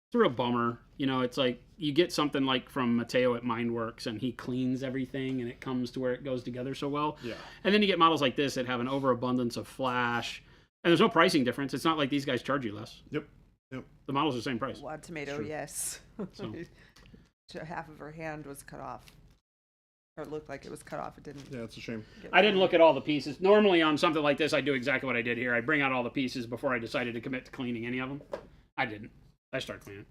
It's a real bummer. You know, it's like you get something like from Mateo at Mindworks, and he cleans everything, and it comes to where it goes together so well. Yeah. And then you get models like this that have an overabundance of flash, and there's no pricing difference. It's not like these guys charge you less. Yep. Yep. The models are the same price. Wild tomato, Sure. yes. So- Half of her hand was cut off. Or it looked like it was cut off. It didn't. Yeah, it's a shame. get I didn't fully- look at all the pieces. Normally on something like this, I do exactly what I did here. I bring out all the pieces before I decided to commit to cleaning any of them. I didn't. I start cleaning.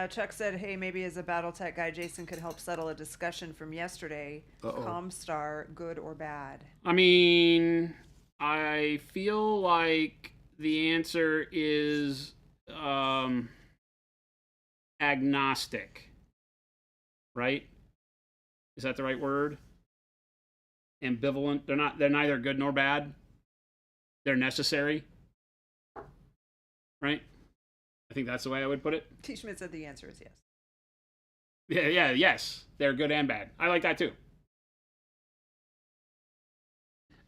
Chuck said, hey, maybe as a Battletech guy, Jason could help settle a discussion from yesterday. Uh-oh. Comstar, good or bad? I mean, I feel like the answer is agnostic. Right? Is that the right word? Ambivalent. They're neither good nor bad. They're necessary. Right? I think that's the way I would put it. T. Schmidt said the answer is yes. Yes. They're good and bad. I like that too.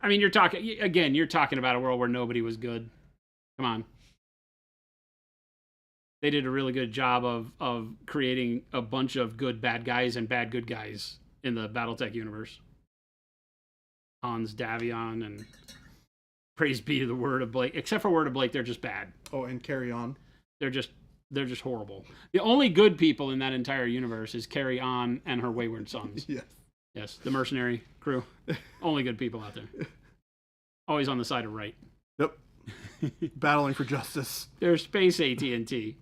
I mean, you're talking about a world where nobody was good. Come on. They did a really good job of creating a bunch of good bad guys and bad good guys in the Battletech universe. Hans Davion and praise be to the Word of Blake. Except for Word of Blake, they're just bad. Oh, and Carry On. They're just horrible. The only good people in that entire universe is Carrie On and her wayward sons. Yes. Yes, the mercenary crew. Only good people out there. Always on the side of right. Yep. Battling for justice. They're space AT&T.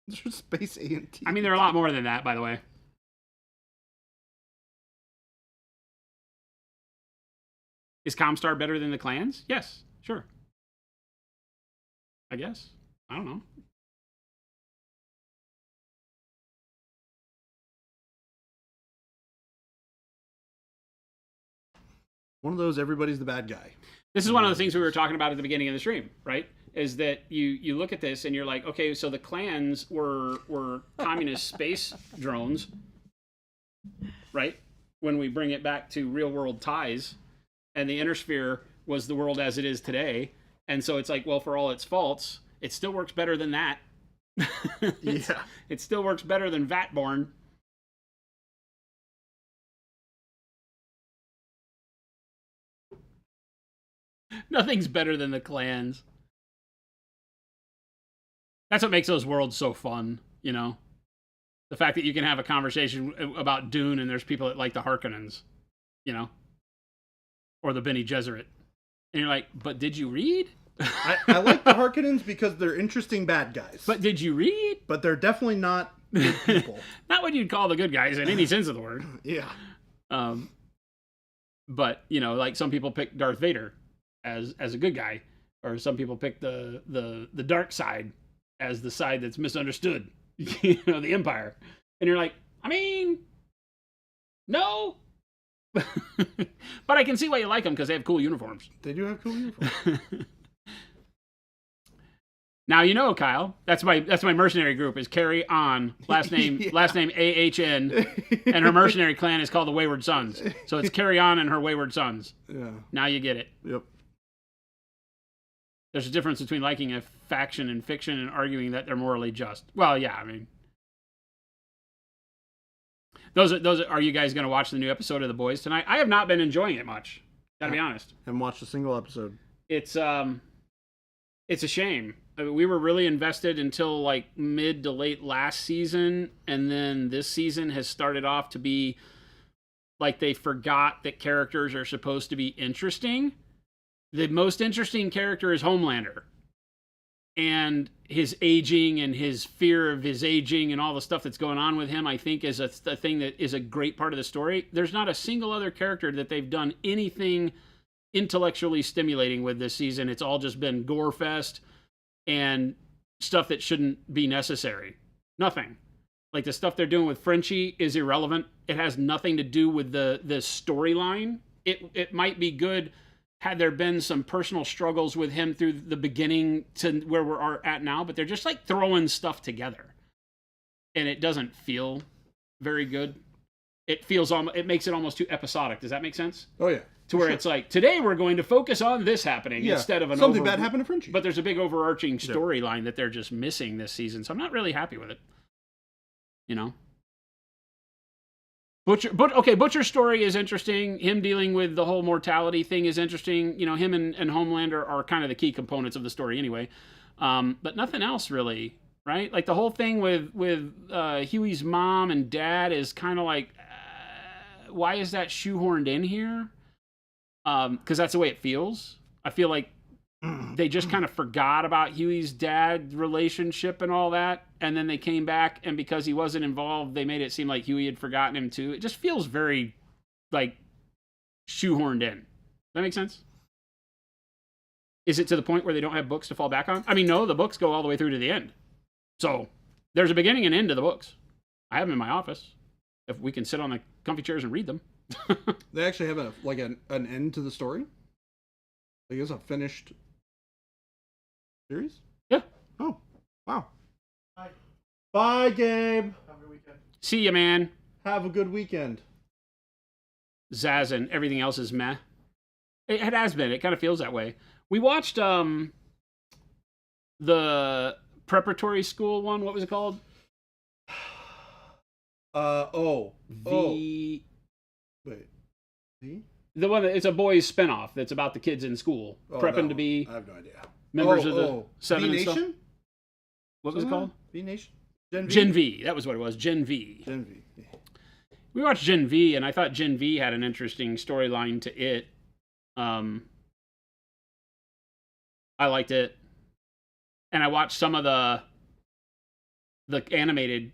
There's Space A&T. I mean, they're a lot more than that, by the way. Is Comstar better than the clans? Yes, sure. I guess. I don't know. One of those, everybody's the bad guy. This is one of the things we were talking about at the beginning of the stream, right? Is that you look at this and you're like, okay, so the clans were communist space drones, right? When we bring it back to real world ties, and the Innersphere was the world as it is today, and so it's like, well, for all its faults, it still works better than that. Yeah. It still works better than Vatborn. Nothing's better than the clans. That's what makes those worlds so fun, you know? The fact that you can have a conversation about Dune and there's people that like the Harkonnens, you know? Or the Bene Gesserit. And you're like, but did you read? I like the Harkonnens because they're interesting bad guys. But did you read? But they're definitely not good people. Not what you'd call the good guys in any sense of the word. Yeah. But, you know, like some people pick Darth Vader as a good guy. Or some people pick the dark side as the side that's misunderstood. You know, the Empire. And you're like, I mean, no. But I can see why you like them because they have cool uniforms. They do have cool uniforms. Now you know, Kyle. That's my mercenary group is Carry On. Last name Yeah. last name AHN, and her mercenary clan is called the Wayward Sons. So it's Carry On and her Wayward Sons. Yeah. Now you get it. Yep. There's a difference between liking a faction in fiction and arguing that they're morally just. Well, yeah, I mean, those are you guys going to watch the new episode of The Boys tonight? I have not been enjoying it much. Gotta be honest. Haven't watched a single episode. It's a shame. I mean, we were really invested until like mid to late last season, and then this season has started off to be like they forgot that characters are supposed to be interesting. The most interesting character is Homelander. And his aging and his fear of his aging and all the stuff that's going on with him, I think, is a thing that is a great part of the story. There's not a single other character that they've done anything intellectually stimulating with this season. It's all just been gore fest and stuff that shouldn't be necessary. Nothing. Like the stuff they're doing with Frenchie is irrelevant. It has nothing to do with the storyline. It might be good had there been some personal struggles with him through the beginning to where we're at now, but they're just like throwing stuff together. And it doesn't feel very good. It makes it almost too episodic. Does that make sense? Oh, yeah. To where it's like, today we're going to focus on this happening instead of something bad happened to Frenchie. But there's a big overarching storyline that they're just missing this season. So I'm not really happy with it. You know? Butcher's story is interesting. Him dealing with the whole mortality thing is interesting. You know, him and Homelander are kind of the key components of the story anyway. But nothing else really, right? Like the whole thing with Huey's mom and dad is kind of like, why is that shoehorned in here? Because that's the way it feels. I feel like they just kind of forgot about Huey's dad relationship and all that, and then they came back, and because he wasn't involved, they made it seem like Huey had forgotten him too. It just feels very, like, shoehorned in. Does that make sense? Is it to the point where they don't have books to fall back on? I mean, no, the books go all the way through to the end. So, there's a beginning and end to the books. I have them in my office. If we can sit on the comfy chairs and read them. They actually have an end to the story? Like, it's a finished series? Yeah. Oh, wow. Bye, Gabe. Have a good weekend. See ya, man. Have a good weekend. Zaz and everything else is meh. It has been. It kind of feels that way. We watched the preparatory school one. What was it called? Wait. The one that it's a boys spinoff that's about the kids in school prepping to be I have no idea. members of the Seven V and stuff. Nation? What was it called? V Nation? Gen V. That was what it was. Gen V. Gen V. Yeah. We watched Gen V, and I thought Gen V had an interesting storyline to it. I liked it, and I watched some of the animated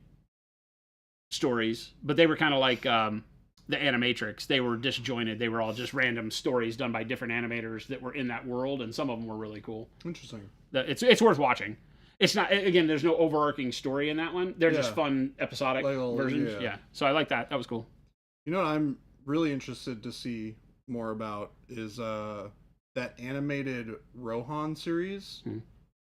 stories, but they were kind of like the Animatrix. They were disjointed. They were all just random stories done by different animators that were in that world, and some of them were really cool. Interesting. It's worth watching. It's not, again, there's no overarching story in that one. They're just Yeah. fun episodic Like a- versions. yeah. Yeah. So I like that. That was cool. You know what I'm really interested to see more about is that animated Rohan series. Hmm.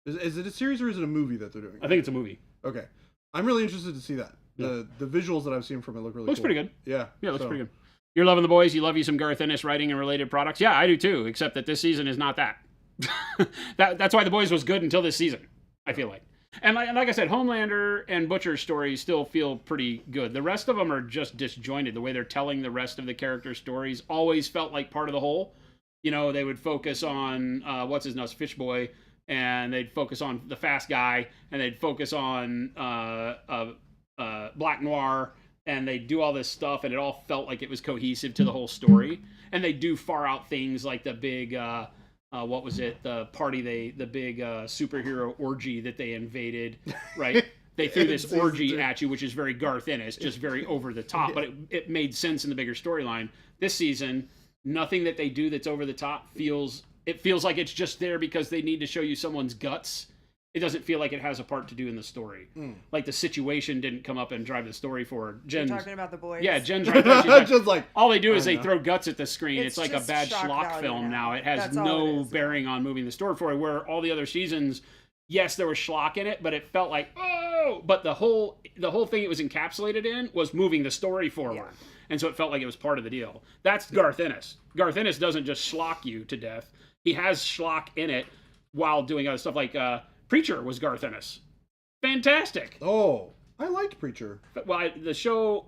Is it a series or is it a movie that they're doing? I think it's a movie. Okay. I'm really interested to see that. The visuals that I've seen from it look really Looks cool. pretty good. Yeah. Yeah, it looks so- pretty good. You're loving the boys. You love you some Garth Ennis writing and related products. Yeah, I do too. Except that this season is not that. That's why the boys was good until this season. I feel like, and like I said, Homelander and Butcher's stories still feel pretty good. The rest of them are just disjointed. The way they're telling the rest of the characters' stories always felt like part of the whole. You know, they would focus on what's his nuts, Fish Boy, and they'd focus on the fast guy, and they'd focus on Black Noir, and they do all this stuff, and it all felt like it was cohesive to the whole story. And they do far out things like the big, what was it? The party the big superhero orgy that they invaded, right? They threw this Season orgy 2. at you, which is very Garth Ennis, just very over the top, but it made sense in the bigger storyline. This season, nothing that they do that's over the top feels like it's just there because they need to show you someone's guts. It doesn't feel like it has a part to do in the story. Like the situation didn't come up and drive the story forward. You're Jen's, talking about the boys. yeah, Jen's right there. She's like, Just like all they do is I they know. throw guts at the screen. It's It's like a just bad shock schlock value film now. now. It has That's all it no is, yeah. bearing on moving the story forward. Where all the other seasons, yes, there was schlock in it, but it felt like, oh, but the whole thing it was encapsulated in was moving the story forward. Yeah. And so it felt like it was part of the deal. That's Garth Ennis. Garth Ennis doesn't just schlock you to death. He has schlock in it while doing other stuff. Like Preacher was Garth Ennis. Fantastic. Oh, I liked Preacher. Well, the show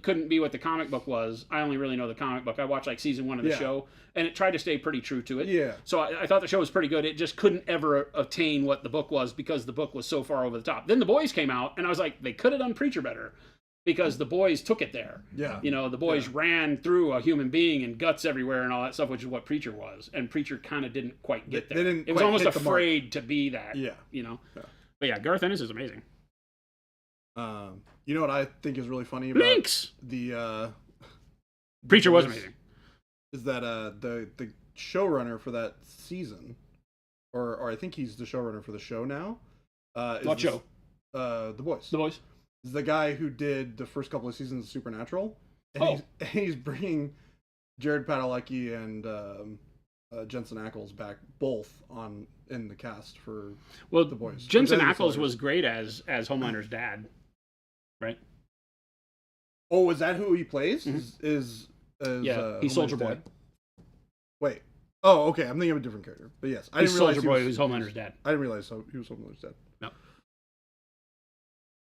couldn't be what the comic book was. I only really know the comic book. I watched like season 1 of the Yeah. show, and it tried to stay pretty true to it. Yeah. So I thought the show was pretty good. It just couldn't ever attain what the book was because the book was so far over the top. Then the boys came out, and I was like, they could have done Preacher better because the boys took it there. Yeah. You know, the boys ran through a human being and guts everywhere and all that stuff, which is what Preacher was. And Preacher kind of didn't quite get They there. didn't It was quite almost hit the mark. afraid to be that. Yeah. You know. Yeah. But yeah, Garth Ennis is amazing. You know what I think is really funny about Lynx. the Preacher was is- amazing. is that the showrunner for that season, or I think he's the showrunner for the show now. Is What this- show? The Boys. The boys. Is the guy who did the first couple of seasons of Supernatural, and Oh. he's bringing Jared Padalecki and Jensen Ackles back both in the cast for Well, The Boys. Jensen Which I think is Ackles hilarious. was great as Homelander's dad, right? Oh, is that who he plays? Mhm. Is Yeah, he's Soldier Boy. Homelander's dad? Wait. Oh, okay. I'm thinking of a different character. But yes, I He's didn't realize Soldier he Boy, who's Homelander's dad. I didn't realize he was Homelander's dad.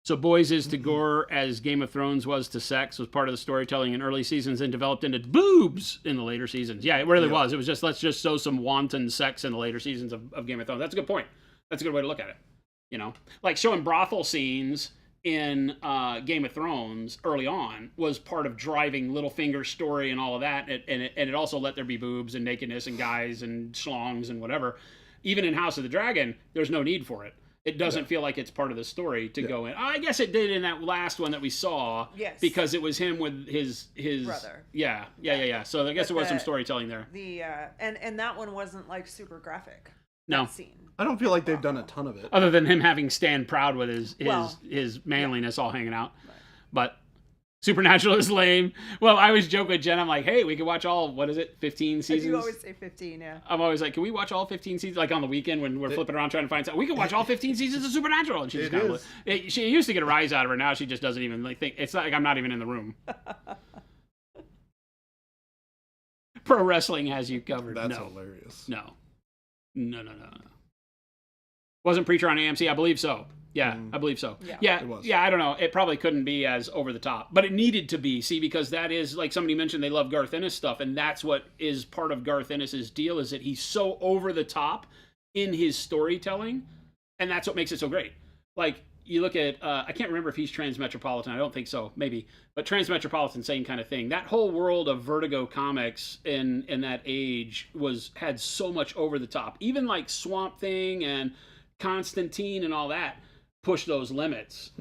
So Boys is to gore as Game of Thrones was to sex, was part of the storytelling in early seasons and developed into boobs in the later seasons. Yeah, it really Yeah. was. It was just, let's just show some wanton sex in the later seasons of Game of Thrones. That's a good point. That's a good way to look at it. You know, like showing brothel scenes in Game of Thrones early on was part of driving Littlefinger's story and all of that. And it also let there be boobs and nakedness and guys and schlongs and whatever. Even in House of the Dragon, there's no need for it. It doesn't feel like it's part of the story to go in. I guess it did in that last one that we saw. Yes. Because it was him with his Brother. Yeah. So I guess But there was some the- storytelling there. The and that one wasn't like super graphic. No. That scene. I don't feel like they've done a ton of it. Other than him having stand proud with his Well, his manliness all hanging out. Right. But Supernatural is lame. Well, I always joke with Jen, I'm like, hey, we could watch all, 15 seasons? You always say 15, yeah. I'm always like, can we watch all 15 seasons? Like on the weekend when we're flipping around trying to find something. We could watch all 15 seasons of Supernatural. And she just It kind is. of, she used to get a rise out of her. Now she just doesn't even like think. It's not like I'm not even in the room. Pro wrestling has you covered. That's no. hilarious. No. Wasn't Preacher on AMC? I believe so. Yeah, I believe so. Yeah. It was. Yeah, I don't know. It probably couldn't be as over the top, but it needed to be. See, because that is, like somebody mentioned, they love Garth Ennis stuff, and that's what is part of Garth Ennis's deal, is that he's so over the top in his storytelling, and that's what makes it so great. Like, you look at, I can't remember if he's Transmetropolitan. I don't think so. Maybe. But Transmetropolitan, same kind of thing. That whole world of Vertigo comics in that age had so much over the top. Even like Swamp Thing and Constantine and all that push those limits,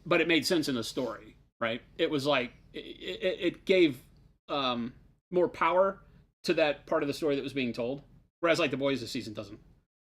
but it made sense in the story, right? It was like it gave more power to that part of the story that was being told, whereas like The Boys this season doesn't.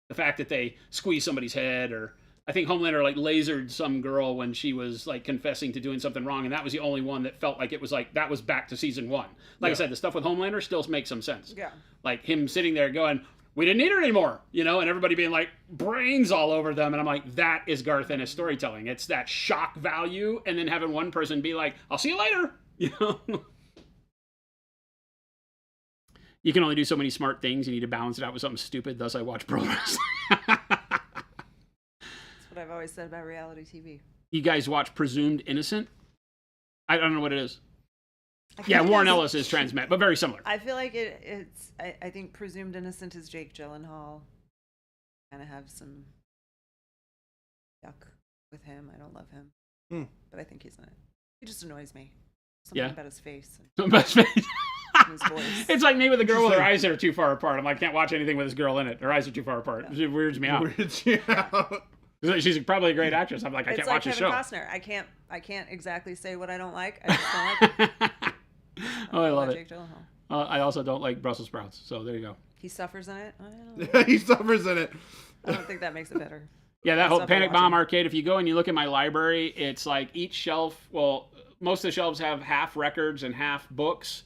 The fact that they squeeze somebody's head, or I think Homelander like lasered some girl when she was like confessing to doing something wrong, and that was the only one that felt like it was like that was back to season 1. Like I said, the stuff with Homelander still makes some sense. Yeah. Like him sitting there going, "We didn't need her anymore," you know, and everybody being like brains all over them, and I'm like, that is Garth Ennis storytelling. It's that shock value, and then having one person be like, "I'll see you later," you know. You can only do so many smart things. You need to balance it out with something stupid. Thus, I watch pro wrestling. That's what I've always said about reality TV. You guys watch Presumed Innocent? I don't know what it is. I Yeah, feel like Warren that's- Ellis is Transmet, but very similar. I feel like it's. I think Presumed Innocent is Jake Gyllenhaal. Kind of have some yuck with him. I don't love him, but I think he's in it. He just annoys me. Something about his face and his voice. It's like me with a girl with her eyes that are too far apart. I'm like, I can't watch anything with this girl in it. Her eyes are too far apart. Yeah. It weirds me out. Weirds you out. She's probably a great actress. I'm like, I It's can't like watch this Kevin show. Costner. I can't exactly say what I don't like. I just don't like him. Oh, I love it. Jake Gyllenhaal. I also don't like Brussels sprouts. So there you go. He suffers in it. I don't know. He suffers in it. I don't think that makes it better. Yeah, that I'll whole stop Panic watching. Bomb arcade, if you go and you look at my library, it's like each shelf, well, most of the shelves have half records and half books,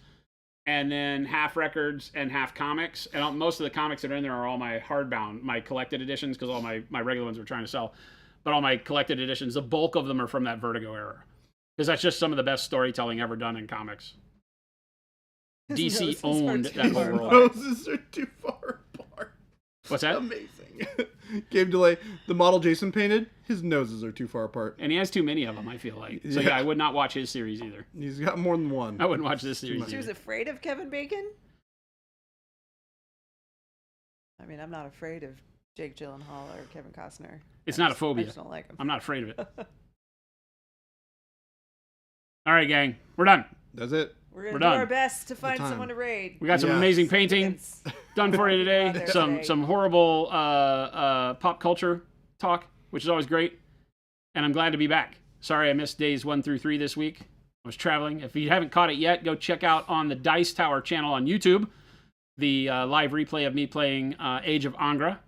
and then half records and half comics. And most of the comics that are in there are all my hardbound, my collected editions, because all my regular ones we're trying to sell. But all my collected editions, the bulk of them are from that Vertigo era. Because that's just some of the best storytelling ever done in comics. His DC noses are owned too that whole far world. apart. Noses are too far apart. What's that? Amazing. Game delay. The model Jason painted, his noses are too far apart. And he has too many of them, I feel like. So Yeah. yeah, I would not watch his series either. He's got more than one. I wouldn't watch this series She was either. afraid of Kevin Bacon? I mean, I'm not afraid of Jake Gyllenhaal or Kevin Costner. It's I not a just- phobia. I just don't like him. I'm not afraid of it. All right, gang. We're done. That's it. We're going We're to do done. our best to find time. someone to raid. We got some Yeah. amazing painting It's- done for you today. Out there Some today. some horrible pop culture talk, which is always great. And I'm glad to be back. Sorry I missed days 1 through 3 this week. I was traveling. If you haven't caught it yet, go check out on the Dice Tower channel on YouTube the live replay of me playing Age of Angra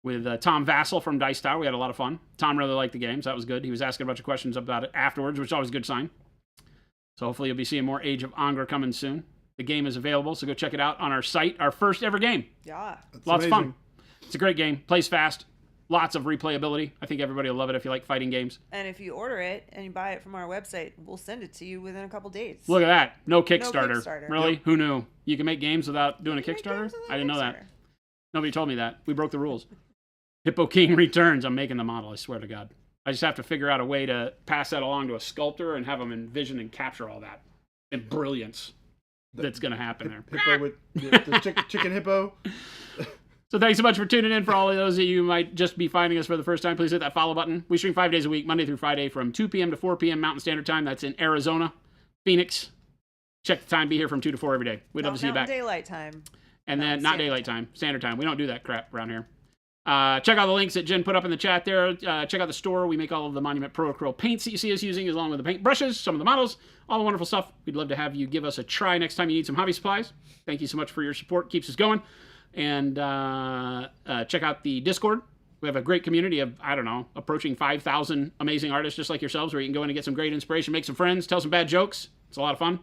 with Tom Vassell from Dice Tower. We had a lot of fun. Tom really liked the game, so that was good. He was asking a bunch of questions about it afterwards, which is always a good sign. So hopefully you'll be seeing more Age of Angra coming soon. The game is available, so go check it out on our site. Our first ever game. Yeah. That's Lots of amazing. fun. It's a great game. Plays fast. Lots of replayability. I think everybody will love it if you like fighting games. And if you order it and you buy it from our website, we'll send it to you within a couple days. Look at that. No Kickstarter. Kickstarter. Really? Yep. Who knew? You can make games without doing a You can make Kickstarter? games without I didn't know that. Kickstarter. Nobody told me that. We broke the rules. Hippo King Returns. I'm making the model, I swear to God. I just have to figure out a way to pass that along to a sculptor and have him envision and capture all that. And brilliance that's going to happen there. Hippo with the chicken hippo. So thanks so much for tuning in. For all of those of you who might just be finding us for the first time, please hit that follow button. We stream 5 days a week, Monday through Friday from 2 p.m. to 4 p.m. Mountain Standard Time. That's in Arizona, Phoenix. Check the time. Be here from 2 to 4 every day. We'd love to see you back. Daylight time. And then Mountain not Standard daylight time, standard time. We don't do that crap around here. Check out the links that Jen put up in the chat there. Check out the store. We make all of the Monument Pro Acrylic paints that you see us using, along with the paint brushes, some of the models, all the wonderful stuff. We'd love to have you give us a try next time you need some hobby supplies. Thank you so much for your support. Keeps us going. And check out the Discord. We have a great community of, I don't know, approaching 5,000 amazing artists just like yourselves, where you can go in and get some great inspiration, make some friends, tell some bad jokes. It's a lot of fun.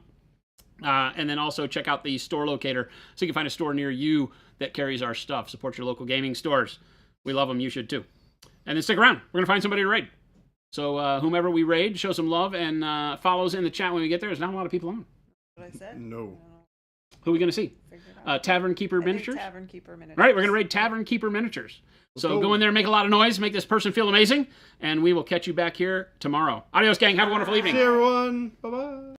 And then also check out the store locator so you can find a store near you that carries our stuff. Support your local gaming stores. We love them. You should too. And then stick around. We're going to find somebody to raid. So whomever we raid, show some love and follows in the chat when we get there. There's not a lot of people on. What I said? No. Who are we going to see? Figure it out. Tavern Keeper I think Miniatures? Tavern Keeper Miniatures. All right, we're going to raid Tavern Keeper Miniatures. So go in there, make a lot of noise, make this person feel amazing, and we will catch you back here tomorrow. Adios, gang. Have a wonderful evening. See everyone. Bye bye.